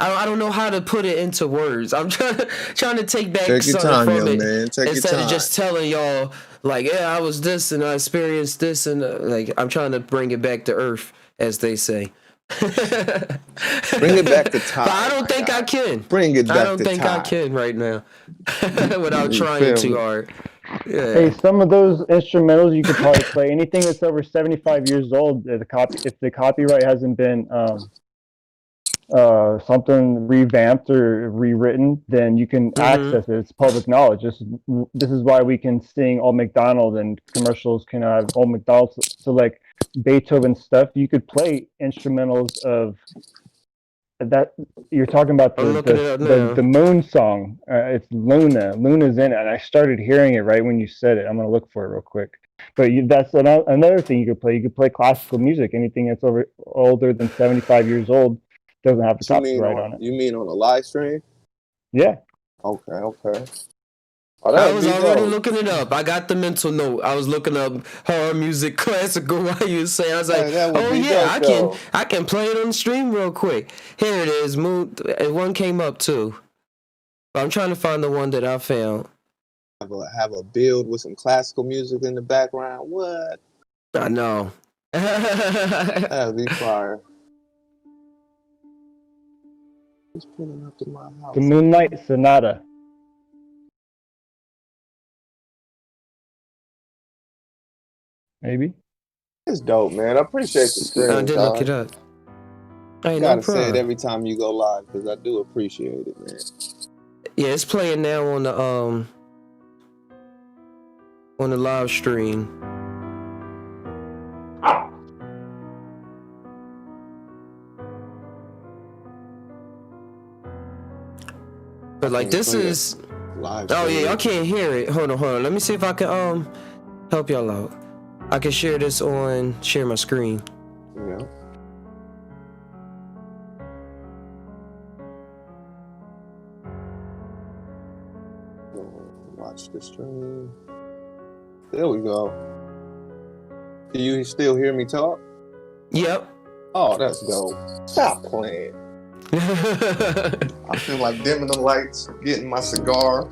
I don't know how to put it into words. I'm trying to take back something from it, man. Instead of just telling y'all like, yeah, I was this and I experienced this, and like I'm trying to bring it back to earth, as they say. Bring it back to time. But I don't think I can. Bring it back to time. I don't think I can right now without trying too hard. Yeah. Hey, some of those instrumentals you could probably play. Anything that's over 75 years old, if the copyright hasn't been something revamped or rewritten, then you can access it. It's public knowledge. This is why we can sing Old MacDonald, and commercials can have Old MacDonald. So like Beethoven stuff, you could play instrumentals of that. You're talking about the moon song. It's Luna. Luna's in it, and I started hearing it right when you said it. I'm gonna look for it real quick. But that's another thing you could play. You could play classical music. Anything that's older than 75 years old doesn't have the copyright on it. You mean on a live stream? Yeah. Okay. I was already looking it up. I got the mental note. I was looking up horror music, classical, while you were saying. I was like, I can play it on the stream real quick. Here it is. One came up too. But I'm trying to find the one that I found. Have a build with some classical music in the background. What? I know. That'd be fire. He's pulling up to my house. The Moonlight Sonata. Maybe. It's dope, man. I appreciate the stream. I did look it up. You gotta say it every time you go live, because I do appreciate it, man. Yeah, it's playing now on the live stream. But like this is live. Oh yeah, y'all can't hear it. Hold on. Let me see if I can help y'all out. I can share this share my screen. Yeah. Watch the stream. There we go. Can you still hear me talk? Yep. Oh, that's dope. Stop playing. I feel like dimming the lights, getting my cigar,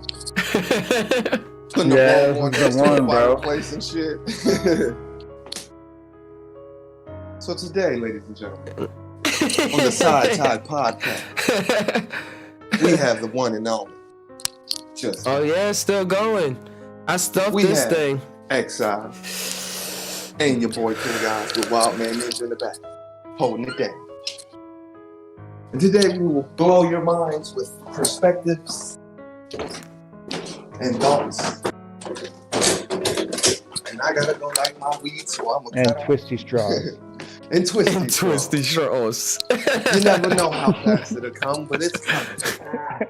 putting the ball on the fireplace and shit. So today, ladies and gentlemen, on the Psy Tai Podcast, we have the one and only. Oh yeah, it's still going. I stuffed this thing. Exile. And your boy Cool Guys with Wild Man Ninja in the back, holding it down. And today we will blow your minds with perspectives and thoughts. And I gotta go light my weed, so I'm gonna and twisty straws. and twisty straws. You never know how fast it'll come, but it's coming.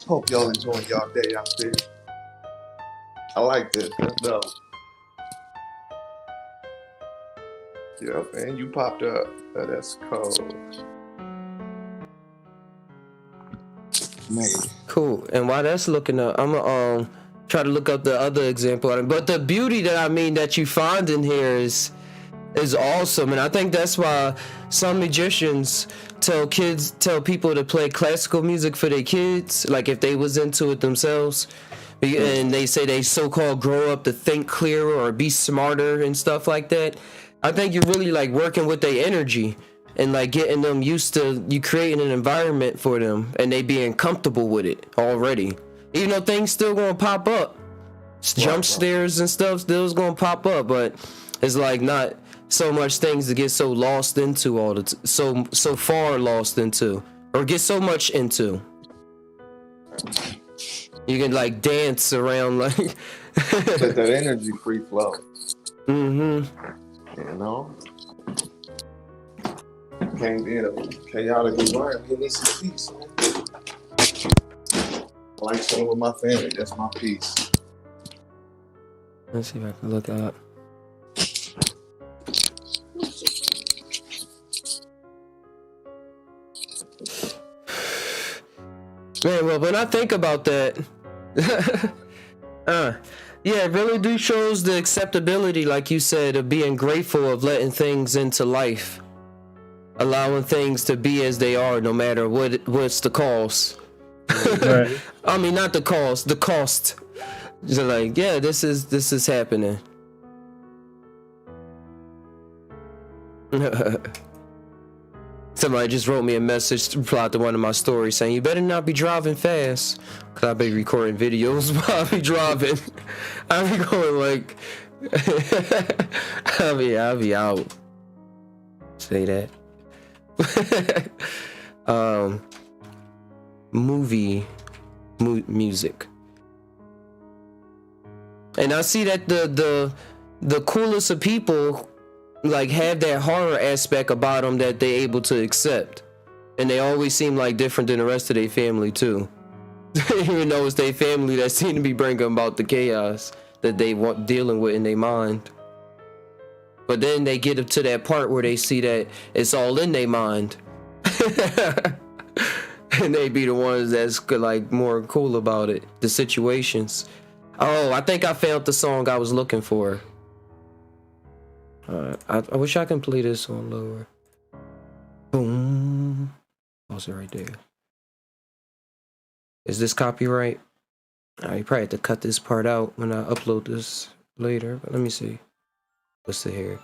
Hope y'all enjoy y'all day out there. I like this. That's dope. Yep, and you popped up. That's cold. Man. Cool. And while that's looking up, I'm gonna try to look up the other example. But the beauty that you find in here is awesome, and I think that's why some magicians tell people to play classical music for their kids, like if they was into it themselves. And they say they so-called grow up to think clearer or be smarter and stuff like that. I think you're really like working with their energy and like getting them used to you creating an environment for them and they being comfortable with it already. Even though things still gonna pop up, jump scares and stuff still's gonna pop up, but it's like not so much things to get so lost into so far lost into or get so much into. You can like dance around like let that energy free flow. Mm-hmm. You know? Can't be in a chaotic environment. It needs some peace, man. I like chilling with my family. That's my peace. Let's see if I can look up. Man, well, when I think about that, yeah, it really do shows the acceptability, like you said, of being grateful of letting things into life, allowing things to be as they are, no matter what's the cost. Right. I mean, not the cost, the cost. Just like, yeah, this is happening. Somebody just wrote me a message to reply to one of my stories saying, you better not be driving fast. Cause I be recording videos while I be driving. I be going like, I'll be out. Say that. Music. And I see that the coolest of people like have that horror aspect about them that they able to accept, and they always seem like different than the rest of their family too. Even though it's their family that seem to be bringing about the chaos that they want dealing with in their mind. But then they get up to that part where they see that it's all in their mind, and they be the ones that's like more cool about it, the situations. Oh, I think I found the song I was looking for. I wish I can play this on lower. Boom. Pause it right there. Is this copyright? You probably have to cut this part out when I upload this later, but let me see. What's it here?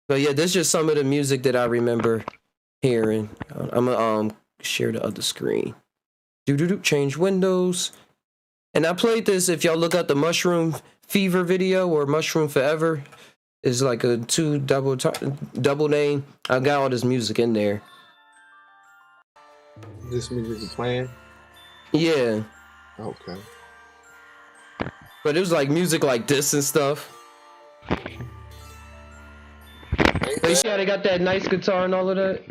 But yeah, this is just some of the music that I remember hearing. I'm gonna share the other screen. Change windows. And I played this, if y'all look at the Mushroom Fever video or Mushroom Forever, it's like a double name. I got all this music in there. This music is playing? Yeah. Okay. But it was like music like this and stuff. Ain't You see how bad. they got that nice guitar and all of that?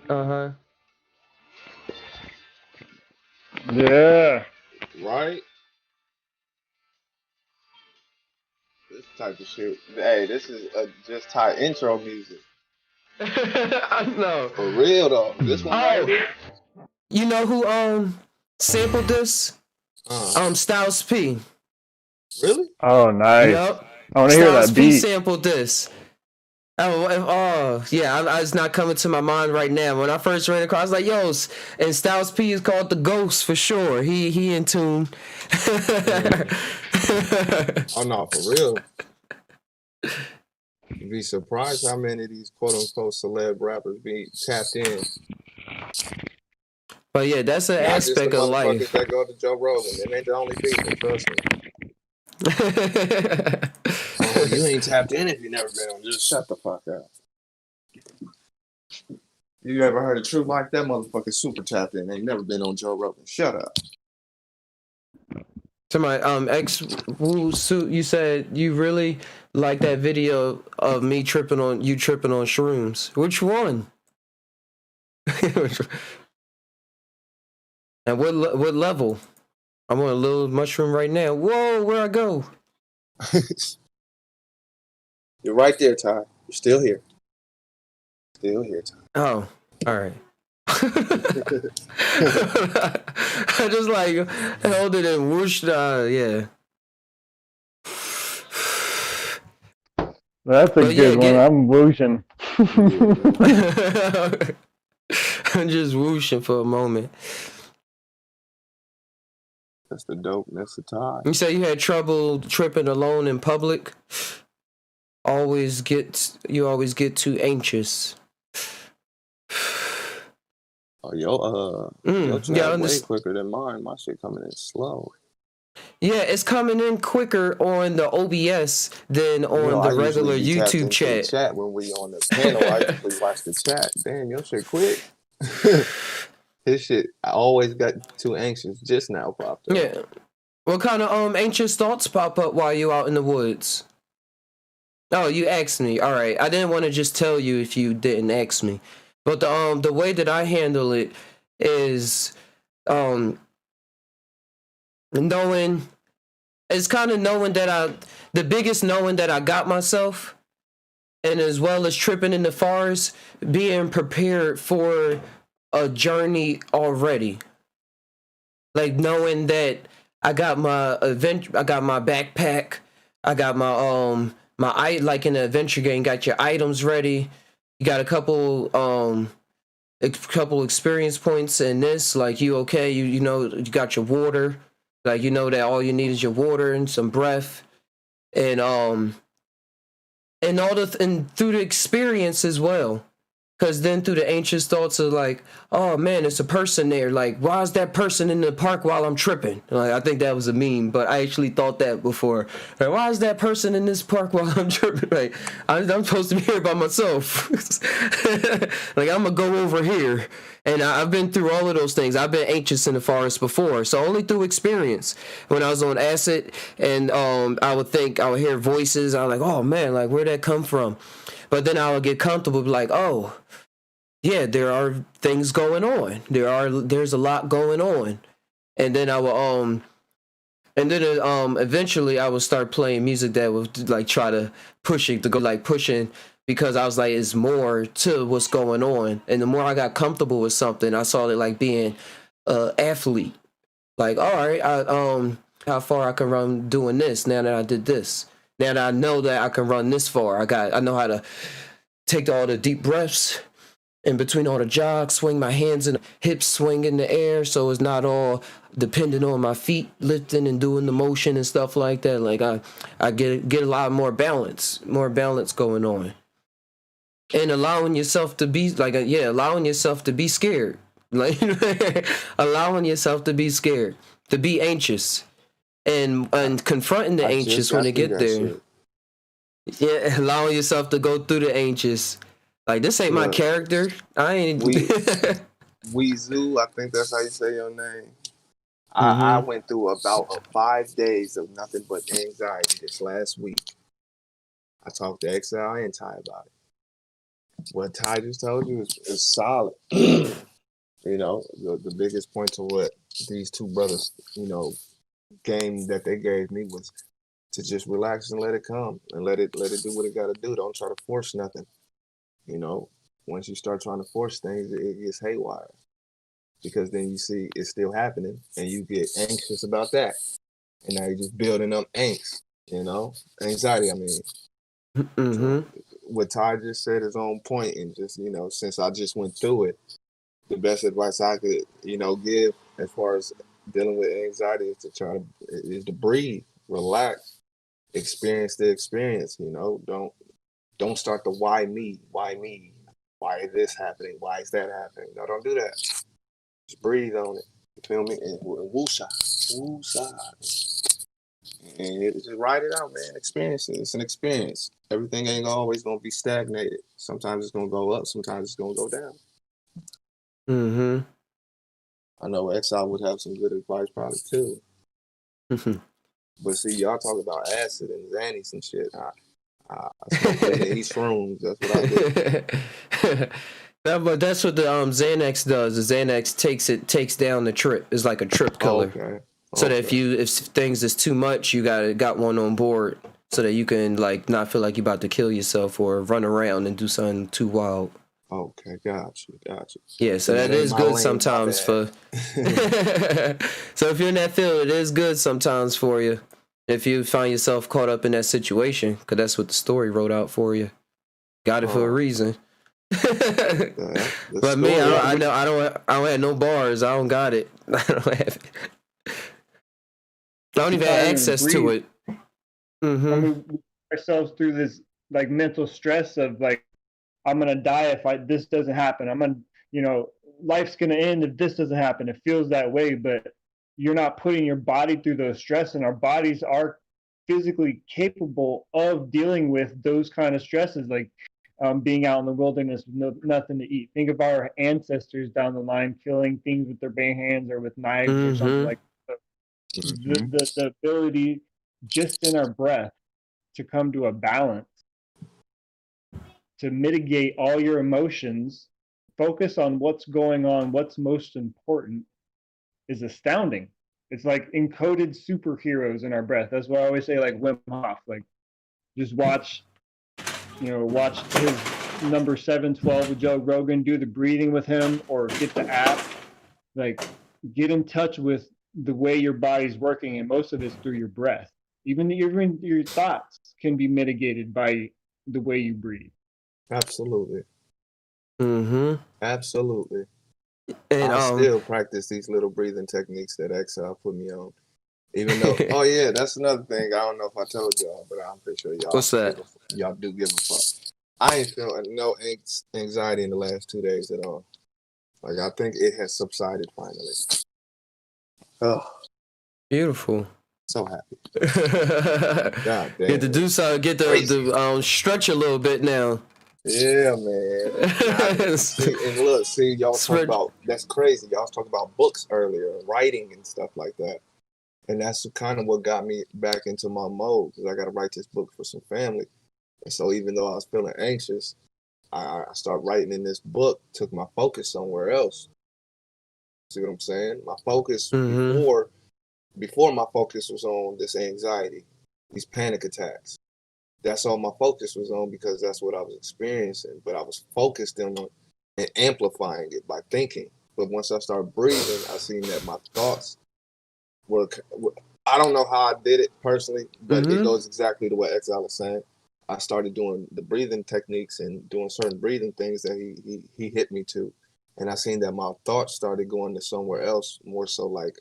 Yeah. Right? This type of shit. Hey, this is just Ty intro music. I know. For real though. This one right Oh, here. you know who sampled this? Styles P. Really? Oh, nice. Yup. I want to hear Styles that P beat. sampled this. Oh, yeah, it's not coming to my mind right now. When I first ran across, I was like, yo, and Styles P is called the Ghost for sure. He in tune. Oh no, for real. You'd be surprised how many of these quote unquote celeb rappers be tapped in. But yeah, that's an Not just the aspect of motherfuckers life. that go to Joe Rogan. Them ain't the only people, trust me. Oh, you ain't tapped in if you never been on. Just shut the fuck up. You ever heard of Truth Like that motherfucker super tapped in? Ain't never been on Joe Rogan. Shut up. To my ex Woo Suit, you said you really like that video of me tripping on shrooms. Which one? And what level? I'm on a little mushroom right now. Whoa, where I go? You're right there, Ty. You're still here. Still here, Ty. Oh, all right. I just like held it and whooshed. Yeah. That's a good one. I'm whooshing. I'm just whooshing for a moment. That's the dopeness of Ty. You say you had trouble tripping alone in public. You always get too anxious. Oh, your chat way quicker than mine. My shit coming in slow. Yeah, it's coming in quicker on the OBS than on the regular YouTube chat. Chat when we on the panel, I usually watch the chat. Damn, your shit quick. His shit, I always got too anxious. Just now popped up. Yeah. What kind of anxious thoughts pop up while you out in the woods? Oh, you asked me. All right. I didn't want to just tell you if you didn't ask me. But the way that I handle it is knowing that the biggest knowing that I got myself, and as well as tripping in the forest, being prepared for a journey already. Like knowing that I got my backpack, I got my like in the adventure game, got your items ready. You got a couple experience points in this, like you okay, you know you got your water, like you know that all you need is your water and some breath, and through the experience as well. Because then through the anxious thoughts of like, oh man, it's a person there. Like, why is that person in the park while I'm tripping? Like, I think that was a meme, but I actually thought that before. Like, why is that person in this park while I'm tripping? Like, I'm supposed to be here by myself. Like, I'm going to go over here. And I've been through all of those things. I've been anxious in the forest before. So only through experience. When I was on acid and I would hear voices. I was like, oh man, like where'd that come from? But then I would get comfortable, be like, oh, yeah, there are things going on. There's a lot going on. And then I will eventually I would start playing music that would like try to pushing because I was like, it's more to what's going on. And the more I got comfortable with something, I saw it like being an athlete. Like, all right, how far I can run doing this now that I did this. Now that I know that I can run this far, I know how to take all the deep breaths in between all the jogs, swing my hands and hips swing in the air, so it's not all dependent on my feet lifting and doing the motion and stuff like that. Like I get a lot more balance going on, and allowing yourself to be allowing yourself to be scared, like allowing yourself to be scared, to be anxious, and confronting the anxious when they get there. Shit. Yeah, allowing yourself to go through the anxious. Like, this ain't my character. I ain't... Weezu, I think that's how you say your name. I went through about 5 days of nothing but anxiety this last week. I talked to XL and Ty about it. what Ty just told you is solid. You know, the biggest point to what these two brothers, you know, game that they gave me was to just relax and let it come and let it do what it got to do. Don't try to force nothing. You know, once you start trying to force things, it gets haywire because then you see it's still happening and you get anxious about that. And now you're just building up angst, you know, anxiety. I mean, so what Ty just said is on point, and just, you know, since I just went through it, the best advice I could, you know, give as far as dealing with anxiety is to breathe, relax, experience the experience. You know, don't start the why me, why is this happening, why is that happening. No, don't do that. Just breathe on it. You feel me? And woosah, and just write it out, man. Experience it. It's an experience. Everything ain't always gonna be stagnated. Sometimes it's gonna go up. Sometimes it's gonna go down. I know Exile would have some good advice probably too. But see, y'all talk about acid and Xannies and shit. I smoke it and eat shrooms. That's what I do. But that's what the Xanax does. The Xanax takes down the trip. It's like a trip killer. Okay. So that if things is too much, you got one on board, so that you can like not feel like you're about to kill yourself or run around and do something too wild. Okay, got you. Yeah, so that is good sometimes for. So if you're in that field, it is good sometimes for you if you find yourself caught up in that situation, because that's what the story wrote out for you. Got it for a reason. But me, I don't have no bars. I don't got it. I don't have it. I don't even have access to it. I mean, we put ourselves through this like mental stress of like, I'm gonna die if this doesn't happen. I'm gonna, you know, life's gonna end if this doesn't happen. It feels that way, but you're not putting your body through those stress, and our bodies are physically capable of dealing with those kind of stresses, like being out in the wilderness with nothing to eat. Think of our ancestors down the line killing things with their bare hands or with knives or something like that. The ability just in our breath to come to a balance, to mitigate all your emotions, focus on what's going on, what's most important, is astounding. It's like encoded superheroes in our breath. That's why I always say, like Wim Hof, like just watch his number 712 with Joe Rogan, do the breathing with him, or get the app, like get in touch with the way your body's working, and most of it's through your breath. Even your thoughts can be mitigated by the way you breathe. Absolutely. Absolutely. And I still practice these little breathing techniques that Exile put me on. Even though, oh yeah, that's another thing. I don't know if I told y'all, but I'm pretty sure y'all. What's that? Y'all do give a fuck. I ain't feeling no anxiety in the last 2 days at all. Like, I think it has subsided finally. Oh, beautiful. So happy. God damn. Get to do something. Get to stretch a little bit now. Yeah, man. Y'all talk about, that's crazy. Y'all was talking about books earlier, writing and stuff like that. And that's kind of what got me back into my mode, because I got to write this book for some family. And so even though I was feeling anxious, I started writing in this book, took my focus somewhere else. See what I'm saying? My focus before my focus was on this anxiety, these panic attacks. That's all my focus was on, because that's what I was experiencing. But I was focused on and amplifying it by thinking. But once I started breathing, I seen that my thoughts were, I don't know how I did it personally, but it goes exactly to what Exile is saying. I started doing the breathing techniques and doing certain breathing things that he hit me to. And I seen that my thoughts started going to somewhere else, more so like,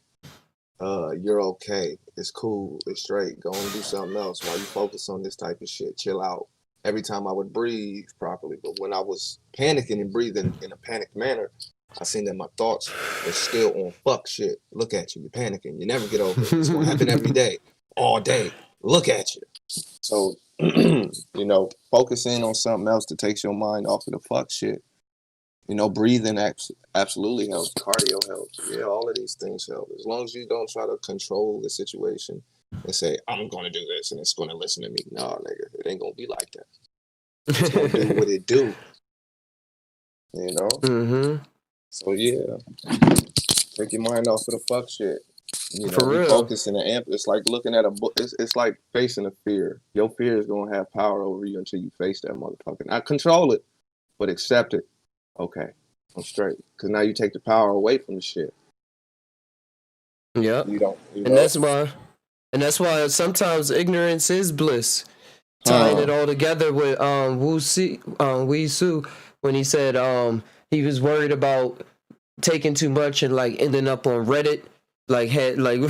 you're okay, it's cool, it's straight, go and do something else while you focus on this type of shit, chill out. Every time I would breathe properly, but when I was panicking and breathing in a panicked manner, I seen that my thoughts were still on fuck shit. Look at you, you're panicking, you never get over it. It's gonna happen every day, all day. Look at you. So, you know, focusing on something else that takes your mind off of the fuck shit. You know, breathing absolutely helps. Cardio helps. Yeah, all of these things help. As long as you don't try to control the situation and say, I'm going to do this and it's going to listen to me. No, nigga, it ain't going to be like that. It's going to do what it do. You know. Mm-hmm. So yeah, take your mind off of the fuck shit. You know, For be real. focused in the amp. It's like looking at a book. It's like facing a fear. Your fear is gonna have power over you until you face that motherfucker. Not control it, but accept it. Okay, I'm straight. Because now you take the power away from the shit. Yep. You don't. You And know. that's why sometimes ignorance is bliss. Tying it all together with Wee Su when he said he was worried about taking too much and like ending up on Reddit, like had like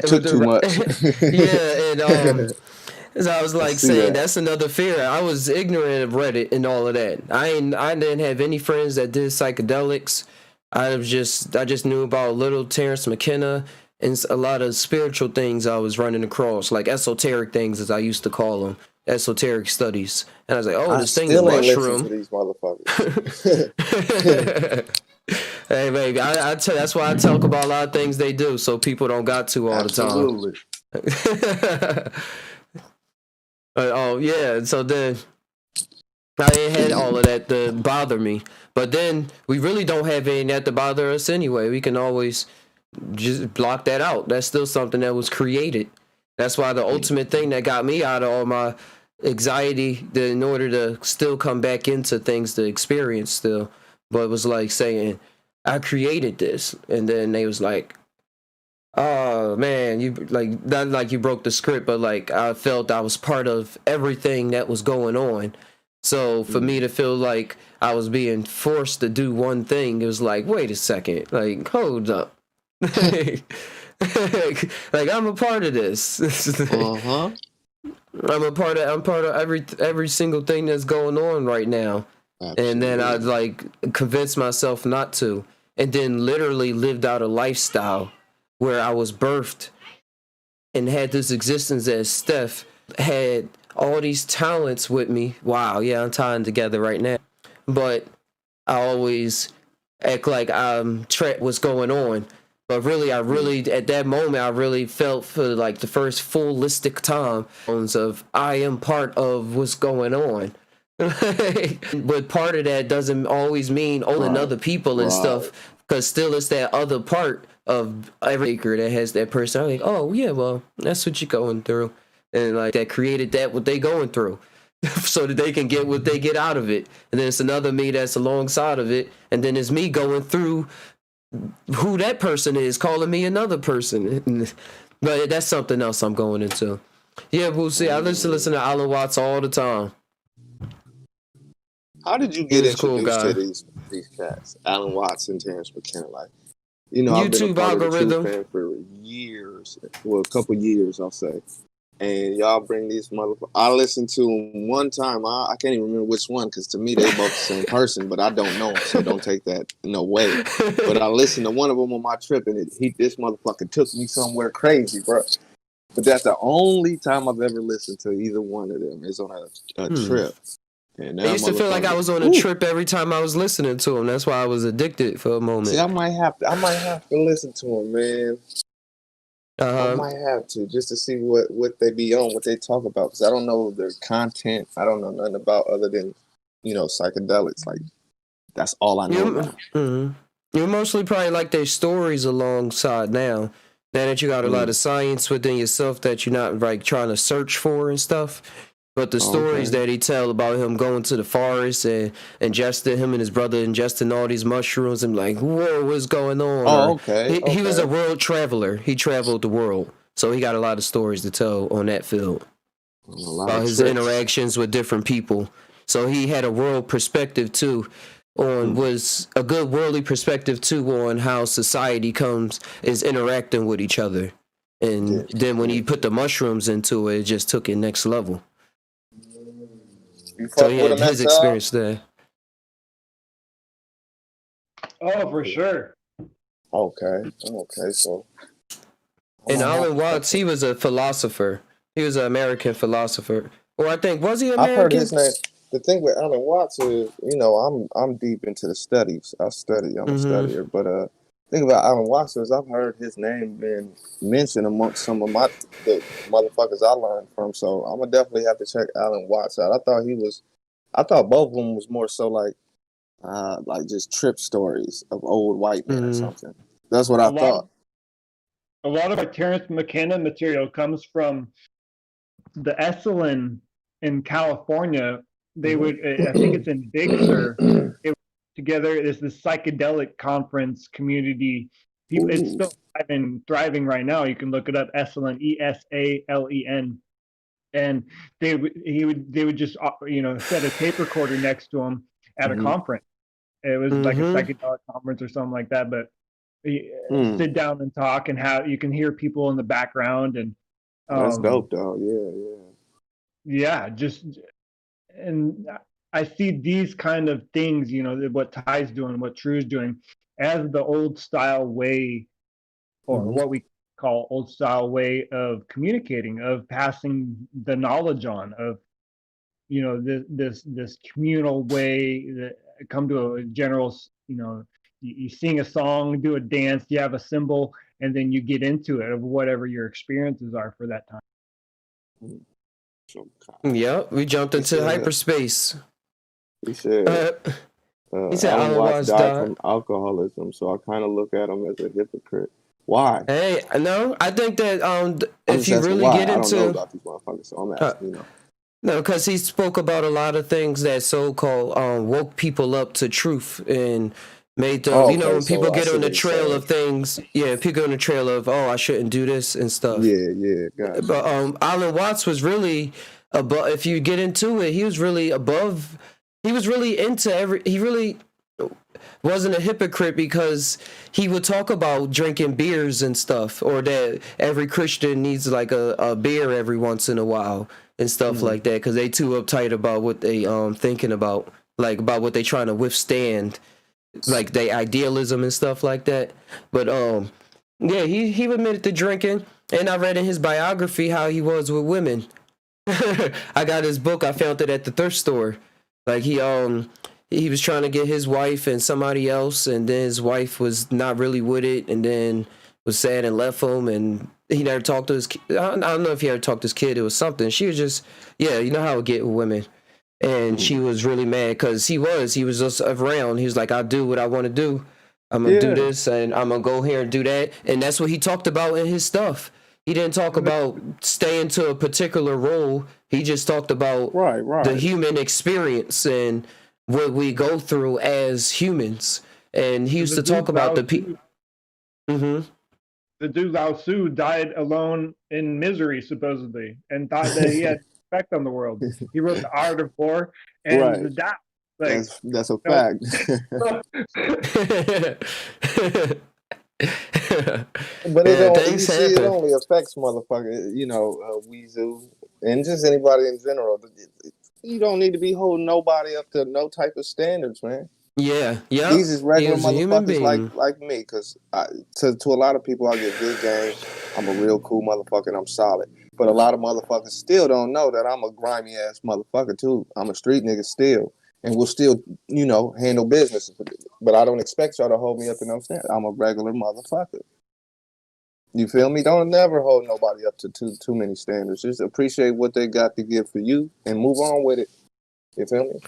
Took too much. Yeah, and so I was like saying that. that's another fear. I was ignorant of Reddit and all of that. I didn't have any friends that did psychedelics. I just knew about little Terrence McKenna and a lot of spiritual things I was running across, like esoteric things as I used to call them, esoteric studies. And I was like, oh, this thing is mushroom. To these motherfuckers. Hey, baby, that's why I talk about a lot of things they do, so people don't got to all Absolutely. the time. Oh yeah, so then I ain't had all of that to bother me. But then we really don't have any of that to bother us anyway. We can always just block that out. That's still something that was created. That's why the ultimate thing that got me out of all my anxiety, in order to still come back into things to experience still, but it was like saying, I created this. And then they was like, oh man, you like not like you broke the script, but like I felt I was part of everything that was going on. So for me to feel like I was being forced to do one thing, it was like, wait a second, like hold up. Like I'm a part of this. I'm part of every single thing that's going on right now. Absolutely. And then I like convinced myself not to, and then literally lived out a lifestyle where I was birthed and had this existence as Steph, had all these talents with me. Wow, yeah, I'm tying together right now. But I always act like I'm what's going on. But really, at that moment, I really felt for like the first fullistic time of I am part of what's going on. But part of that doesn't always mean owning other people and stuff, because still it's that other part of every maker that has that person. I'm like, oh yeah, well, that's what you're going through. And like that created that what they going through. So that they can get what they get out of it. And then it's another me that's alongside of it. And then it's me going through who that person is, calling me another person. But that's something else I'm going into. Yeah, we'll see. I listen to Alan Watts all the time. How did you get introduced to these cats? Alan Watts and Terrence McKenna, like, you know, I've been a part of the True fan for years. Well, a couple years, I'll say. And y'all bring these motherfuckers. I listened to them one time. I can't even remember which one, because to me they both the same person, but I don't know them, so don't take that no way. But I listened to one of them on my trip, and this motherfucker took me somewhere crazy, bro. But that's the only time I've ever listened to either one of them. Is on a trip. And I used to feel like I was on a trip every time I was listening to them. That's why I was addicted for a moment. See, I might have to listen to them, man. I might have to, just to see what they be on, what they talk about, because I don't know their content. I don't know nothing about other than, you know, psychedelics. Like, that's all I know about. Mm-hmm. You mostly probably like their stories alongside now that you got a lot of science within yourself that you're not like trying to search for and stuff. But the stories that he tell about him going to the forest and him and his brother ingesting all these mushrooms, and like, whoa, what's going on? Oh, okay. He was a world traveler. He traveled the world. So he got a lot of stories to tell on that field. About his interactions with different people. So he had a world perspective too, was a good worldly perspective too on how society is interacting with each other. And then when he put the mushrooms into it, it just took it next level. So he had his experience there. Oh, for sure. Okay, so. And Alan Watts, he was a philosopher. He was an American philosopher. Or I think, was he American? I've heard his name. The thing with Alan Watts is, you know, I'm deep into the studies. I'm a studier. But the thing about Alan Watts is I've heard his name being mentioned amongst some of the motherfuckers I learned from. So I'm gonna definitely have to check Alan Watts out. I thought both of them was more so like like just trip stories of old white men or Mhm. something. That's what I thought. A lot of our Terrence McKenna material comes from the Esalen in California. They would, I think it's in Big Sur. It was together. It's the psychedelic conference community. People, it's still thriving right now. You can look it up. Esalen, Esalen, and they would just set a tape recorder next to them at a conference. It was like a psychedelic conference or something like that. But sit down and talk, and how you can hear people in the background, and that's dope, though. Yeah, and I see these kind of things, what Ty's doing, what True's doing, as the old style way, or what we call old style way of communicating, of passing the knowledge on, of this communal way that come to a general, you sing a song, do a dance, you have a symbol, and then you get into it of whatever your experiences are for that time. Yep, we jumped into hyperspace. He said, he said Alan Watts died from alcoholism, so I kind of look at him as a hypocrite. Why? Hey, no, I think that if you really get into, I don't know about these motherfuckers, so I'm asking, No, because he spoke about a lot of things that so-called woke people up to truth and made them, when people get on the trail of things, people get on the trail of, I shouldn't do this and stuff. Yeah, gotcha. But Alan Watts was really above, if you get into it, he was really above, he was really into he really wasn't a hypocrite, because he would talk about drinking beers and stuff, or that every Christian needs like a beer every once in a while and stuff like that, because they too uptight about what they thinking about, like about what they trying to withstand, like their idealism and stuff like that. But he admitted to drinking, and I read in his biography how he was with women. I got his book. I found it at the thrift store. Like he was trying to get his wife and somebody else, and then his wife was not really with it, and then was sad and left him, and he never talked to his kid. I don't know if he ever talked to his kid. It was something. She was just, you know how it get with women. And she was really mad because he was just around. He was like, I'll do what I want to do. I'm going to do this, and I'm going to go here and do that. And that's what he talked about in his stuff. He didn't talk about staying to a particular role. He just talked about the human experience and what we go through as humans. And he used to talk about the people. The dude Lao Tzu died alone in misery, supposedly, and thought that he had effect on the world. He wrote The Art of War and the Tao. Like, that's a fact. But it only affects motherfuckers, Weezu, and just anybody in general. You don't need to be holding nobody up to no type of standards, man. Yeah. These is regular motherfuckers like me, because to a lot of people, I get good game. I'm a real cool motherfucker and I'm solid. But a lot of motherfuckers still don't know that I'm a grimy ass motherfucker too. I'm a street nigga still. And we'll still, handle business. But I don't expect y'all to hold me up to no standard. I'm a regular motherfucker. You feel me? Don't never hold nobody up to too many standards. Just appreciate what they got to give for you and move on with it. You feel me?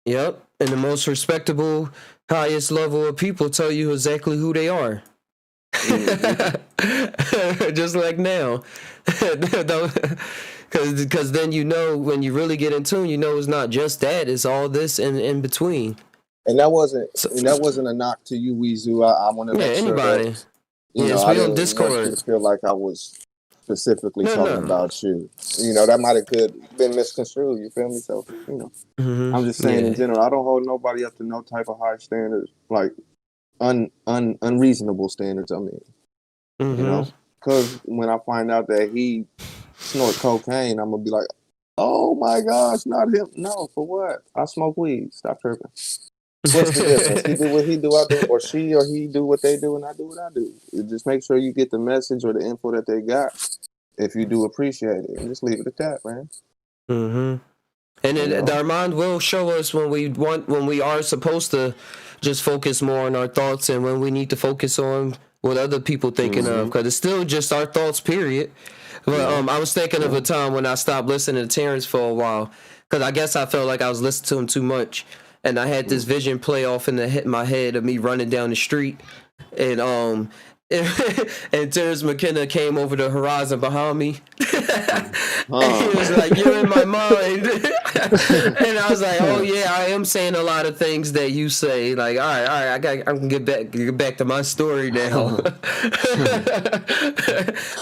Yep. And the most respectable, highest level of people tell you exactly who they are. Just like now. Because then when you really get in tune, it's not just that, it's all this in between. And that wasn't a knock to you, Weezu. I want to make anybody. Sure that, I didn't want you to feel like I was specifically talking about you. That might have been misconstrued. You feel me? So I'm just saying in general, I don't hold nobody up to no type of high standards, like unreasonable standards. I mean, because when I find out that he snort cocaine, I'm gonna be like, oh my gosh, not him. No, for what? I smoke weed. Stop tripping. What's the difference? He do what he do, I do, or she or he do what they do, and I do what I do. Just make sure you get the message or the info that they got. If you do appreciate it, and just leave it at that, man. And then our mind will show us when we are supposed to just focus more on our thoughts, and when we need to focus on what other people thinking of, because it's still just our thoughts, period. But I was thinking of a time when I stopped listening to Terrence for a while, because I guess I felt like I was listening to him too much. and I had this vision play off in my head of me running down the street, and and Terrence McKenna came over the horizon behind me. And he was like, "You're in my mind." And I was like, "Oh yeah, I am saying a lot of things that you say." Like, all right, I can get back to my story now.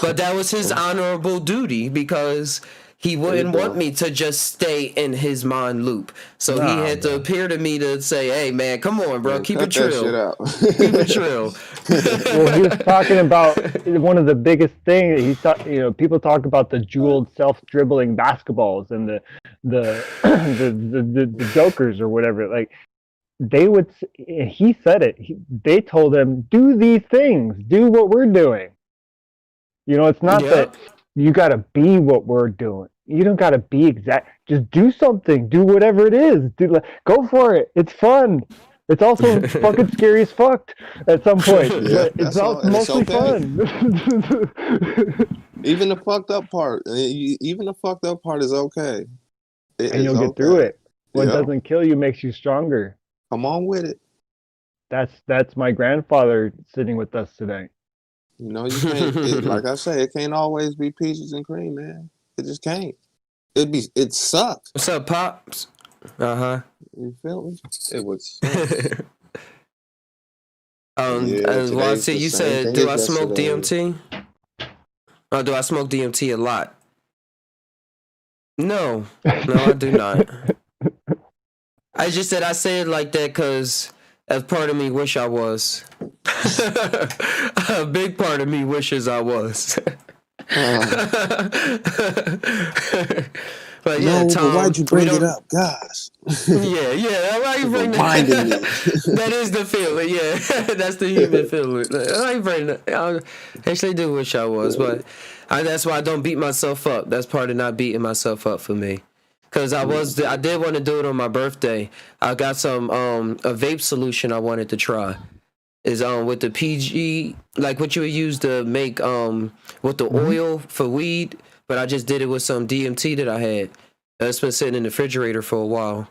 But that was his honorable duty, because he wouldn't want me to just stay in his mind loop. So he had to appear to me to say, "Hey man, come on, bro, keep it trill. Keep it trill." Well, he was talking about one of the biggest things. He thought, people talk about the jeweled self-dribbling basketballs and the jokers or whatever. Like, they would. He said it. They told him, "Do these things. Do what we're doing." It's not that you got to be what we're doing. You don't got to be exact. Just do something. Do whatever it is. Go for it. It's fun. It's also fucking scary as fuck at some point. But it's mostly fun. Even the fucked up part. Even the fucked up part is okay. And you'll get through it. What doesn't kill you makes you stronger. Come on with it. That's my grandfather sitting with us today. You can't. Like I say, it can't always be peaches and cream, man. It just can't. It sucks. What's up, pops? You feel me? It would suck. You said, do I smoke DMT? Or do I smoke DMT a lot? No, I do not. I just said I say it like that because a part of me wish I was. A big part of me wishes I was. But yeah, Tom, why'd you bring it up, gosh? Yeah. Why you bring that? That is the feeling. Yeah, that's the human feeling. Why you bring that? I actually do wish I was, but that's why I don't beat myself up. That's part of not beating myself up for me. Cause I did want to do it on my birthday. I got some a vape solution I wanted to try. Is with the PG, like what you would use to make with the oil for weed, but I just did it with some DMT that I had. It's been sitting in the refrigerator for a while,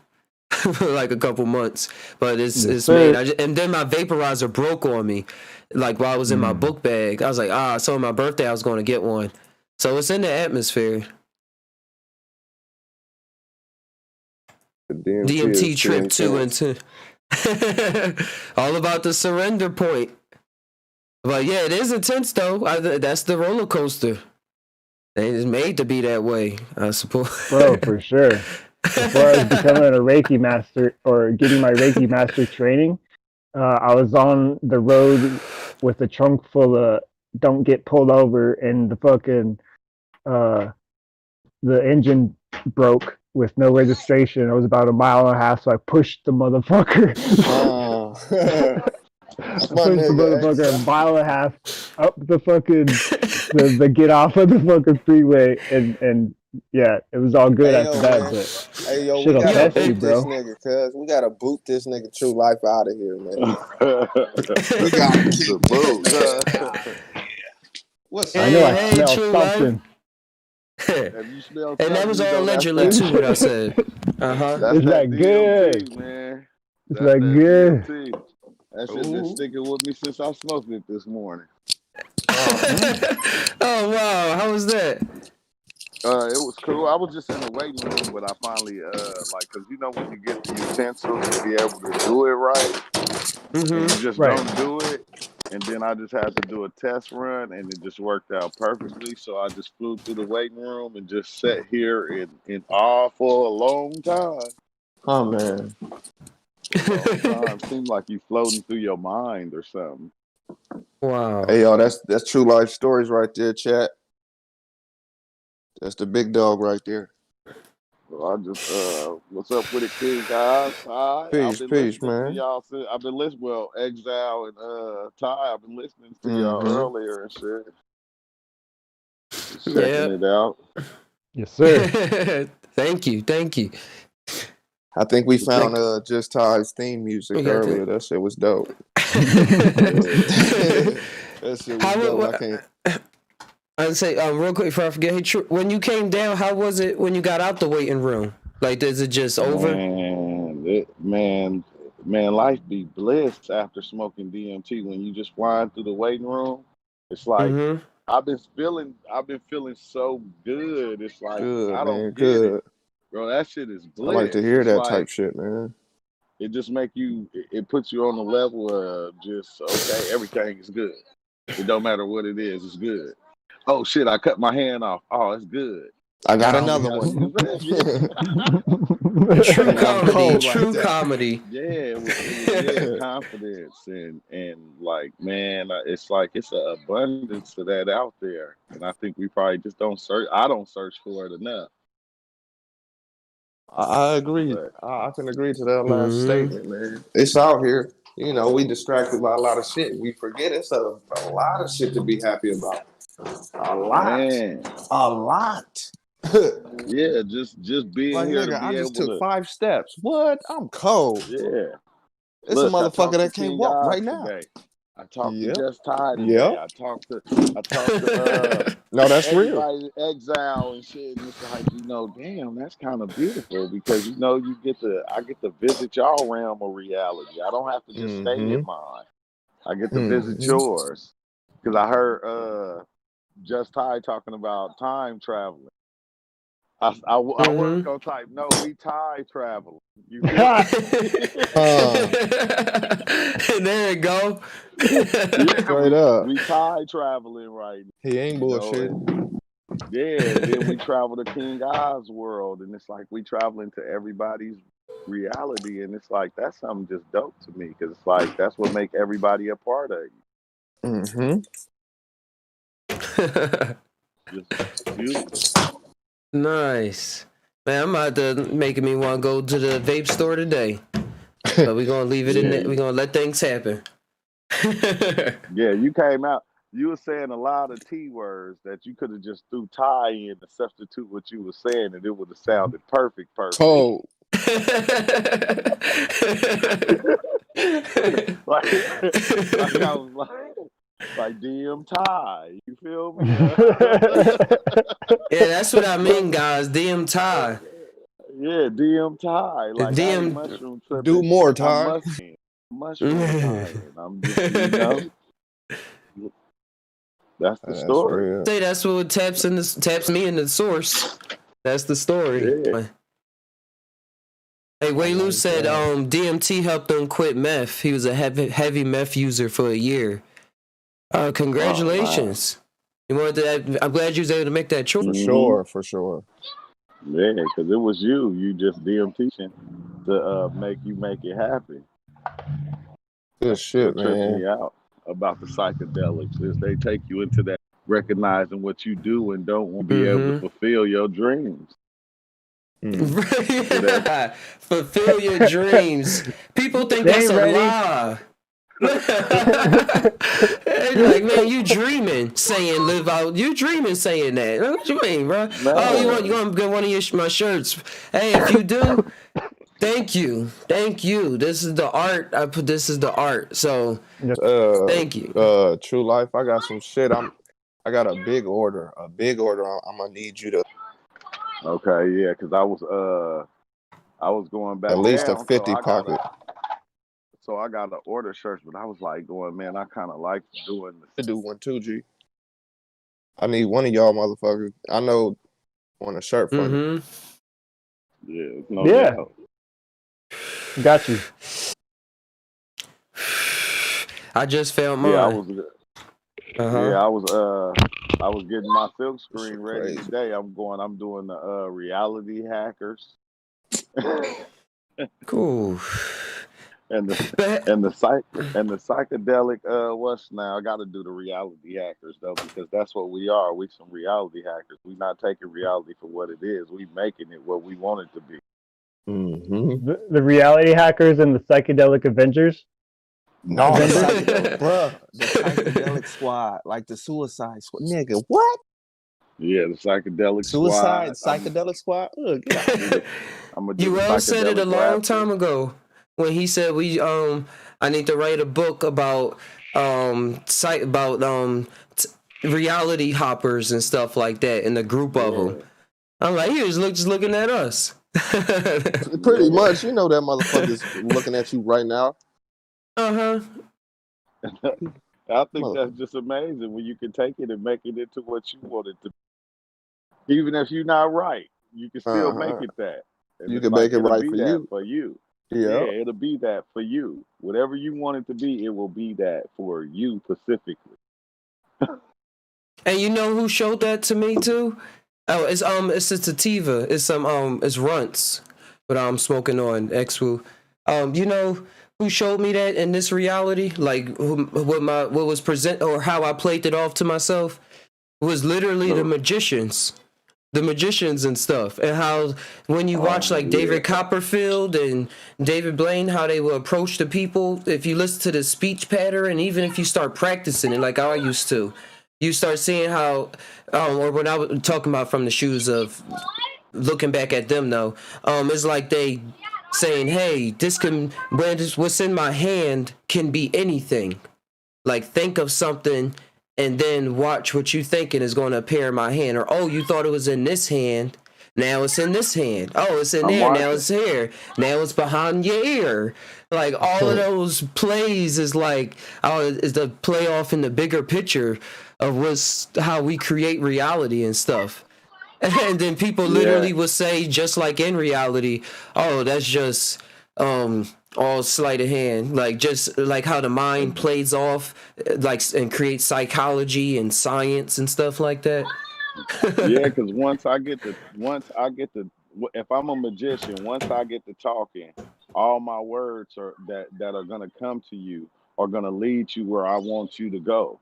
for like a couple months. But it's made. And then my vaporizer broke on me, like while I was in my book bag. I was like, so on my birthday I was going to get one. So it's in the atmosphere. DMT trip 2 and 2. All about the surrender point. But yeah, it is intense though. That's the roller coaster. It's made to be that way, I suppose. Bro, for sure. Before I was becoming a Reiki master or getting my Reiki master training, I was on the road with a trunk full of don't get pulled over, and the fucking the engine broke with no registration. I was about 1.5 miles, so I pushed the motherfucker. Pushed the motherfucker 1.5 miles up the fucking the get off of the fucking freeway, and yeah, it was all good after that. But we gotta boot this nigga, cuz we gotta boot this nigga True Life out of here, man. We gotta keep boot. What's I know I smell something. And that was all allegedly too what I said. It's that good, man. It's that good. That shit been sticking with me since I smoked it this morning. Oh wow, how was that? It was cool. I was just in the waiting room, but I finally cause when you get the utensils to be able to do it right, and you just don't do it. And then I just had to do a test run, and it just worked out perfectly. So I just flew through the waiting room and just sat here in awe for a long time. Oh, man. Seems like you floating through your mind or something. Wow. Hey, y'all, that's True Life Stories right there, chat. That's the big dog right there. So I just, what's up with it, King guys? Peace, man. Y'all, I've been listening, Exile and Ty, I've been listening to y'all earlier and shit. Just checking it out. Yes, sir. Thank you. I think we found Just Ty's theme music earlier. That shit was dope. That shit was dope. I'd say real quick before I forget, when you came down, how was it when you got out the waiting room? Like, is it just over? Man, Man, life be bliss after smoking DMT. When you just flying through the waiting room, it's like Mm-hmm. I've been feeling so good. It's like Good, I man. don't get it, Good. bro. That shit is I like to bliss. hear It's that type like shit, man. it just make you. It puts you on the level of just okay. Everything is good. It don't matter what it is. It's good. Oh shit! I cut my hand off. Oh, it's good. I got Now we another gotta one. use True And I'm comedy. cold like True that. comedy. yeah, confidence and like man, it's like it's an abundance of that out there, and I think we probably just don't search. I don't search for it enough. I agree. But I can agree to that last Mm-hmm. statement, man. It's out here. You know, we distracted by a lot of shit. We forget it's a lot of shit to be happy about. A lot. man, A lot. yeah, just being Like, here to nigga, I be just able took to 5 steps. What? I'm cold. yeah. It's a Look, I motherfucker talked to that can't King walk Oz right now. today. I talked to Yep. Just Ty today. Yep. I talked to No, that's real. everybody in exile and shit. And it's like, damn, that's kind of beautiful because I get to visit y'all realm of reality. I don't have to just stay in mine. I get to visit yours. Because I heard Just Ty talking about time traveling. I was gonna type no, we Thai traveling. You feel There you go. Straight up. we Thai traveling right now. He ain't bullshit. Then we travel to King Oz world, and it's like we traveling to everybody's reality, and it's like that's something just dope to me because it's like that's what make everybody a part of you. Just beautiful. Nice. Man, I'm about to making me want to go to the vape store today. So we're gonna leave it in there. We're gonna let things happen. Yeah, you came out. You were saying a lot of T words that you could have just threw Thai in to substitute what you were saying, and it would have sounded perfect. Cold. like I was like DM Thai. You feel me? Yeah, that's what I mean, guys. DM Thai. Yeah, DM Thai. Like I ain't mushroom tripping. Do more, Ty. I'm mushroom Thai. And I'm just, that's the story. Real. Say that's what taps me in the source. That's the story. Yeah. Hey, Waylu said DMT helped him quit meth. He was a heavy meth user for a year. Congratulations. You wanted to, I'm glad you was able to make that choice. For sure. Yeah, because it was you just DMTing to make it happen. Good shit, what tripped man. me out about the psychedelics is they take you into that recognizing what you do and don't want to be able to fulfill your dreams. Fulfill your dreams. People think that's a lie. Like, man, you dreaming saying live out. You dreaming saying that. What you mean, bro? Man. Oh, you want to get one of my shirts? Hey, if you do, thank you. This is the art. This is the art. So thank you. True Life. I got some shit. I got a big order. I'm gonna need you to. Okay, yeah, because I was going back at least down, a 50 so pocket. So I got to order shirts, but I was like going, man, I kind of like doing this. To do one too, G. I need one of y'all motherfuckers. I know want a shirt for me. Yeah, doubt. Got you. I just found mine. Yeah, I was getting my silk screen ready today. I'm doing the reality hackers. Cool. And the psychedelic what's now? I got to do the reality hackers though because that's what we are. We some reality hackers. We not taking reality for what it is. We making it what we want it to be. The reality hackers and the psychedelic Avengers. No, the psychedelic squad, like the Suicide Squad, nigga. What? Yeah, the psychedelic Suicide squad. Psychedelic Squad. Ugh, get out of here. You said it a long time ago when he said I need to write a book about reality hoppers and stuff like that in a group of them. I'm like, he was just looking at us. Pretty much, you know that motherfucker's looking at you right now. Uh-huh. I think that's just amazing when you can take it and make it into what you want it to be. Even if you're not right, you can still make it that. And You it's can like make it it'll right be for that you. for you. Yeah. Yeah, it'll be that for you. Whatever you want it to be, it will be that for you specifically. And you know who showed that to me too? Oh, it's a sativa. It's runts, but I'm smoking on Exwu. You know who showed me that in this reality? Like what was present or how I played it off to myself was literally the magicians. The magicians and stuff, and how when you watch like David Copperfield and David Blaine, how they will approach the people. If you listen to the speech pattern, and even if you start practicing it like I used to, you start seeing how, or when I was talking about from the shoes of looking back at them though, it's like they saying, "Hey, what's in my hand can be anything." Like think of something and then watch what you thinking is going to appear in my hand. Or, oh, you thought it was in this hand. Now it's in this hand. Oh, it's in there. Now it's here. Now it's behind your ear. Like all of those plays is like, is the play off in the bigger picture of how we create reality and stuff. And then people literally will say, just like in reality, oh, that's just all sleight of hand, like just like how the mind plays off, like and creates psychology and science and stuff like that. Yeah, because once I get to, if I'm a magician, once I get to talking, all my words that are gonna come to you are gonna lead you where I want you to go.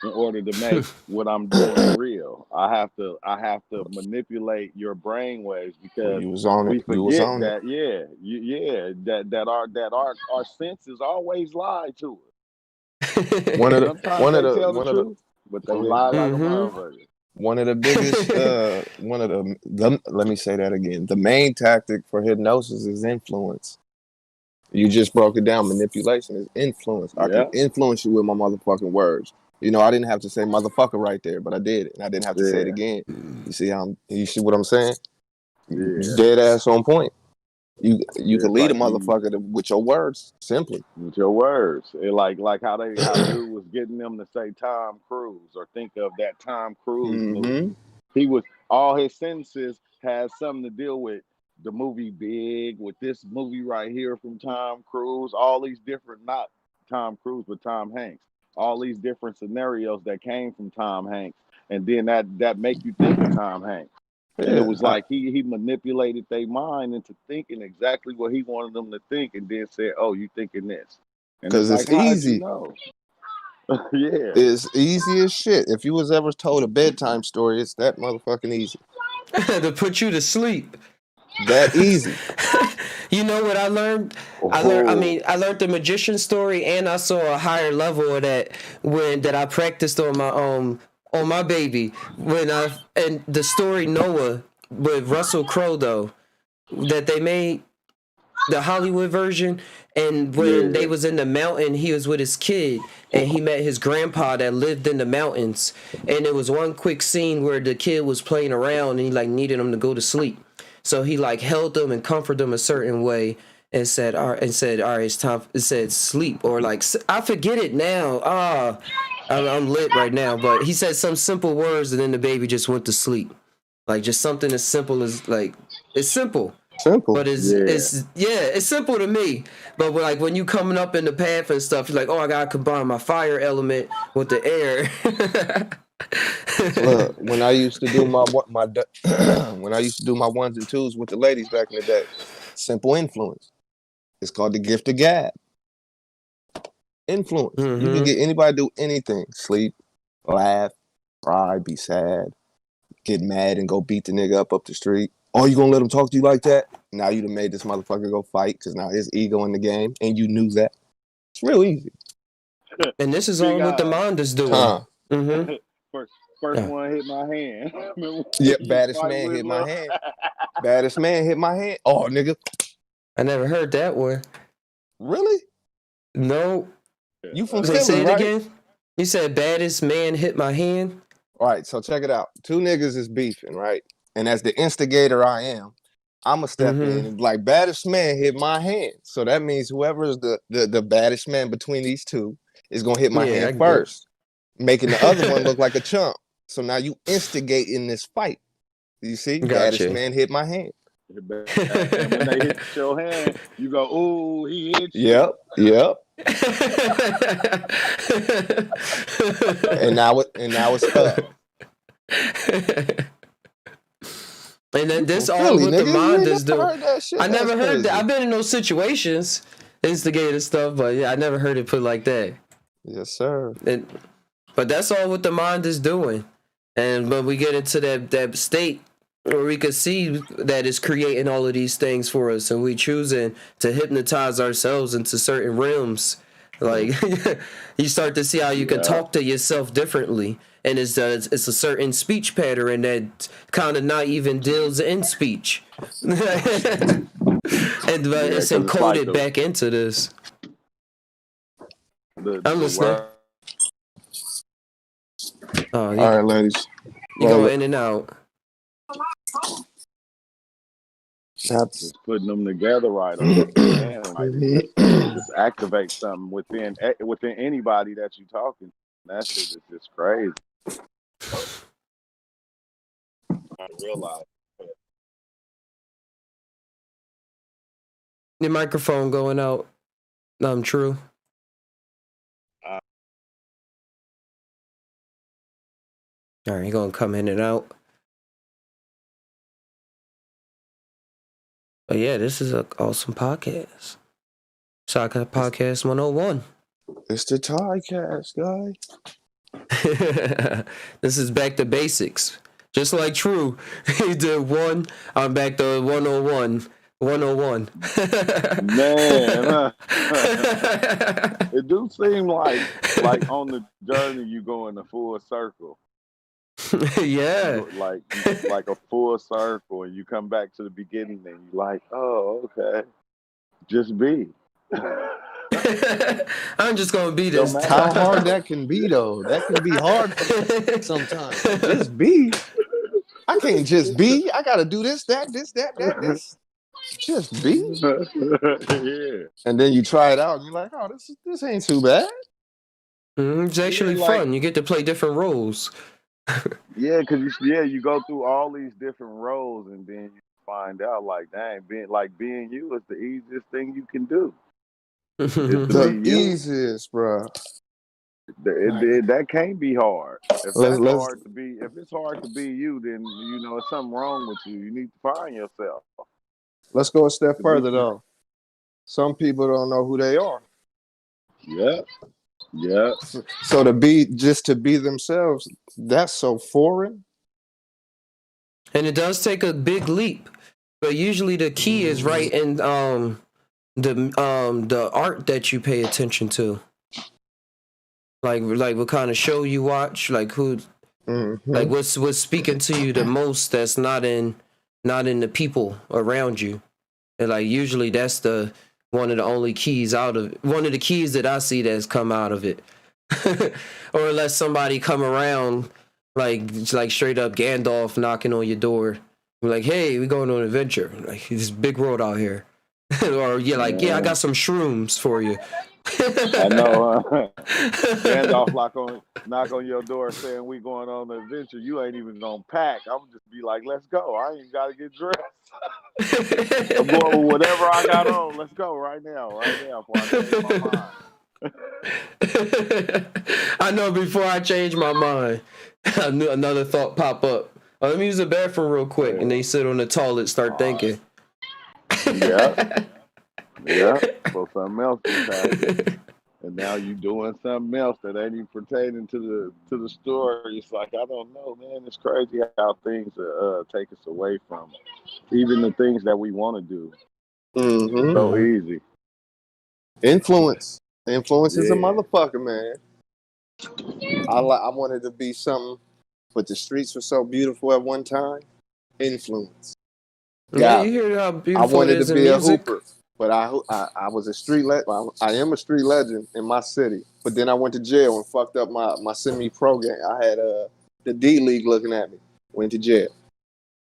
In order to make what I'm doing real, I have to manipulate your brain waves because You was on we it. You was forget on it. that our senses always lie to us. One of Sometimes they tell the one of the truth, but they lie like a motherfucker. one of the biggest one of the let me say that again. The main tactic for hypnosis is influence. You just broke it down. Manipulation is influence. I can influence you with my motherfucking words. You know, I didn't have to say motherfucker right there, but I did it, and I didn't have to say it again. You see what I'm saying? Yeah. Dead ass on point. You can lead like a motherfucker with your words, simply. With your words. Like how dude was getting them to say Tom Cruise or think of that Tom Cruise movie. He was, all his sentences had something to deal with the movie Big, with this movie right here from Tom Cruise, all these different, not Tom Cruise, but Tom Hanks. All these different scenarios that came from Tom Hanks, and then that make you think of Tom Hanks. And it was like he manipulated their mind into thinking exactly what he wanted them to think, and then said, "Oh, you thinking this?" Because it's like, easy. You know? Yeah, it's easy as shit. If you was ever told a bedtime story, it's that motherfucking easy to put you to sleep. That easy. You know what I learned? I learned the magician story, and I saw a higher level of that that I practiced on my baby and the story Noah with Russell Crowe though, that they made the Hollywood version, and when they was in the mountain, he was with his kid and he met his grandpa that lived in the mountains, and it was one quick scene where the kid was playing around and he like needed him to go to sleep. So he like held them and comforted them a certain way and said, all right, it's time. It said sleep, or like, I forget it now. I'm lit right now, but he said some simple words and then the baby just went to sleep. Like just something as simple as like, it's simple. But it's simple to me. But like when you coming up in the path and stuff, you're like, oh, I gotta combine my fire element with the air. Look, when I used to do when I used to do my ones and twos with the ladies back in the day, simple influence. It's called the gift of gab. Influence. You can get anybody to do anything. Sleep, laugh, cry, be sad, get mad and go beat the nigga up the street. Oh, you gonna let him talk to you like that? Now you done made this motherfucker go fight because now his ego in the game, and you knew that. It's real easy. And this is all what the mind is doing. First one hit my hand. Baddest man hit my hand. Baddest man hit my hand. Oh, nigga. I never heard that one. Really? No. You from Philly, say it right? again? You said baddest man hit my hand? All right, so check it out. Two niggas is beefing, right? And as the instigator I am, I'ma step in and like baddest man hit my hand. So that means whoever is the baddest man between these two is gonna hit my hand first, making the other one look like a chump. So now you instigate in this fight. You see, baddest man hit my hand. And when they hit your hand, you go, "Ooh, he hit you." Yep. and now it's up. And then this all what the mind is doing. I never heard that. Crazy. I've been in those situations, instigated stuff, but yeah, I never heard it put like that. Yes, sir. But that's all what the mind is doing. And when we get into that state where we can see that it's creating all of these things for us, and we choosing to hypnotize ourselves into certain realms. Like you start to see how you can talk to yourself differently, and it's a certain speech pattern that kind of not even deals in speech, and it's encoded like back into this. I'm listening. All right, ladies. You go in and out. Just putting them together right. Just activate something within anybody that you're talking. That shit is just crazy. I realize. Your microphone going out. True. All right, you're gonna come in and out. But yeah, this is an awesome podcast. Psy Tai Podcast 101. It's the Tycast, guy. This is back to basics. Just like True. He did one. I'm back to 101. 101. Man. It do seem like on the journey you go in a full circle. Yeah. Like a full circle, and you come back to the beginning and you're like, oh, okay. Just be. I'm just gonna be this. How hard that can be, though. That can be hard sometimes. Just be. I can't just be. I gotta do this, that, this. Just be. Yeah. And then you try it out and you're like, oh, this ain't too bad. It's actually fun. You get to play different roles. Yeah, because you go through all these different roles, and then you find out, like, dang, being you is the easiest thing you can do. The easiest, bro. That can't be hard. If it's hard to be you, then it's something wrong with you. You need to find yourself. Let's go a step further, though. Some people don't know who they are. Yeah. So to be themselves, that's so foreign. And it does take a big leap, but usually the key is right in the art that you pay attention to. Like what kind of show you watch, like who, like what's speaking to you the most. That's not in the people around you, and like usually that's one of the keys that I see that's come out of it. Or unless somebody come around like straight up Gandalf knocking on your door, like, hey, we going on an adventure, like this big world out here. Or I got some shrooms for you. I know. Gandalf knock on your door saying we going on an adventure. You ain't even gonna pack. I'm just be like, let's go. I ain't gotta get dressed. I'm going with whatever I got on. Let's go right now. Before I change my mind. I know before I change my mind, another thought pop up. Oh, let me use the bathroom real quick, and then you sit on the toilet, start thinking. Yeah. So something else is happening. And now you doing something else that ain't even pertaining to the story. It's like, I don't know, man. It's crazy how things take us away from even the things that we want to do. Mm-hmm. So easy. Influence is a motherfucker, man. I wanted to be something, but the streets were so beautiful at one time. Influence. Yeah, you hear how beautiful I wanted it is to be in a music? hooper. But I was a street I am a street legend in my city. But then I went to jail and fucked up my semi-pro game. I had the D League looking at me. Went to jail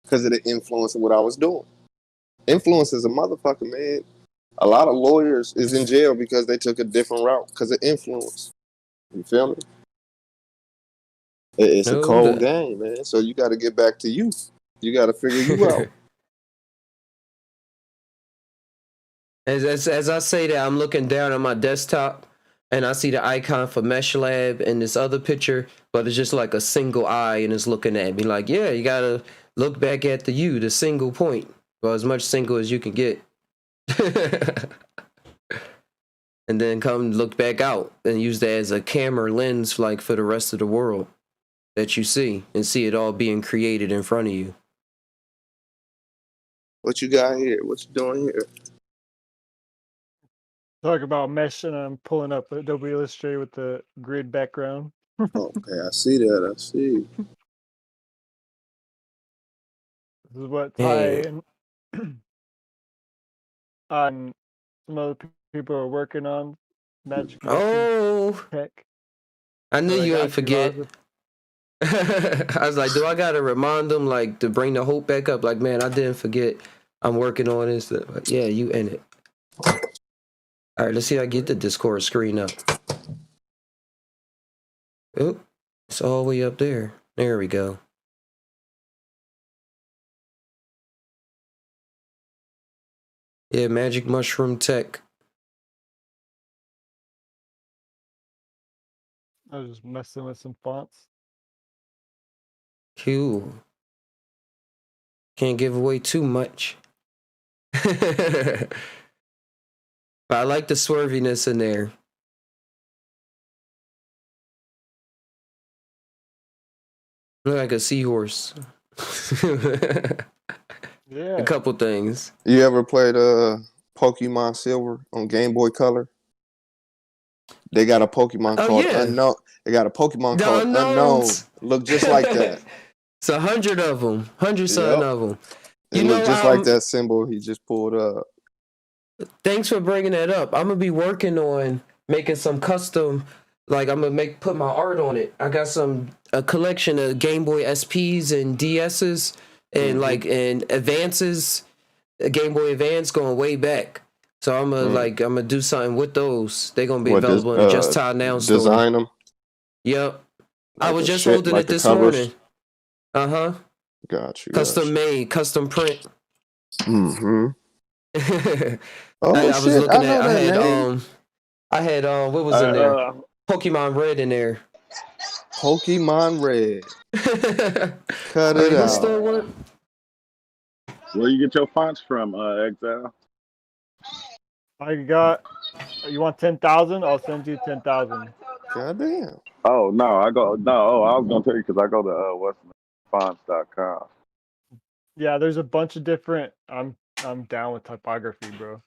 because of the influence of what I was doing. Influence is a motherfucker, man. A lot of lawyers is in jail because they took a different route because of influence. You feel me? It's a cold game, man. So you got to get back to you. You got to figure you out. As I say that, I'm looking down at my desktop and I see the icon for Mesh Lab in this other picture, but it's just like a single eye and it's looking at me like, yeah, you got to look back at the single point. Well, as much single as you can get. And then come look back out and use that as a camera lens like for the rest of the world that you see and see it all being created in front of you. What you got here? What you doing here? Talk about mesh, and I'm pulling up Adobe Illustrator with the grid background. Okay, I see that. I see. This is what Ty and some other people are working on. Magic tech. I knew you ain't forget. I was like, do I gotta remind them like to bring the hope back up? Like, man, I didn't forget. I'm working on this. Like, yeah, you in it. All right, let's see if I get the Discord screen up. Oh, it's all the way up there. There we go. Yeah, Magic Mushroom Tech. I was just messing with some fonts. Cool. Can't give away too much. But I like the swerviness in there. Look like a seahorse. Yeah. A couple things. You ever played Pokemon Silver on Game Boy Color? They got a Pokemon called Unknown. They got a Pokemon called Unknown. Look just like that. It's 100 of them. 100-something of them. It look just like that symbol he just pulled up. Thanks for bringing that up. I'm gonna be working on making some custom. Like I'm gonna put my art on it. I got a collection of Game Boy SPs and DSs and and Advances, Game Boy Advance going way back. So I'm gonna do something with those. They're gonna be available in Just Ty Now store. Design them. Yep. I was just holding it this morning. Got you. Custom made, custom print. Oh, I was looking at. I had what was in there? Pokemon Red in there. Pokemon Red. Cut it out. Still work? Where you get your fonts from, Exile? You want 10,000? I'll send you 10,000. Goddamn. Oh no, I was gonna tell you because I go to westernfonts.com. Yeah, there's a bunch of different. I'm down with typography, bro.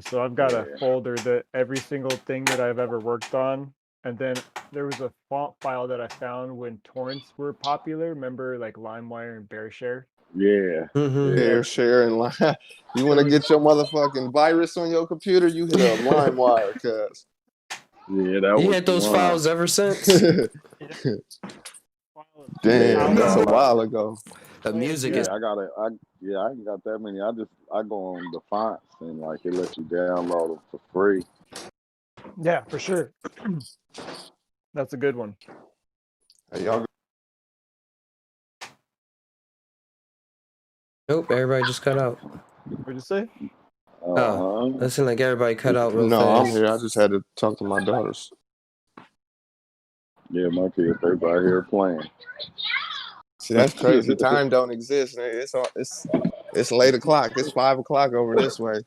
So I've got a folder that every single thing that I've ever worked on, and then there was a font file that I found when torrents were popular. Remember, like LimeWire and BearShare? Yeah. BearShare and Lime. You want to get your motherfucking virus on your computer? You hit up LimeWire, cuz. Yeah, that you was had those files ever since? Damn, that's a while ago. The music is. I ain't got that many. I go on the fonts and like it lets you download them for free. Yeah, for sure. That's a good one. Hey, y'all. Nope, everybody just cut out. What'd you say? Oh, that seemed like everybody cut out real fast. No, I'm here. I just had to talk to my daughters. Yeah, my kids, they right here playing. See, that's crazy. Time don't exist. It's late o'clock. It's 5 o'clock over this way.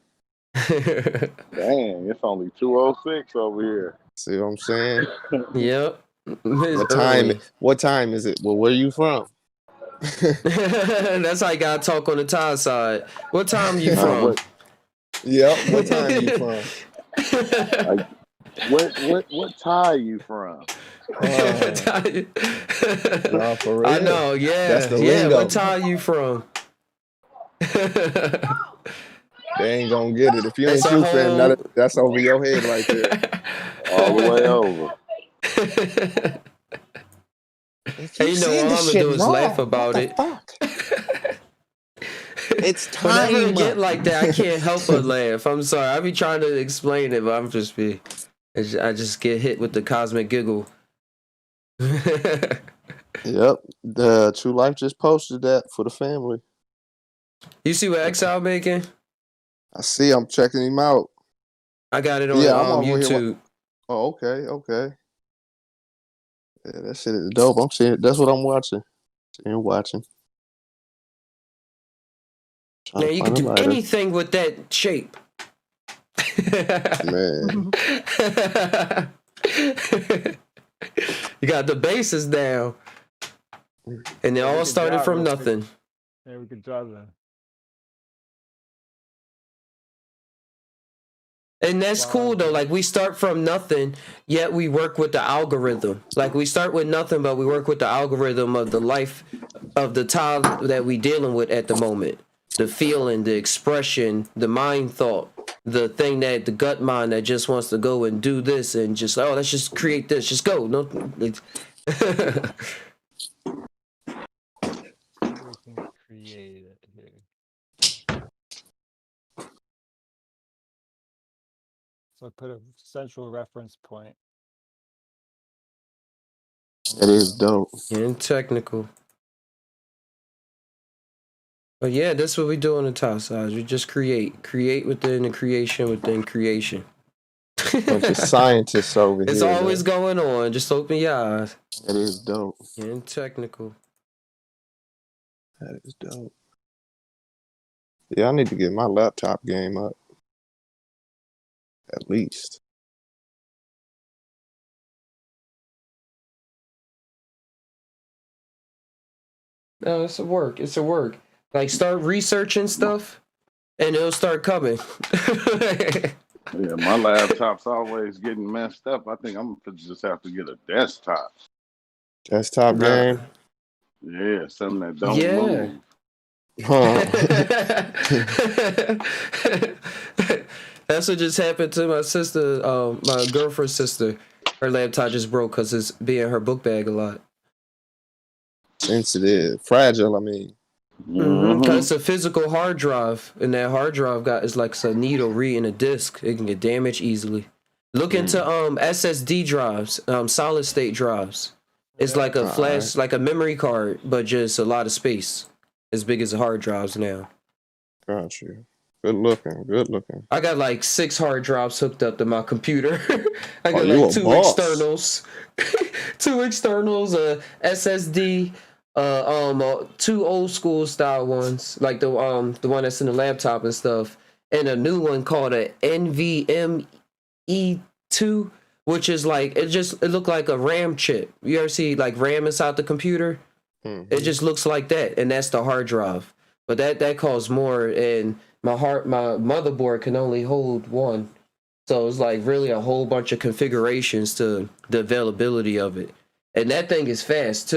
Dang, it's only 2:06 over here. See what I'm saying? Yep. What time is it? Well, where you from? That's how you gotta talk on the Ty side. What time you from? Yep. What time you from? What tie you from? No, for real. I know, yeah. That's the lingo. What tie you from? They ain't gonna get it. If you ain't true fan, that's over your head right there. All the way over. Hey, you know what I'm gonna do is laugh about it. It's Whenever time. it get like that, I can't help but laugh. I'm sorry. I be trying to explain it, but I just get hit with the cosmic giggle. Yep. The True Life just posted that for the family. You see what Exile making? I see. I'm checking him out. I got it on I'm over here YouTube. Oh, okay. Yeah, that shit is dope. I'm seeing. That's what I'm watching. Watching. Man, you can do anything with that shape. Man. You got the bases down. And it all started from nothing. Yeah, we could draw that. And that's cool though. Like we start from nothing, yet we work with the algorithm. Like we start with nothing, but we work with the algorithm of the life of the child that we dealing with at the moment. The feeling, the expression, the mind thought, the thing that the gut mind that just wants to go and do this and just let's just create this, just go. No, Create it here. So I put a central reference point. It is dope. and technical. But yeah, that's what we do on the top side. We just create within the creation within creation. Bunch of scientists over here. It's always going on. Just open your eyes. It is dope. And technical. That is dope. Yeah, I need to get my laptop game up. At least. No, it's a work. It's a work. Like start researching stuff, and it'll start coming. Yeah, my laptop's always getting messed up. I think I'm gonna just have to get a desktop. Desktop game. Yeah, something that don't move. Huh. That's what just happened to my sister, my girlfriend's sister. Her laptop just broke because it's being her book bag a lot. Sensitive. Fragile, I mean. Because it's a physical hard drive, and that hard drive is like a needle reading a disc. It can get damaged easily. Look into SSD drives, solid state drives. It's like a flash, like a memory card, but just a lot of space. As big as the hard drives now. Got you. Good looking. I got like 6 hard drives hooked up to my computer. I got you like a 2 boss. externals. 2 externals, a SSD, 2 old school style ones, like the one that's in the laptop and stuff, and a new one called a NVMe2, which is like it looked like a RAM chip. You ever see like RAM inside the computer? It just looks like that, and that's the hard drive. But that costs more, and my motherboard can only hold 1. So it's like really a whole bunch of configurations to the availability of it. And that thing is fast too.